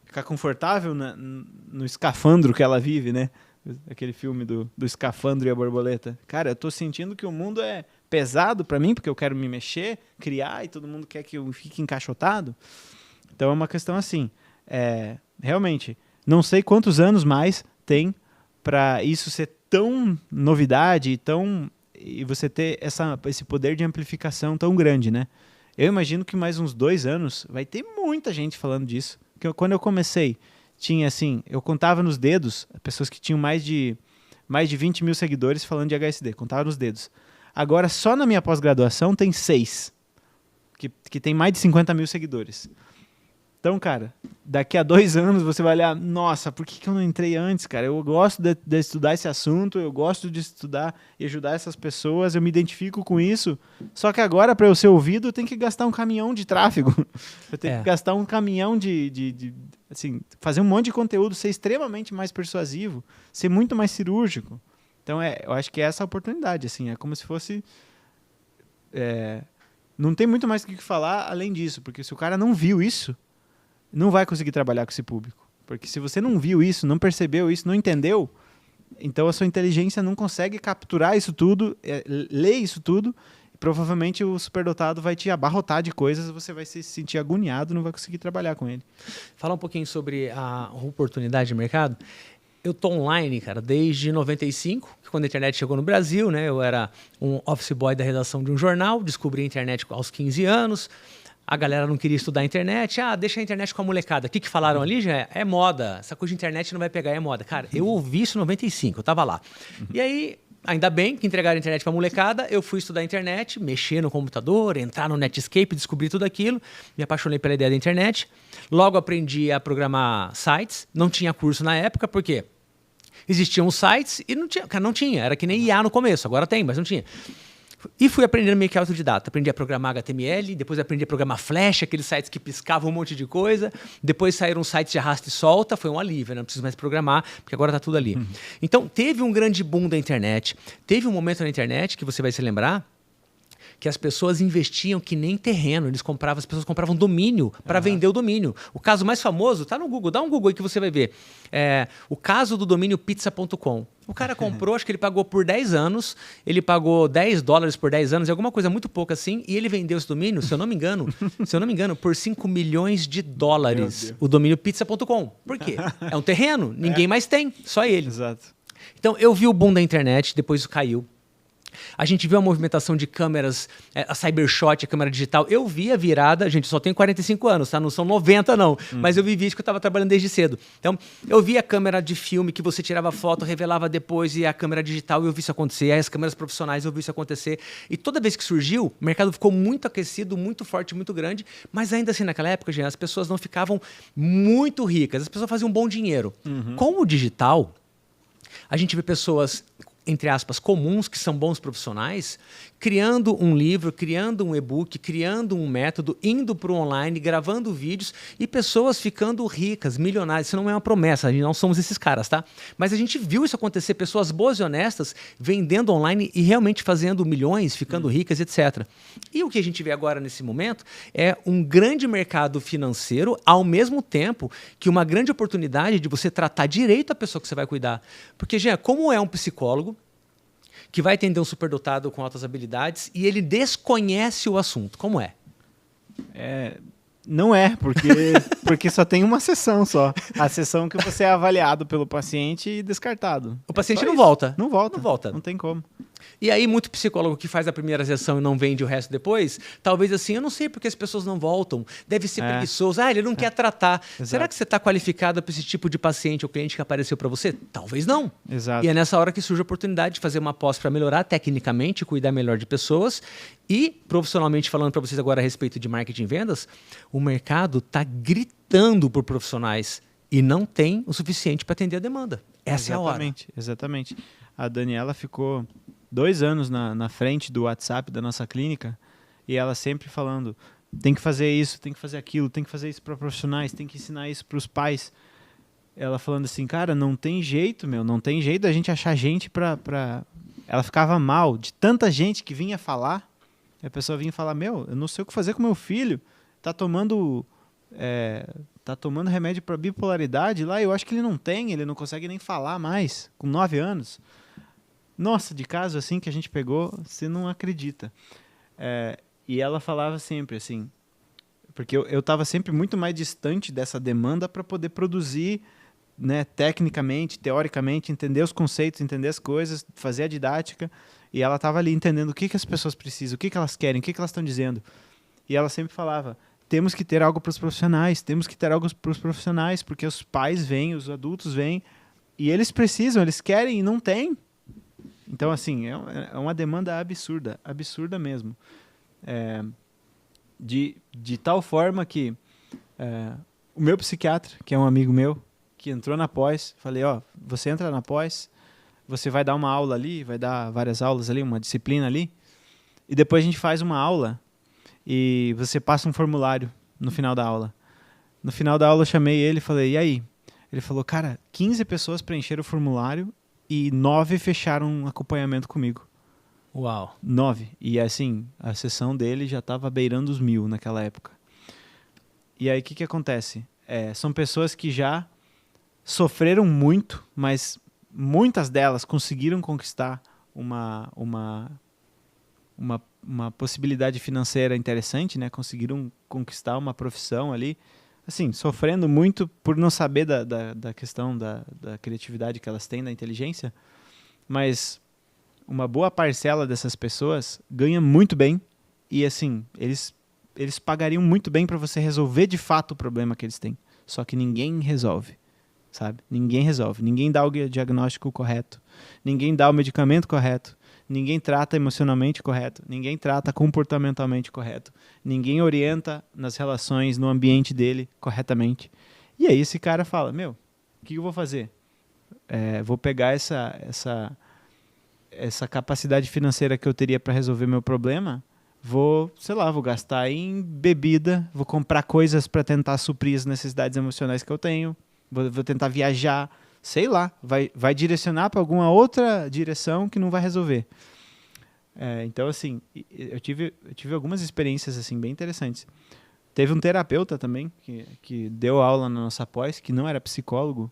ficar confortável no escafandro que ela vive, né? Aquele filme do escafandro e a borboleta. Cara, eu tô sentindo que o mundo é pesado para mim, porque eu quero me mexer, criar, e todo mundo quer que eu fique encaixotado. Então é uma questão assim, realmente, não sei quantos anos mais tem para isso ser tão novidade, tão e você ter esse poder de amplificação tão grande, né? Eu imagino que mais uns 2 anos vai ter muita gente falando disso. Quando eu comecei, tinha assim, eu contava nos dedos pessoas que tinham mais de 20 mil seguidores falando de HSD, contava nos dedos. Agora, só na minha pós-graduação tem 6, que tem mais de 50 mil seguidores. Então, cara, daqui a 2 anos você vai olhar, nossa, por que eu não entrei antes, cara? Eu gosto de estudar esse assunto, eu gosto de estudar e ajudar essas pessoas, eu me identifico com isso, só que agora, para eu ser ouvido, eu tenho que gastar um caminhão de tráfego. Eu tenho que gastar um caminhão assim, fazer um monte de conteúdo, ser extremamente mais persuasivo, ser muito mais cirúrgico. Então, eu acho que é essa a oportunidade, assim, é como se fosse... não tem muito mais o que falar além disso, porque se o cara não viu isso, não vai conseguir trabalhar com esse público. Porque se você não viu isso, não percebeu isso, não entendeu, então a sua inteligência não consegue capturar isso tudo, ler isso tudo, e provavelmente o superdotado vai te abarrotar de coisas, você vai se sentir agoniado, não vai conseguir trabalhar com ele. Falar um pouquinho sobre a oportunidade de mercado. Eu tô online, cara, desde 95, quando a internet chegou no Brasil, né? Eu era um office boy da redação de um jornal, descobri a internet aos 15 anos. A galera não queria estudar a internet. Deixa a internet com a molecada. O que falaram ali, já é moda. Essa coisa de internet não vai pegar, é moda. Cara, eu ouvi isso em 95, eu tava lá. E aí, ainda bem que entregaram a internet pra molecada, eu fui estudar a internet, mexer no computador, entrar no Netscape, descobrir tudo aquilo. Me apaixonei pela ideia da internet. Logo aprendi a programar sites. Não tinha curso na época, por quê? Existiam os sites e não tinha. Era que nem IA no começo, agora tem, mas não tinha. E fui aprendendo meio que autodidata. Aprendi a programar HTML, depois aprendi a programar Flash, aqueles sites que piscavam um monte de coisa. Depois saíram sites de arrasta e solta, foi um alívio, não preciso mais programar, porque agora está tudo ali. Então, teve um grande boom da internet. Teve um momento na internet, que você vai se lembrar, que as pessoas investiam que nem terreno. As pessoas compravam domínio para vender o domínio. O caso mais famoso está no Google. Dá um Google aí que você vai ver. O caso do domínio pizza.com. O cara comprou, acho que ele pagou por 10 anos, ele pagou $10 por 10 anos, alguma coisa muito pouca assim, e ele vendeu esse domínio, se eu não me engano, por $5 milhões. O domínio pizza.com. Por quê? É um terreno, ninguém mais tem, só ele. Exato. Então, eu vi o boom da internet, depois isso caiu. A gente viu a movimentação de câmeras, a Cybershot, a câmera digital. Eu vi a virada, gente, só tenho 45 anos, tá? Não são 90 não, mas eu vivi isso que eu estava trabalhando desde cedo. Então, eu vi a câmera de filme que você tirava foto, revelava depois, e a câmera digital, eu vi isso acontecer, as câmeras profissionais, eu vi isso acontecer. E toda vez que surgiu, o mercado ficou muito aquecido, muito forte, muito grande, mas ainda assim, naquela época, gente, as pessoas não ficavam muito ricas, as pessoas faziam um bom dinheiro. Com o digital, a gente vê pessoas, entre aspas, comuns, que são bons profissionais, criando um livro, criando um e-book, criando um método, indo para o online, gravando vídeos e pessoas ficando ricas, milionárias. Isso não é uma promessa, a gente não somos esses caras, tá? Mas a gente viu isso acontecer, pessoas boas e honestas vendendo online e realmente fazendo milhões, ficando ricas, etc. E o que a gente vê agora nesse momento é um grande mercado financeiro, ao mesmo tempo que uma grande oportunidade de você tratar direito a pessoa que você vai cuidar. Porque, Jean, como é um psicólogo que vai atender um superdotado com altas habilidades e ele desconhece o assunto? Como é? Não é, porque só tem uma sessão só. A sessão que você é avaliado pelo paciente e descartado. O paciente não volta. Não volta. Não volta. Não tem como. E aí, muito psicólogo que faz a primeira sessão e não vende o resto depois, talvez assim, eu não sei porque as pessoas não voltam, deve ser preguiçoso, ele não quer tratar. Exato. Será que você está qualificado para esse tipo de paciente ou cliente que apareceu para você? Talvez não. Exato. E é nessa hora que surge a oportunidade de fazer uma pós para melhorar tecnicamente, cuidar melhor de pessoas e, profissionalmente falando para vocês agora a respeito de marketing e vendas, o mercado está gritando por profissionais e não tem o suficiente para atender a demanda. Essa é a hora. Exatamente. A Daniela ficou 2 anos na frente do WhatsApp da nossa clínica e ela sempre falando, tem que fazer isso, tem que fazer aquilo, tem que fazer isso para profissionais, tem que ensinar isso para os pais. Ela falando assim, cara, não tem jeito, não tem jeito da gente achar gente para... Ela ficava mal de tanta gente que vinha falar, e a pessoa vinha falar, eu não sei o que fazer com meu filho, tá tomando remédio para bipolaridade lá, eu acho que ele não consegue nem falar mais, com 9 anos. Nossa, de caso assim que a gente pegou, você não acredita. E ela falava sempre assim, porque eu estava sempre muito mais distante dessa demanda para poder produzir, né, tecnicamente, teoricamente, entender os conceitos, entender as coisas, fazer a didática. E ela estava ali entendendo o que as pessoas precisam, o que elas querem, o que elas estão dizendo. E ela sempre falava, temos que ter algo para os profissionais, porque os pais vêm, os adultos vêm, e eles precisam, eles querem e não têm. Então, assim, é uma demanda absurda mesmo. De tal forma que o meu psiquiatra, que é um amigo meu, que entrou na pós, falei, você entra na pós, você vai dar uma aula ali, vai dar várias aulas ali, uma disciplina ali, e depois a gente faz uma aula e você passa um formulário no final da aula. No final da aula eu chamei ele e falei, e aí? Ele falou, cara, 15 pessoas preencheram o formulário e 9 fecharam um acompanhamento comigo. Uau. 9. E assim, a sessão dele já estava beirando os 1000 naquela época. E aí o que acontece? São pessoas que já sofreram muito, mas muitas delas conseguiram conquistar uma possibilidade financeira interessante, né? Conseguiram conquistar uma profissão ali, assim, sofrendo muito por não saber da questão da criatividade que elas têm, da inteligência, mas uma boa parcela dessas pessoas ganha muito bem e, assim, eles pagariam muito bem para você resolver de fato o problema que eles têm. Só que ninguém resolve, sabe? Ninguém resolve. Ninguém dá o diagnóstico correto. Ninguém dá o medicamento correto. Ninguém trata emocionalmente correto. Ninguém trata comportamentalmente correto. Ninguém orienta nas relações, no ambiente dele corretamente. E aí esse cara fala, o que eu vou fazer? Vou pegar essa capacidade financeira que eu teria para resolver meu problema, vou gastar em bebida, vou comprar coisas para tentar suprir as necessidades emocionais que eu tenho, vou tentar viajar, sei lá, vai direcionar para alguma outra direção que não vai resolver. Então, assim, eu tive algumas experiências assim, bem interessantes. Teve um terapeuta também, que deu aula na nossa pós, que não era psicólogo,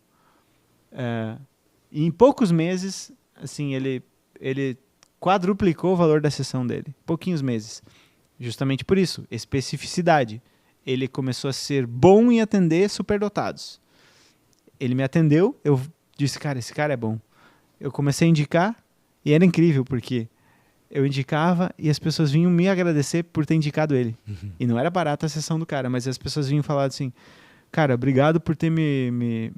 e em poucos meses, assim, ele quadruplicou o valor da sessão dele. Pouquinhos meses. Justamente por isso, especificidade. Ele começou a ser bom em atender superdotados. Ele me atendeu, eu disse, cara, esse cara é bom. Eu comecei a indicar e era incrível, porque eu indicava e as pessoas vinham me agradecer por ter indicado ele. Uhum. E não era barata a sessão do cara, mas as pessoas vinham falar assim, cara, obrigado por ter me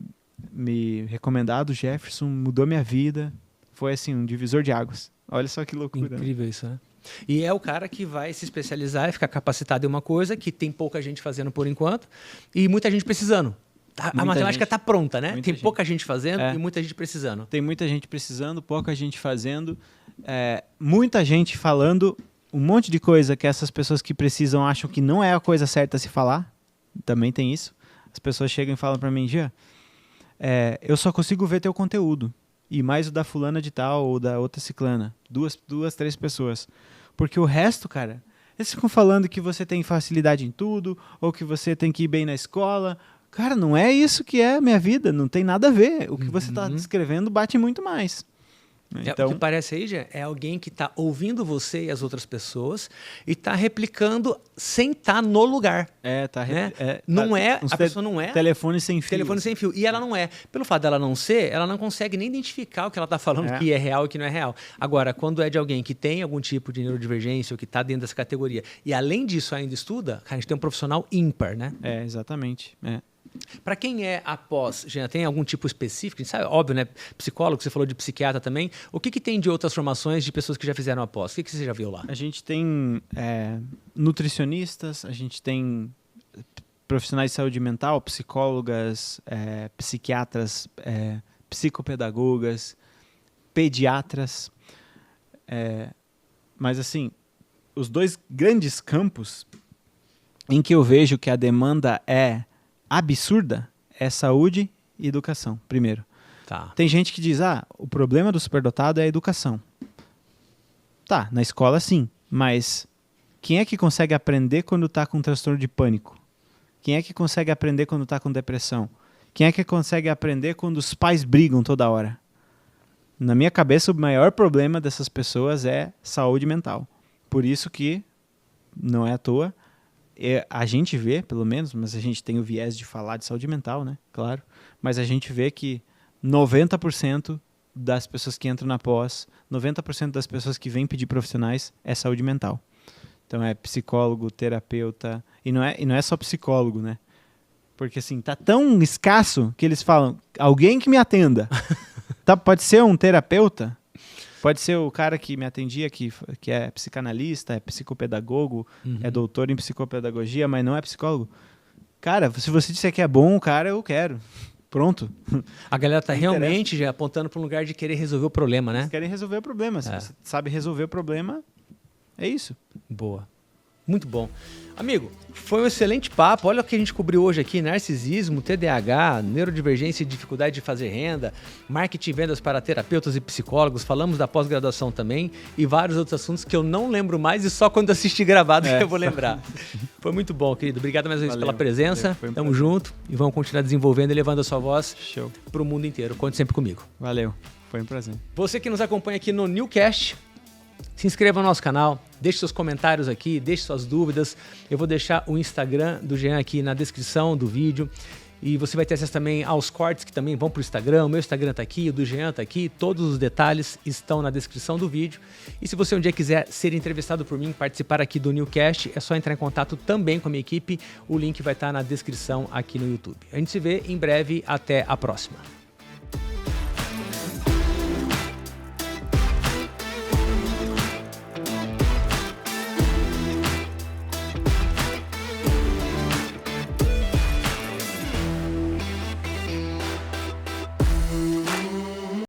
recomendado, Jefferson, mudou minha vida. Foi assim, um divisor de águas. Olha só que loucura. Incrível isso, né? E é o cara que vai se especializar e ficar capacitado em uma coisa que tem pouca gente fazendo por enquanto e muita gente precisando. A matemática está pronta, né? Tem pouca gente fazendo e muita gente precisando. Tem muita gente precisando, pouca gente fazendo, muita gente falando um monte de coisa que essas pessoas que precisam acham que não é a coisa certa a se falar. Também tem isso. As pessoas chegam e falam para mim, Gia, eu só consigo ver teu conteúdo. E mais o da fulana de tal ou da outra ciclana. 3 pessoas. Porque o resto, cara, eles ficam falando que você tem facilidade em tudo, ou que você tem que ir bem na escola. Cara, não é isso que é a minha vida, não tem nada a ver. O que você está descrevendo bate muito mais. Então, o que parece aí, já é alguém que está ouvindo você e as outras pessoas e está replicando sem estar no lugar. A pessoa não é. Telefone sem fio. Telefone sem fio. E ela não é. Pelo fato dela não ser, ela não consegue nem identificar o que ela está falando que é real e que não é real. Agora, quando é de alguém que tem algum tipo de neurodivergência ou que está dentro dessa categoria e além disso ainda estuda, a gente tem um profissional ímpar, né? Exatamente. Para quem é após, já tem algum tipo específico? A gente sabe, óbvio, né? Psicólogo, você falou de psiquiatra também. O que tem de outras formações de pessoas que já fizeram após? O que você já viu lá? A gente tem nutricionistas, a gente tem profissionais de saúde mental, psicólogas, psiquiatras, psicopedagogas, pediatras. Mas, assim, os 2 grandes campos em que eu vejo que a demanda é absurda é saúde e educação, primeiro. Tá. Tem gente que diz, o problema do superdotado é a educação. Tá, na escola sim, mas quem é que consegue aprender quando está com transtorno de pânico? Quem é que consegue aprender quando está com depressão? Quem é que consegue aprender quando os pais brigam toda hora? Na minha cabeça, o maior problema dessas pessoas é saúde mental. Por isso que, não é à toa, a gente vê, pelo menos, mas a gente tem o viés de falar de saúde mental, né? Claro. Mas a gente vê que 90% das pessoas que entram na pós, 90% das pessoas que vêm pedir profissionais é saúde mental. Então é psicólogo, terapeuta, e não é só psicólogo, né? Porque assim, tá tão escasso que eles falam, alguém que me atenda. Pode ser um terapeuta, pode ser o cara que me atendia, que é psicanalista, é psicopedagogo, é doutor em psicopedagogia, mas não é psicólogo. Cara, se você disser que é bom, cara, eu quero. Pronto. A galera tá realmente já apontando para um lugar de querer resolver o problema, né? Eles querem resolver o problema. Se você sabe resolver o problema, é isso. Boa. Muito bom. Amigo, foi um excelente papo. Olha o que a gente cobriu hoje aqui: narcisismo, TDAH, neurodivergência e dificuldade de fazer renda, marketing e vendas para terapeutas e psicólogos. Falamos da pós-graduação também e vários outros assuntos que eu não lembro mais e só quando assistir gravado que eu vou lembrar. Foi muito bom, querido. Obrigado mais uma vez pela presença. Tamo junto e vamos continuar desenvolvendo e levando a sua voz para o mundo inteiro. Conte sempre comigo. Valeu. Foi um prazer. Você que nos acompanha aqui no Newcast, se inscreva no nosso canal, deixe seus comentários aqui, deixe suas dúvidas. Eu vou deixar o Instagram do Jean aqui na descrição do vídeo. E você vai ter acesso também aos cortes que também vão para o Instagram. O meu Instagram está aqui, o do Jean está aqui. Todos os detalhes estão na descrição do vídeo. E se você um dia quiser ser entrevistado por mim, participar aqui do Newcast, é só entrar em contato também com a minha equipe. O link vai estar na descrição aqui no YouTube. A gente se vê em breve. Até a próxima.